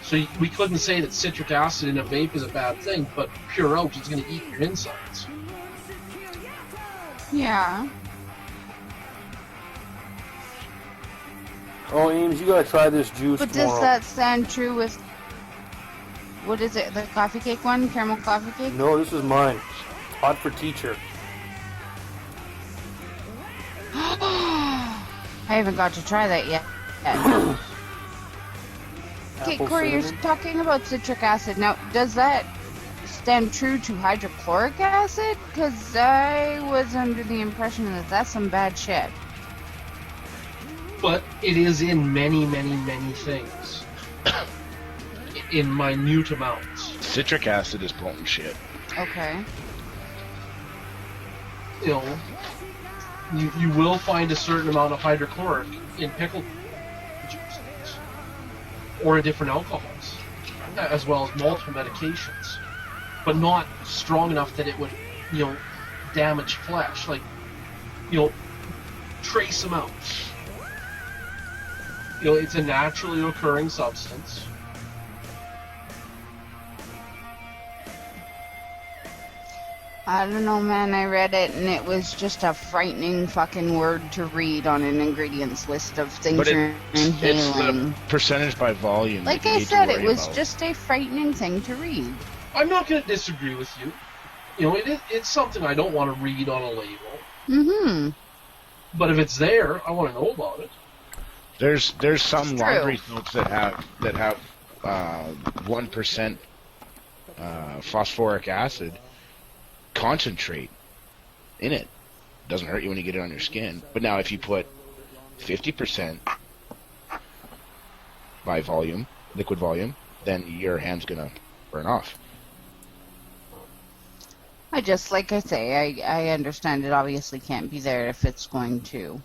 So we couldn't say that citric acid in a vape is a bad thing, but pure out is going to eat your insides. Yeah. Oh, Ames, you gotta try this juice But tomorrow. does that stand true with... What is it? The coffee cake one? Caramel coffee cake? No, this is mine. Hot for teacher. I haven't got to try that yet. Okay, Apple Corey, you're cinnamon. talking about citric acid. Now, does that stand true to hydrochloric acid? Because I was under the impression that that's some bad shit. But it is in many, many, many things. In minute amounts. Citric acid is potent shit. Okay. You will find a certain amount of hydrochloric in pickle juices or in different alcohols, as well as multiple medications, but not strong enough that it would, damage flesh. Like, trace amounts. It's a naturally occurring substance. I don't know, man. I read it and it was just a frightening fucking word to read on an ingredients list of things But you're it's inhaling. the percentage by volume. Like that you I need to said, it worry was about. just a frightening thing to read. I'm not going to disagree with you. It's something I don't want to read on a label. Mm-hmm. But if it's there, I want to know about it. There's some It's laundry true. soaps that have 1% phosphoric acid concentrate in it. Doesn't hurt you when you get it on your skin. But now if you put 50% by volume, liquid volume, then your hand's gonna burn off. Like I say, I understand it obviously can't be there if it's going to,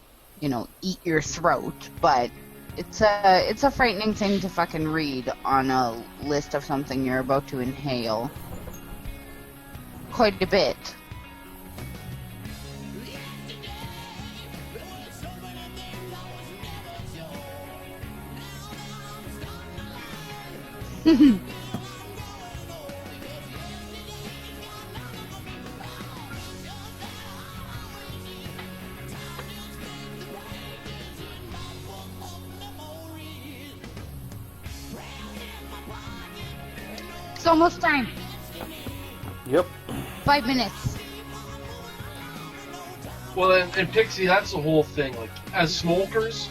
eat your throat, but it's a frightening thing to fucking read on a list of something you're about to inhale. Quite a bit. almost time. Yep. 5 minutes. Well, and Pixie, that's the whole thing. Like, as smokers,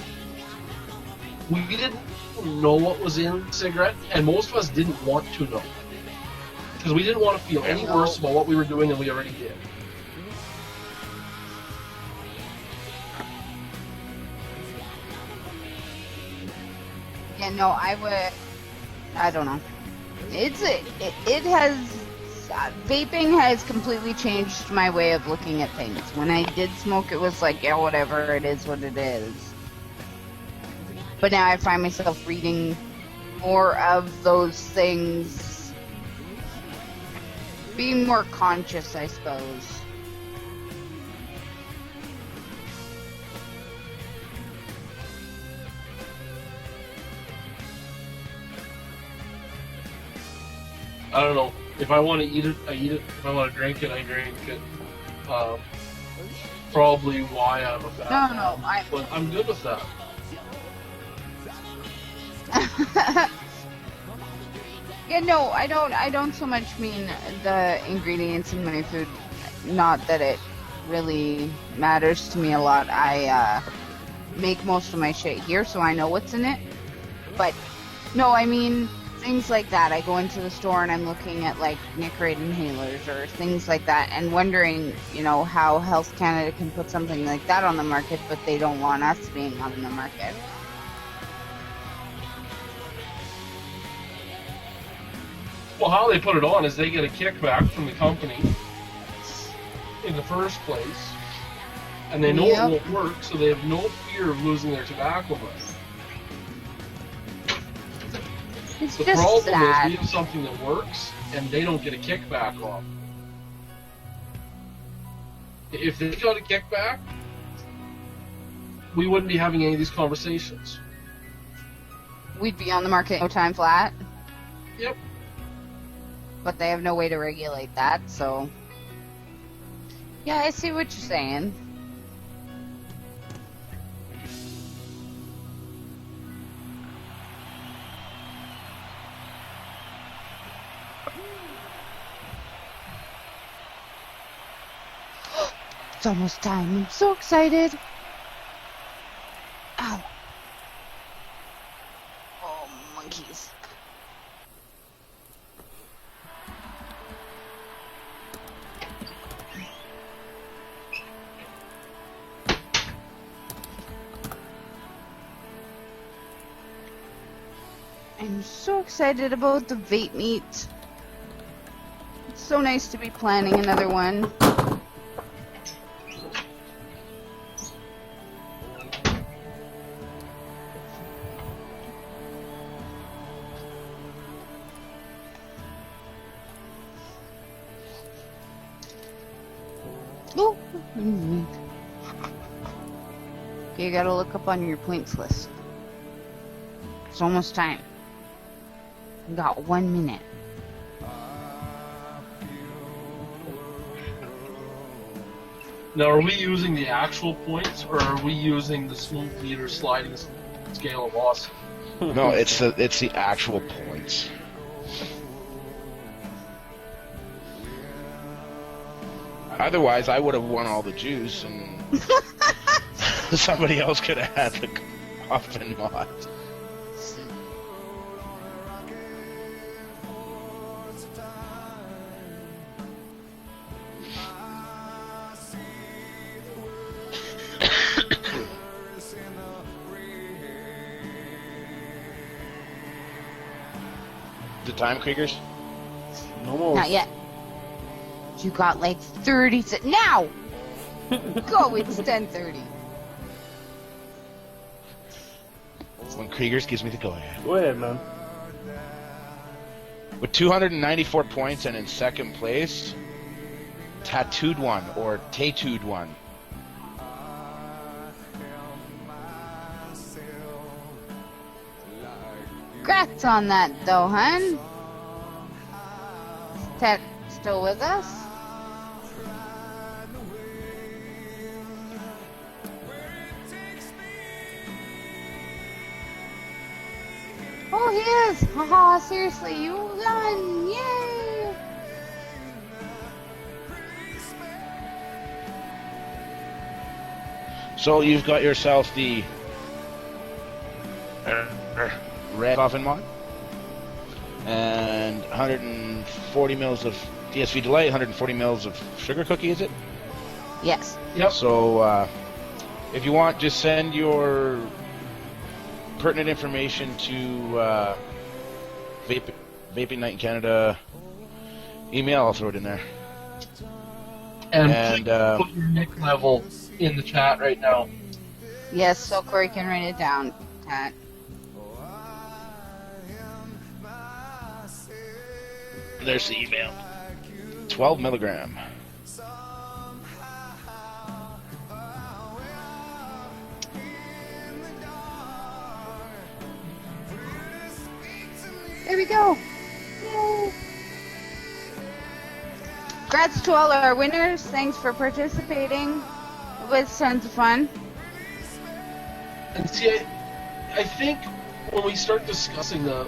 we didn't know what was in the cigarette, and most of us didn't want to know. Because we didn't want to feel any worse about what we were doing than we already did. Yeah, no, I don't know. It has, vaping has completely changed my way of looking at things. When I did smoke, it was like, yeah, whatever, it is what it is. But now I find myself reading more of those things, being more conscious, I suppose. I don't know. If I want to eat it, I eat it. If I want to drink it, I drink it. Probably why I'm a fan. No, But I'm good with that. Yeah, no, I don't so much mean the ingredients in my food. Not that it really matters to me a lot. I make most of my shit here, so I know what's in it. But no, I mean things like that. I go into the store and I'm looking at like Nicorate inhalers or things like that, and wondering, you know, how Health Canada can put something like that on the market, but they don't want us being on the market. Well, how they put it on is they get a kickback from the company in the first place, and they know it won't work, so they have no fear of losing their tobacco money. It's The just problem sad. is we have something that works, and they don't get a kickback off. If they got a kickback, we wouldn't be having any of these conversations. We'd be on the market no time flat. Yep. But they have no way to regulate that, so... Yeah, I see what you're saying. It's almost time. I'm so excited. Ow. Oh, monkeys. I'm so excited about the Vape Meet. It's so nice to be planning another one. Oh. Okay, you gotta look up on your points list. It's almost time. You got 1 minute. Now, are we using the actual points, or are we using the smoke meter sliding scale of awesome? No, it's the actual points. Otherwise, I would have won all the juice, and somebody else could have had the coffin mod. The time, Kriegers? No more. Not yet. You got like 30 seconds. Now! Go, it's 10:30. When Kriegers gives me the go-ahead. Go ahead, man. With 294 points and in second place, Tattooed One, or Tattooed One. Congrats on that, though, hun. Ted still with us? Oh, he is! Haha, seriously, you won! Yay! So you've got yourself the red coffin mod, and 140 mils of DSV Delight, 140 mils of sugar cookie, is it? Yes. Yep. So if you want, just send your pertinent information to Vape Night in Canada email. I'll throw it in there. And put your nick level in the chat right now. Yes, so Corey can write it down, Kat. There's the email. 12 milligram. There we go. Yay. Congrats to all our winners. Thanks for participating. It was tons of fun. And see, I think when we start discussing the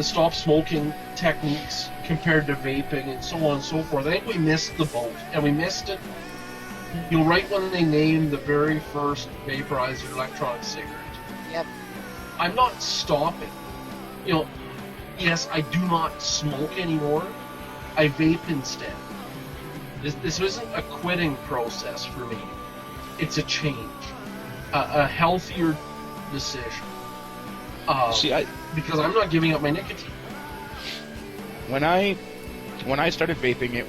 stop smoking techniques compared to vaping and so on and so forth, I think we missed the boat. And we missed it, right when they named the very first vaporizer electronic cigarette. Yep. I'm not stopping. Yes, I do not smoke anymore. I vape instead. This isn't a quitting process for me. It's a change. A healthier decision. Because I'm not giving up my nicotine. When I started vaping, it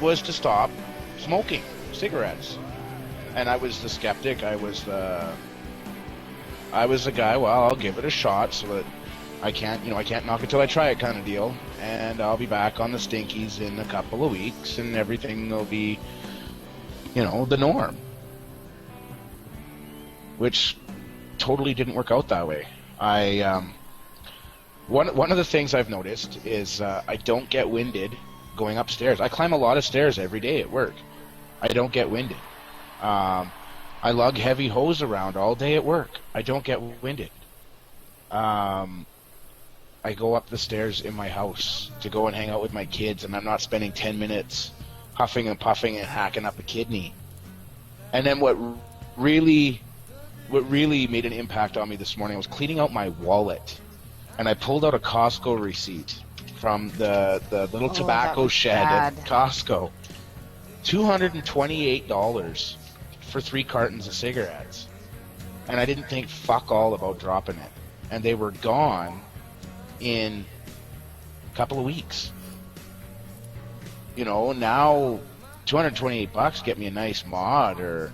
was to stop smoking cigarettes, and I was the skeptic. I was the guy. Well, I'll give it a shot so that I can't knock it till I try it kind of deal, and I'll be back on the stinkies in a couple of weeks, and everything will be, the norm. Which totally didn't work out that way. One of the things I've noticed is I don't get winded going upstairs. I climb a lot of stairs every day at work. I don't get winded. I lug heavy hose around all day at work. I don't get winded. I go up the stairs in my house to go and hang out with my kids, and I'm not spending 10 minutes huffing and puffing and hacking up a kidney. And then what really made an impact on me this morning, I was cleaning out my wallet, and I pulled out a Costco receipt from the little tobacco shed at Costco. $228 for 3 cartons of cigarettes. And I didn't think fuck all about dropping it. And they were gone in a couple of weeks. Now $228 get me a nice mod, or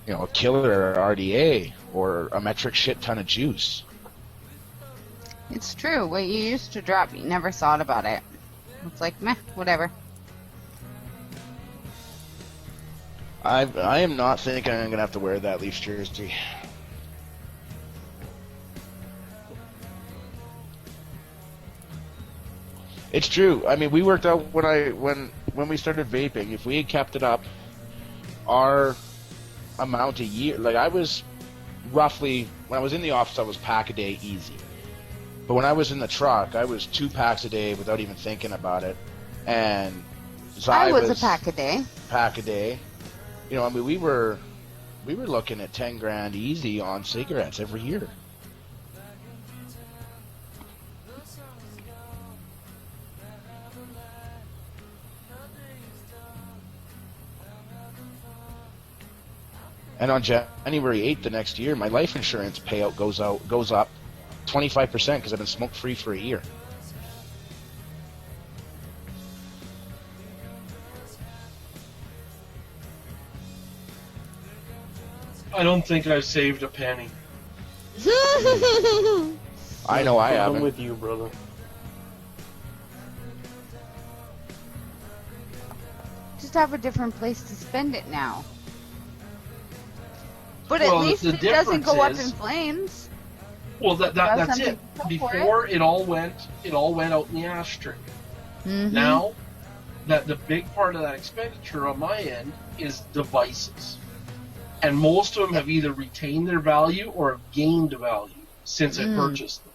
a killer RDA, or a metric shit ton of juice. It's true. What you used to drop, you never thought about it. It's like, meh, whatever. I am not thinking I'm going to have to wear that Leafs jersey. It's true. I mean, we worked out when we started vaping, if we had kept it up, our amount a year, like I was roughly, when I was in the office, I was pack a day easy. But when I was in the truck, I was 2 packs a day without even thinking about it. And I was a pack a day. Pack a day. I mean, we were looking at 10 grand easy on cigarettes every year. And on January 8th the next year, my life insurance payout goes up 25% because I've been smoke-free for a year. I don't think I've saved a penny. I know I haven't. I'm with you, brother. Just have a different place to spend it now. But Well, at least the it doesn't go up difference in is- flames. Well, that's something it. to go for Before it all went out in the ashtray. Mm-hmm. Now, that the big part of that expenditure on my end is devices, and most of them have either retained their value or have gained value since I purchased them.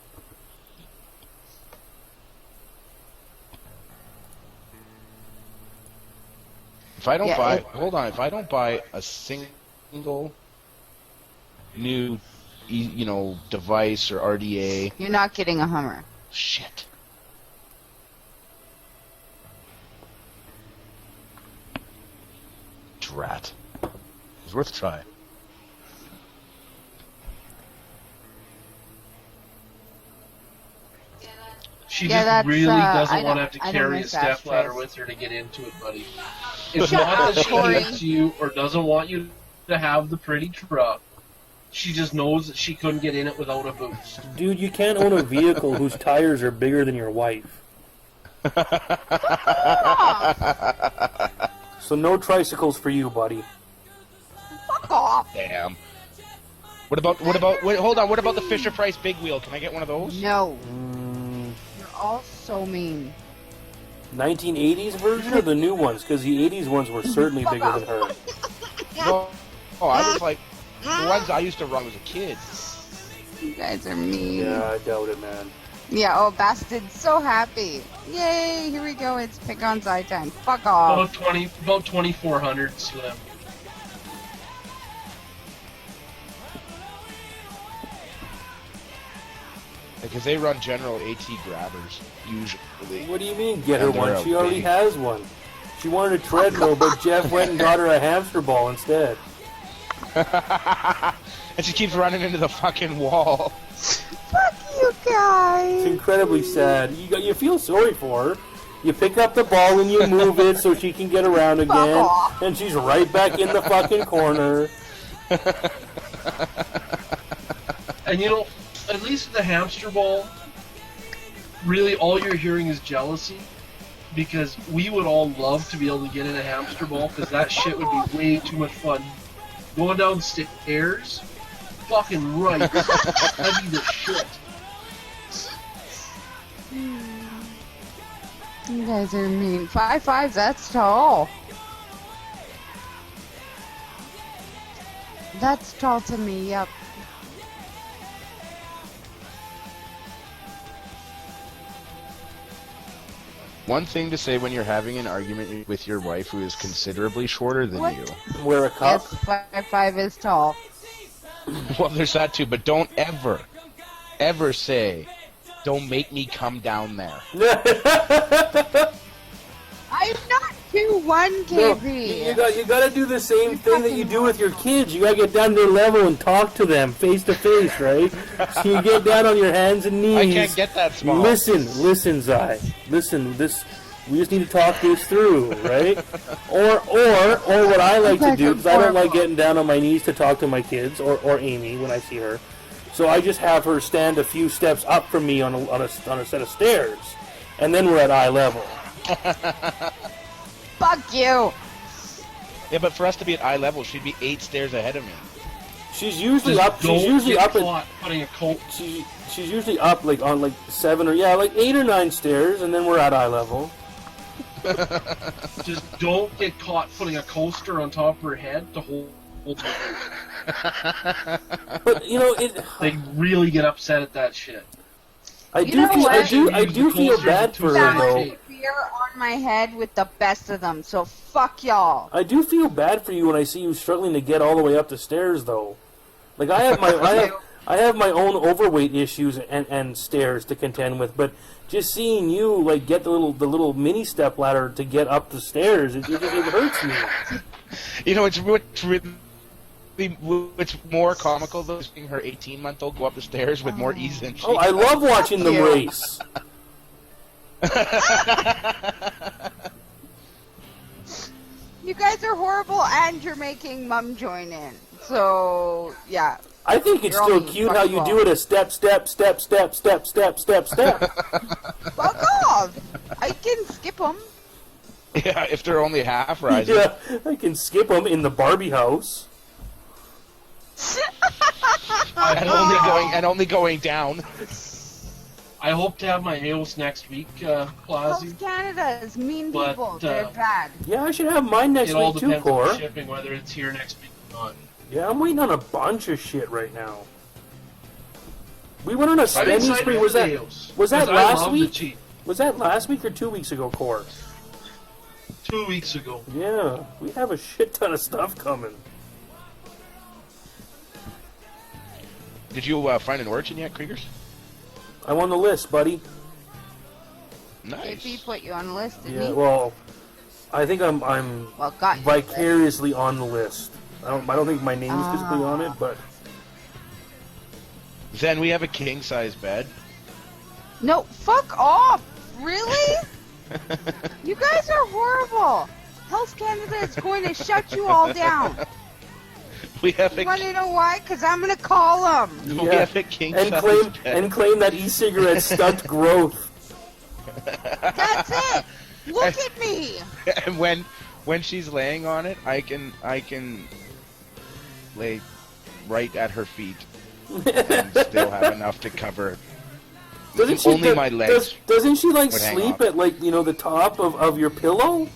If I don't Yeah, buy, it- hold on, if I don't buy a single new, device or RDA, You're not getting a Hummer. shit. Drat. It's worth a try. She Yeah, just that's, really doesn't I want to don't- have to I don't carry a miss step ladder ashtrays. with her to get into it, buddy. It's Shut not up, that she Corey. hates you or doesn't want you to have the pretty truck. She just knows that she couldn't get in it without a boost. Dude, you can't own a vehicle whose tires are bigger than your wife. So no tricycles for you, buddy. Fuck off. Damn. What about, wait, hold on, what about the Fisher Price Big Wheel? Can I get one of those? No. You're all so mean. 1980s version or the new ones? Because the 80s ones were certainly bigger than her. No. Oh, I was like, the ones I used to run as a kid. You guys are mean. Yeah, I doubt it, man. Yeah, oh, Bastard's so happy. Yay, here we go. It's pick on side time. Fuck off. About 2,400 slim. Because they run general AT grabbers, usually. What do you mean, get her And they're one? She already big. has one. She wanted a treadmill, but Jeff went and got her a hamster ball instead. And she keeps running into the fucking wall. Fuck you It's guys. incredibly sad. You feel sorry for her. You pick up the ball and you move it so she can get around again, off. and she's right back in the fucking corner. And you know, at least with the hamster ball, really all you're hearing is jealousy. Because we would all love to be able to get in a hamster ball, because that shit would be way too much fun. Going downstairs, fucking right. That'd be the shit. You guys are mean. 5'5", that's tall. That's tall to me, yep. One thing to say when you're having an argument with your wife who is considerably shorter than What? you. Wear a cup. Yes, 5'5" is tall. Well, there's that too, but don't ever say, don't make me come down there. I'm not 2'1", No, KB. you gotta do the same thing that you do with your kids. You gotta get down to their level and talk to them face to face, right? So you get down on your hands and knees. I can't get that small. Listen, Zai. Listen, we just need to talk this through, right? Or what I like to do, because I don't like getting down on my knees to talk to my kids or Amy when I see her. So I just have her stand a few steps up from me on a set of stairs, and then we're at eye level. Fuck you. Yeah, but for us to be at eye level, she'd be 8 stairs ahead of me. She's usually Just up. She's don't usually get up at. caught putting a coat. She's usually up like on like 7 or 8 or 9 stairs, and then we're at eye level. Just don't get caught putting a coaster on top of her head to hold her. But you know, They really get upset at that shit. I You do know feel what? I do feel bad for her though. That fear on my head with the best of them, so fuck y'all. I do feel bad for you when I see you struggling to get all the way up the stairs though. Like I have my I have my own overweight issues and stairs to contend with, but just seeing you like get the little mini step ladder to get up the stairs, it hurts me. You know, what's more comical though is seeing her 18-month-old go up the stairs with more ease than she Oh, I love watching them race. You guys are horrible, and you're making Mum join in. So yeah. I think it's You're still all cute how you do it a step, step, step, step, step, step, step, step. Fuck off. I can skip them. Yeah, if they're only half rising. Yeah, I can skip them in the Barbie house. And only going down. I hope to have my AOS next week, Plazzy. Those Canada's mean But, people. They're uh, bad. Yeah, I should have mine next It all week too, depends on Core. the shipping, whether it's here next week or not. Yeah, I'm waiting on a bunch of shit right now. We went on a I'm spending excited spree. for Was that AOS, was that 'cause I last love the week? cheap. Was that last week or 2 weeks ago, Core? 2 weeks ago. Yeah, we have a shit ton of stuff coming. Did you find an origin yet, Kriegers? I'm on the list, buddy. Nice. JP put you on the list, didn't Yeah, he? well, I think I'm Well, got you. vicariously on the list. I don't think my name is physically on it, but Zen, we have a king-size bed. No, fuck off! Really? You guys are horrible. Health Canada is going to shut you all down. We have You a want to know why? Because I'm going to call them. we have a king-size bed. claim that e-cigarette stunt growth. That's it. Look at me. And when she's laying on it, I can lay right at her feet and still have enough to cover. Only my legs Doesn't she like would hang sleep off. at like the top of your pillow?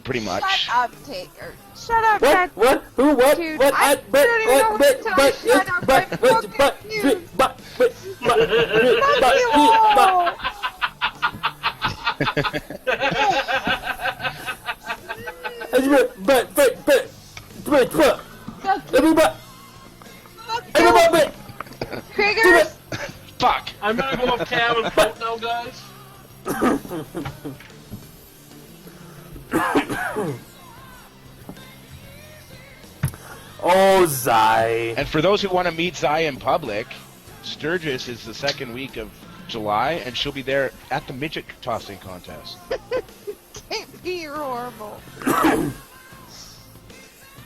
Pretty much. Shut up, Taker. Shut up, What? Dad. What? Who? What? Dude, What? I don't even know what to tell you. Shut up. I'm confused. Fuck you all. Everybody. Kriegers. Fuck. I'm gonna go off cam and vote now, guys. Oh, Zai. And for those who want to meet Zai in public, Sturgis is the second week of July, and she'll be there at the midget tossing contest. JP, you're horrible.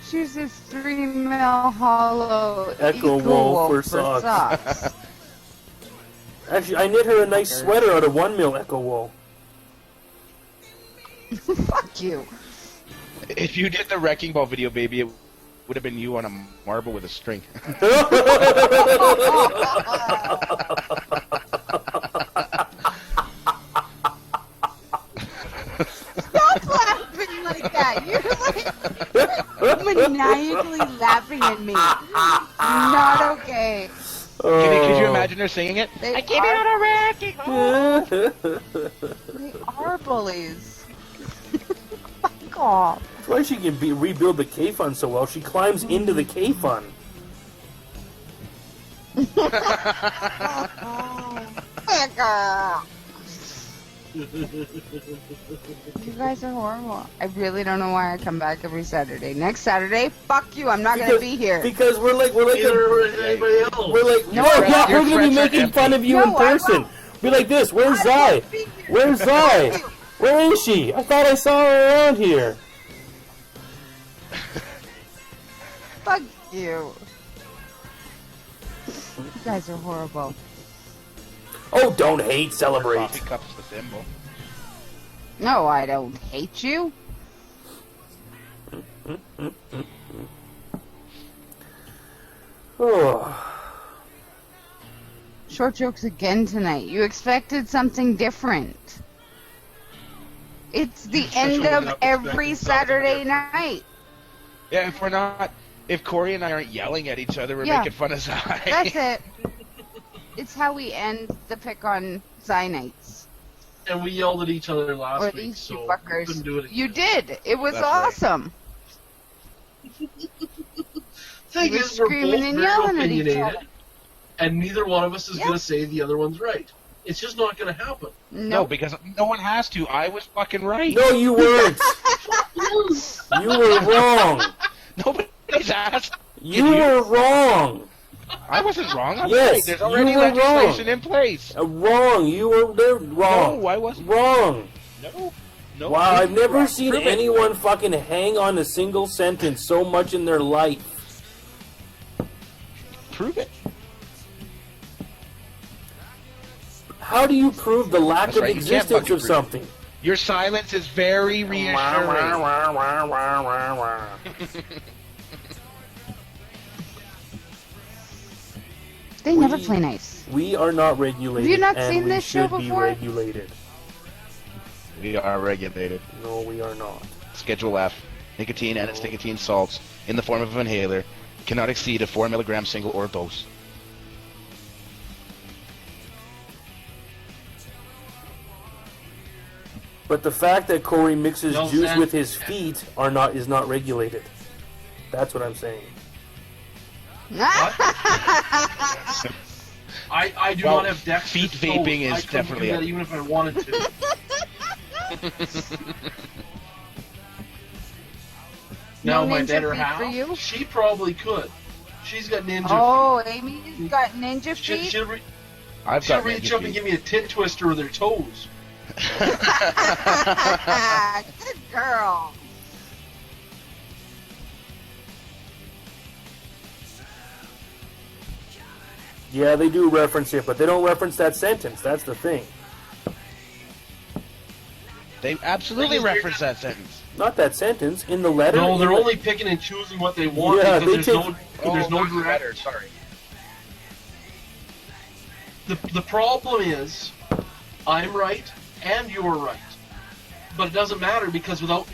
Choose this 3 mil hollow Echo Wolf for socks. Actually, I knit her a nice sweater out of 1 mil Echo Wool. Fuck you. If you did the Wrecking Ball video, baby, it would have been you on a marble with a string. Stop laughing like that. You're like maniacally laughing at me. Not okay. Could you imagine her singing it? They I came out of Wrecking Ball. They are bullies. Fuck off. That's why she can rebuild the K-Fun so well. She climbs into the K-Fun. You guys are horrible. I really don't know why I come back every Saturday. Next Saturday, fuck you. I'm not gonna be here. Because we're like Neither is anybody else. no, we're your gonna be friends are making empty. fun of you No, in I person. won't. Be like this. Where's Zai? Where's Zai? Where is she? I thought I saw her around here. Fuck you. You guys are horrible. Oh, don't hate, celebrate. Coffee cups the thimble. No, I don't hate you. Oh. Short jokes again tonight. You expected something different. It's the end showing of up every expecting something Saturday different. night. Yeah, if Corey and I aren't yelling at each other, we're Yeah. making fun of Zai. That's it. It's how we end the pick on Psy nights. And we yelled at each other Or last week, these two so we fuckers. couldn't do it again. You did. It was That's right. awesome. Thing We were is, we're both screaming and very yelling at each opinionated, other. and neither one of us is Yeah. going to say the other one's right. It's just not going to happen. No, because no one has to. I was fucking right. No, you weren't. You were wrong. Nobody's asked. You were wrong. I wasn't wrong. I'm Yes, right. There's you already were legislation wrong. in place. Wrong. You were there wrong. No, I wasn't. Wrong. No. No. Wow, I've never wrong. seen Prove it. anyone fucking hang on a single sentence so much in their life. Prove it. How do you prove the lack That's of right, you can't existence fucking of prove it. something? Your silence is very reassuring. They never play nice. We are not regulated. Have you not and seen we this show should be before? regulated. We are regulated. No, we are not. Schedule F. Nicotine and its nicotine salts in the form of an inhaler cannot exceed a 4 milligram single or dose. But the fact that Corey mixes No juice sense. with his feet is not regulated. That's what I'm saying. I do Well, not have dexterous feet toes. vaping is I couldn't definitely do that a- even if I wanted to. Now No my ninja better feet for you? half, she probably could. She's got ninja Oh, Amy's got ninja feet. feet. She'll I've got reach ninja up and feet. give me a tit twister with her toes. Good girl. Yeah, they do reference it, but they don't reference that sentence. That's the thing. They absolutely reference that sentence. Not that sentence. In the letter. No, they're in the- only picking and choosing what they want Yeah, because they there's take- no not the direct. letter, sorry. The problem is, I'm right and you're right, but it doesn't matter because without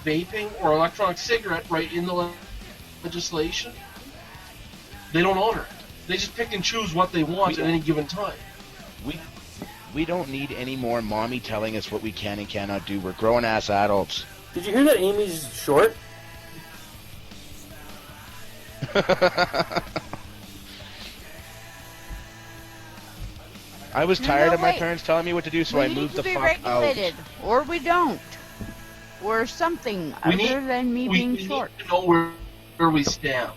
vaping or electronic cigarette right in the legislation, they don't honor it. They just pick and choose what they want at any given time. We don't need any more mommy telling us what we can and cannot do. We're grown-ass adults. Did you hear that Amy's short? I was tired of my wait. parents telling me what to do, so we I need moved to the be fuck regulated, out. or we don't. Or something other than me being we short. need to know where we stand.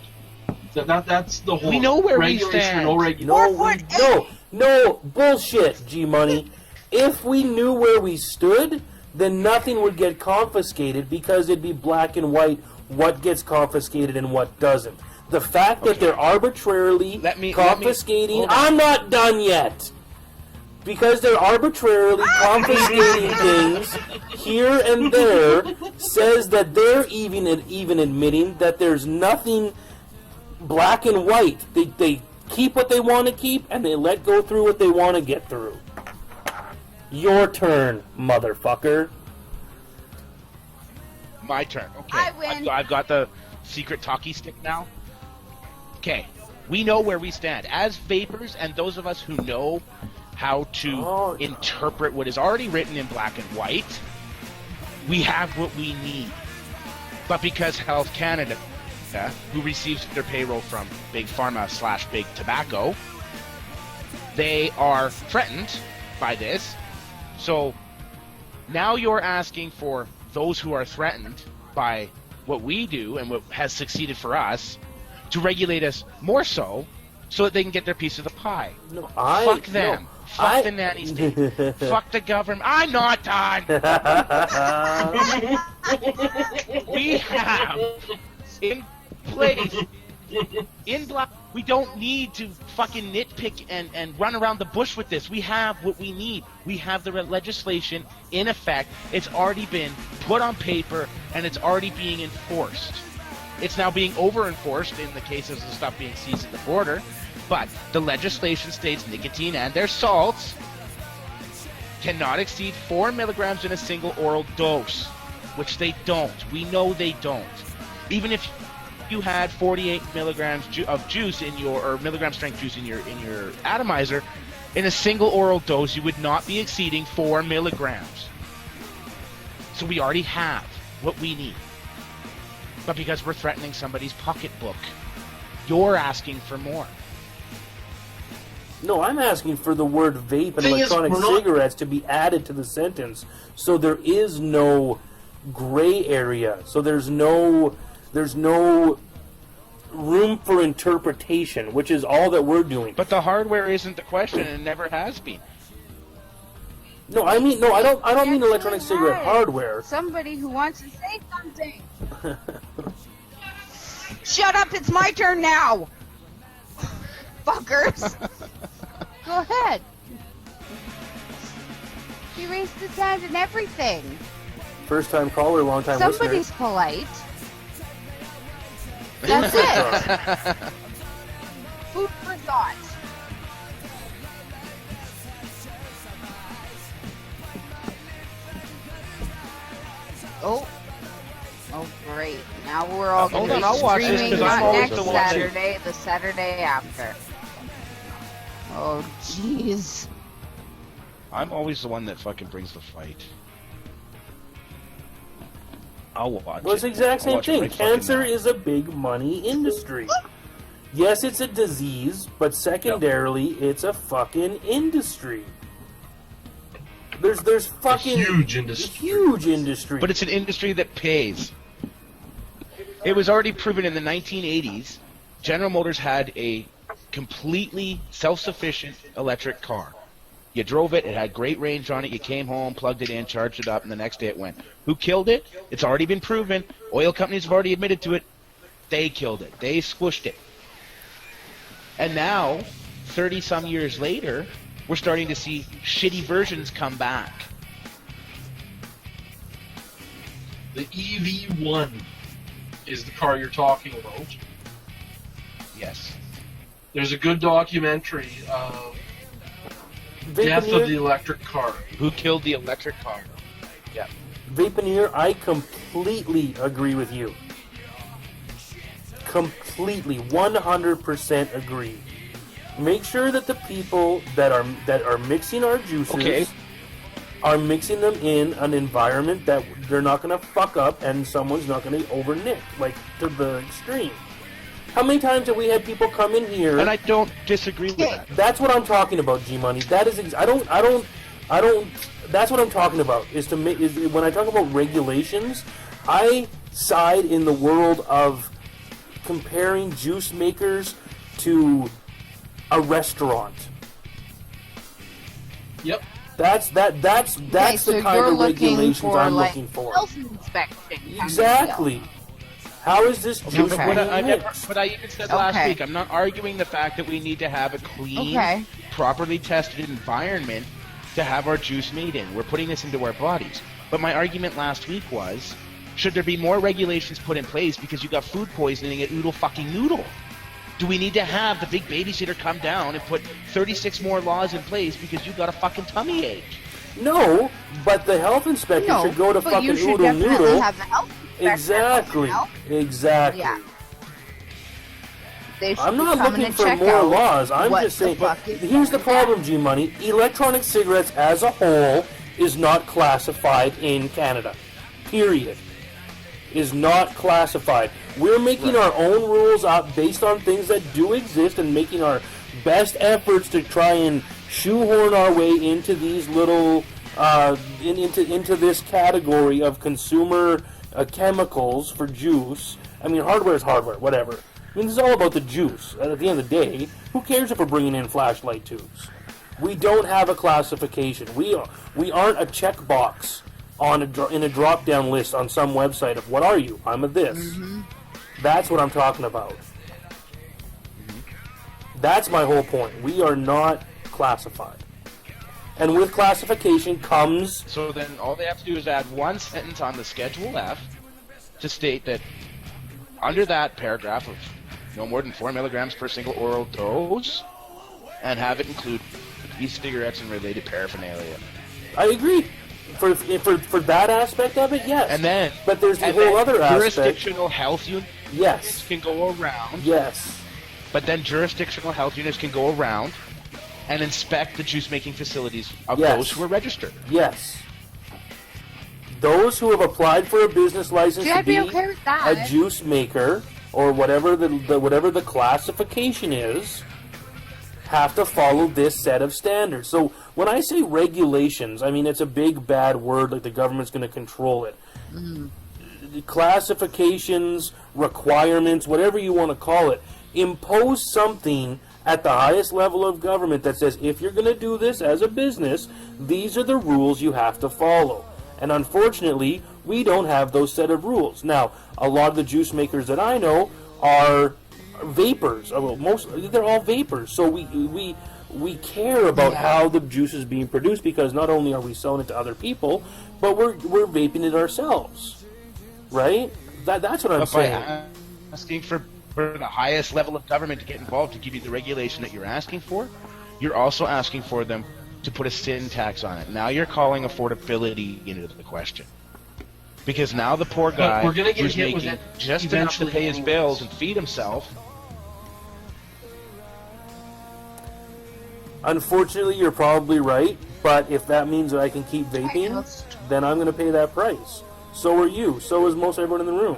That's the whole. We know where we regulation, stand. No regulation. No, bullshit, G-Money. If we knew where we stood, then nothing would get confiscated because it'd be black and white what gets confiscated and what doesn't. The fact that they're arbitrarily confiscating... hold on. I'm not done yet! Because they're arbitrarily confiscating things here and there says that they're even admitting that there's nothing black and white. They keep what they want to keep and they let go through what they want to get through. Your turn, motherfucker. My turn. Okay. I win. I've got the secret talkie stick now. Okay. We know where we stand. As vapors and those of us who know how to interpret what is already written in black and white, we have what we need. But because Health Canada, who receives their payroll from Big Pharma / Big Tobacco, they are threatened by this. So now you're asking for those who are threatened by what we do and what has succeeded for us to regulate us more so that they can get their piece of the pie. No, Fuck them. Fuck the nanny state. Fuck the government. I'm not done. We have in place in black. We don't need to fucking nitpick and run around the bush with this. We have what we need. We have the legislation in effect. It's already been put on paper and it's already being enforced. It's now being over-enforced in the cases of stuff being seized at the border. But the legislation states nicotine and their salts cannot exceed 4 milligrams in a single oral dose, which they don't. We know they don't. Even if you had 48 milligrams of juice in your, or milligram strength juice in your atomizer, in a single oral dose, you would not be exceeding 4 milligrams. So we already have what we need. But because we're threatening somebody's pocketbook, you're asking for more. No, I'm asking for the word vape and Thing is, electronic we're not- cigarettes to be added to the sentence, so there is no gray area. So there's no room for interpretation, which is all that we're doing. But the hardware isn't the question, and it never has been. No, I don't mean electronic cigarette Right. hardware. Somebody who wants to say something. Shut up! It's my turn now. Fuckers. Go ahead. He raised his hand and everything. First time caller, long time Somebody's polite. That's it. Food for thought. Oh. Oh, great. Now we're all going Hold to on, be I'll watch this, streaming 'cause I'm not always next the one that- Saturday, the Saturday after. Oh, jeez. I'm always the one that fucking brings the fight. I'll watch Well, it's the it. exact I'll same watch it thing. right fucking Cancer now. is a big money industry. Yes, it's a disease, but secondarily, it's a fucking industry. There's fucking huge industry. Huge industry. But it's an industry that pays. It was already proven in the 1980s. General Motors had a completely self-sufficient electric car. You drove it, it had great range on it, you came home, plugged it in, charged it up, and the next day it went. Who killed it? It's already been proven. Oil companies have already admitted to it. They killed it. They squished it. And now, 30-some years later, we're starting to see shitty versions come back. The EV1 is the car you're talking about. Yes. There's a good documentary of Death of the Electric Car. Who killed the electric car? Yeah. Vaponeer, I completely agree with you. Completely, 100% agree. Make sure that the people that are mixing our juices are mixing them in an environment that they're not going to fuck up and someone's not going to overnick, like to the extreme. How many times have we had people come in here? And I don't disagree with that. That's what I'm talking about, G-Money. That is, I don't. That's what I'm talking about. Is when I talk about regulations, I side in the world of comparing juice makers to a restaurant. Yep. That's the kind of regulations I'm looking for. Health inspection. Exactly. How is this juice Okay. being But I even said last week, I'm not arguing the fact that we need to have a clean, properly tested environment to have our juice made in. We're putting this into our bodies. But my argument last week was, should there be more regulations put in place because you got food poisoning at Oodle fucking Noodle? Do we need to have the big babysitter come down and put 36 more laws in place because you got a fucking tummy ache? No, but the health inspector should go to fucking Oodle Noodle. Have the health Exactly. Exactly. Yeah. They should I'm not come in looking and for check more out laws. I'm what just saying. the fuck is Here's the going problem, on. G-Money. Electronic cigarettes as a whole is not classified in Canada. Period. Is not classified. We're making our own rules up based on things that do exist and making our best efforts to try and shoehorn our way into these little into this category of consumer chemicals for juice. I mean, hardware is hardware, whatever. I mean, this is all about the juice. At the end of the day, who cares if we're bringing in flashlight tubes? We don't have a classification. We aren't a checkbox in a drop-down list on some website of what are you? I'm a this. Mm-hmm. That's what I'm talking about. That's my whole point. We are not classified. And with classification comes... So then all they have to do is add one sentence on the Schedule F to state that under that paragraph of no more than 4 milligrams per single oral dose, and have it include e-cigarettes and related paraphernalia. I agree. For that aspect of it, yes. And then... But there's the whole other aspect. Jurisdictional health units yes. can go around. Yes. But then jurisdictional health units can go around and inspect the juice-making facilities of yes. those who are registered. Yes. Those who have applied for a business license to be a juice maker, or whatever the classification is, have to follow this set of standards. So when I say regulations, I mean it's a big bad word like the government's going to control it. Classifications, requirements, whatever you want to call it, impose something at the highest level of government that says if you're going to do this as a business, these are the rules you have to follow. And unfortunately, we don't have those set of rules. Now, a lot of the juice makers that I know are vapors. Well, they're all vapors. So we care about how the juice is being produced because not only are we selling it to other people, but we're vaping it ourselves. Right? That's what I'm saying. By asking for the highest level of government to get involved to give you the regulation that you're asking for, you're also asking for them to put a sin tax on it. Now you're calling affordability into the question. Because now the poor guy who's making just enough to pay his bills and feed himself. Unfortunately, you're probably right, but if that means that I can keep vaping, then I'm going to pay that price. So are you. So is most everyone in the room.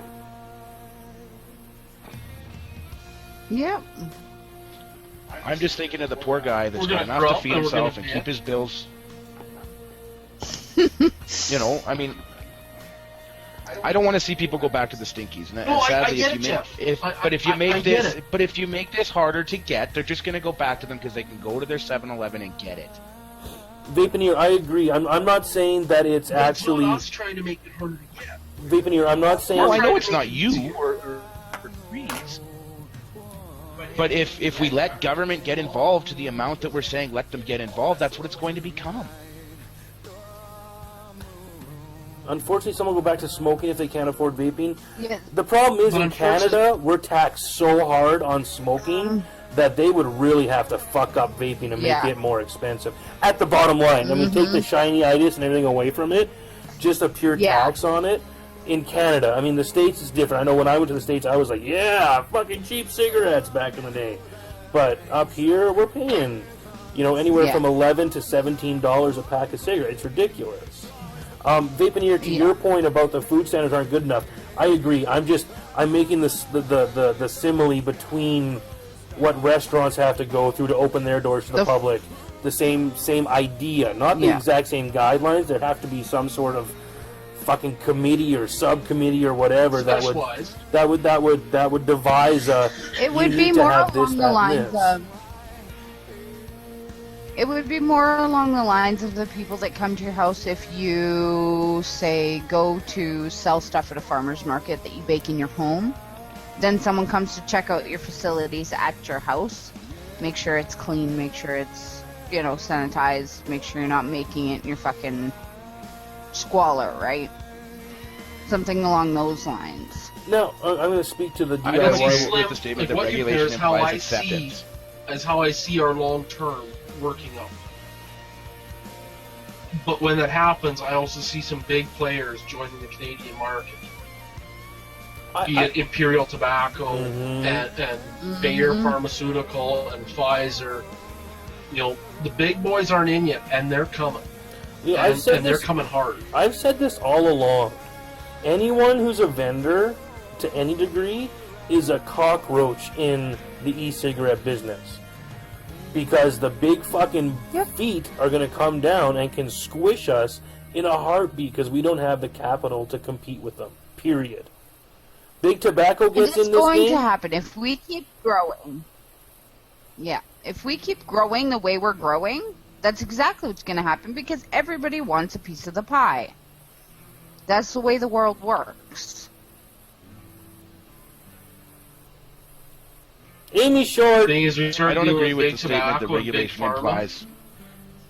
Yep. I'm just thinking of the poor guy that's We're got gonna enough grow to up feed and we're himself gonna and pay. keep his bills. You know, I mean, I don't want to see people go back to the stinkies. And No, I sadly, get if it, you Jeff. make, get it. but if you make this harder to get, they're just going to go back to them because they can go to their 7-Eleven and get it. Vaponeer, I agree. I'm not saying that it's But actually... it's not us trying to make it harder to get. Vaponeer, I'm not saying... No, I know Trying it's to not make it you. easier or trees. But if we let government get involved to the amount that we're saying let them get involved, that's what it's going to become. Unfortunately, someone will go back to smoking if they can't afford vaping. Yeah. The problem is But in Canada, we're taxed so hard on smoking that they would really have to fuck up vaping and make Yeah. it more expensive. At the bottom line, I mean, take the shiny-itis and everything away from it, just a pure Yeah. tax on it. In Canada, I mean, the States is different. I know when I went to the States, I was like, yeah, fucking cheap cigarettes back in the day. But up here, we're paying, anywhere Yeah. from $11 to $17 a pack of cigarettes. It's ridiculous. Vaponeer, to your point about the food standards aren't good enough, I agree. I'm making this the simile between what restaurants have to go through to open their doors to the public. The same idea, not the exact same guidelines. There have to be some sort of fucking committee or subcommittee or whatever that would devise a. It would be more along the lines of. It would be more along the lines of the people that come to your house if you, say, go to sell stuff at a farmer's market that you bake in your home. Then someone comes to check out your facilities at your house. Make sure it's clean, make sure it's, sanitized, make sure you're not making it in your fucking squalor, right? Something along those lines. Now, I'm going to speak to the I don't agree DIY. with the statement that what you regulation compare is how implies I acceptance. as how I see our long term working out. But when that happens, I also see some big players joining the Canadian market. Be it Imperial Tobacco and Bayer Pharmaceutical and Pfizer. The big boys aren't in yet, and they're coming. Yeah, And they're coming hard. I've said this all along. Anyone who's a vendor, to any degree, is a cockroach in the e-cigarette business. Because the big fucking feet are going to come down and can squish us in a heartbeat because we don't have the capital to compete with them. Period. Big Tobacco gets in this game. It's going to happen if we keep growing. Yeah, if we keep growing the way we're growing, that's exactly what's going to happen because everybody wants a piece of the pie. That's the way the world works. Amy Short. Thing is, we I start don't dealing agree with big the statement that tobacco and big regulation pharma. implies.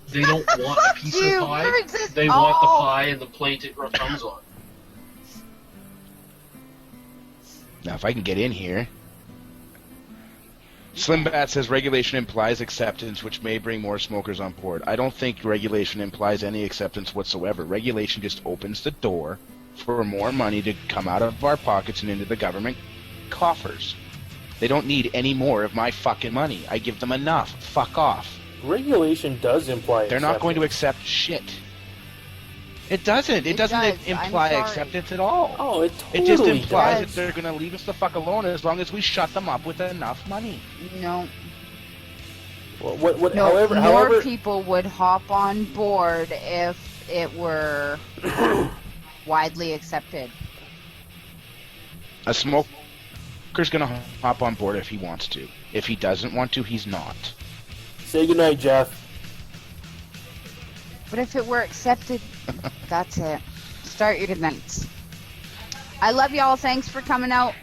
They don't want a piece of the Dude, pie. where exists They want the all- pie and the plate it comes on. Now, if I can get in here. Slim Bat says regulation implies acceptance, which may bring more smokers on board. I don't think regulation implies any acceptance whatsoever. Regulation just opens the door for more money to come out of our pockets and into the government coffers. They don't need any more of my fucking money. I give them enough. Fuck off. Regulation does imply They're not going to accept shit. It doesn't. It doesn't does. imply I'm sorry. acceptance at all. Oh, it totally It just implies does. that they're going to leave us the fuck alone as long as we shut them up with enough money. No. What, No, however, more people would hop on board if it were widely accepted. A smoker's going to hop on board if he wants to. If he doesn't want to, he's not. say goodnight, Jeff. But if it were accepted, that's it. Start your good nights. I love y'all. Thanks for coming out.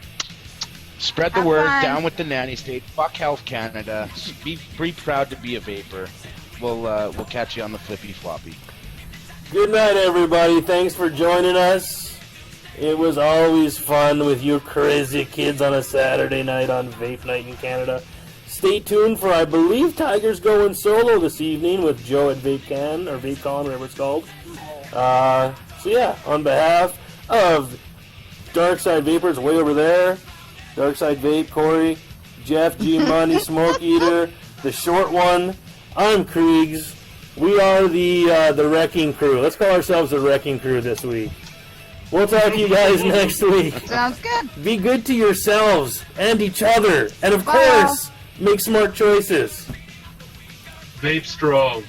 Spread the Have word. fun. Down with the nanny state. Fuck Health Canada. Be proud to be a vapor. We'll catch you on the flippy floppy. Good night, everybody. Thanks for joining us. It was always fun with you crazy kids on a Saturday night on Vape Night in Canada. Stay tuned for, I believe, Tiger's going solo this evening with Joe at VapeCon, or VapeCon, whatever it's called. So yeah, on behalf of Darkside Vapors way over there, Darkside Vape, Corey, Jeff, G Money, Smoke Eater, the short one, I'm Kriegs. We are the Wrecking Crew. Let's call ourselves the Wrecking Crew this week. We'll talk to you guys next week. Sounds good. Be good to yourselves and each other. And of Bye. course, make smart choices. Vape strong.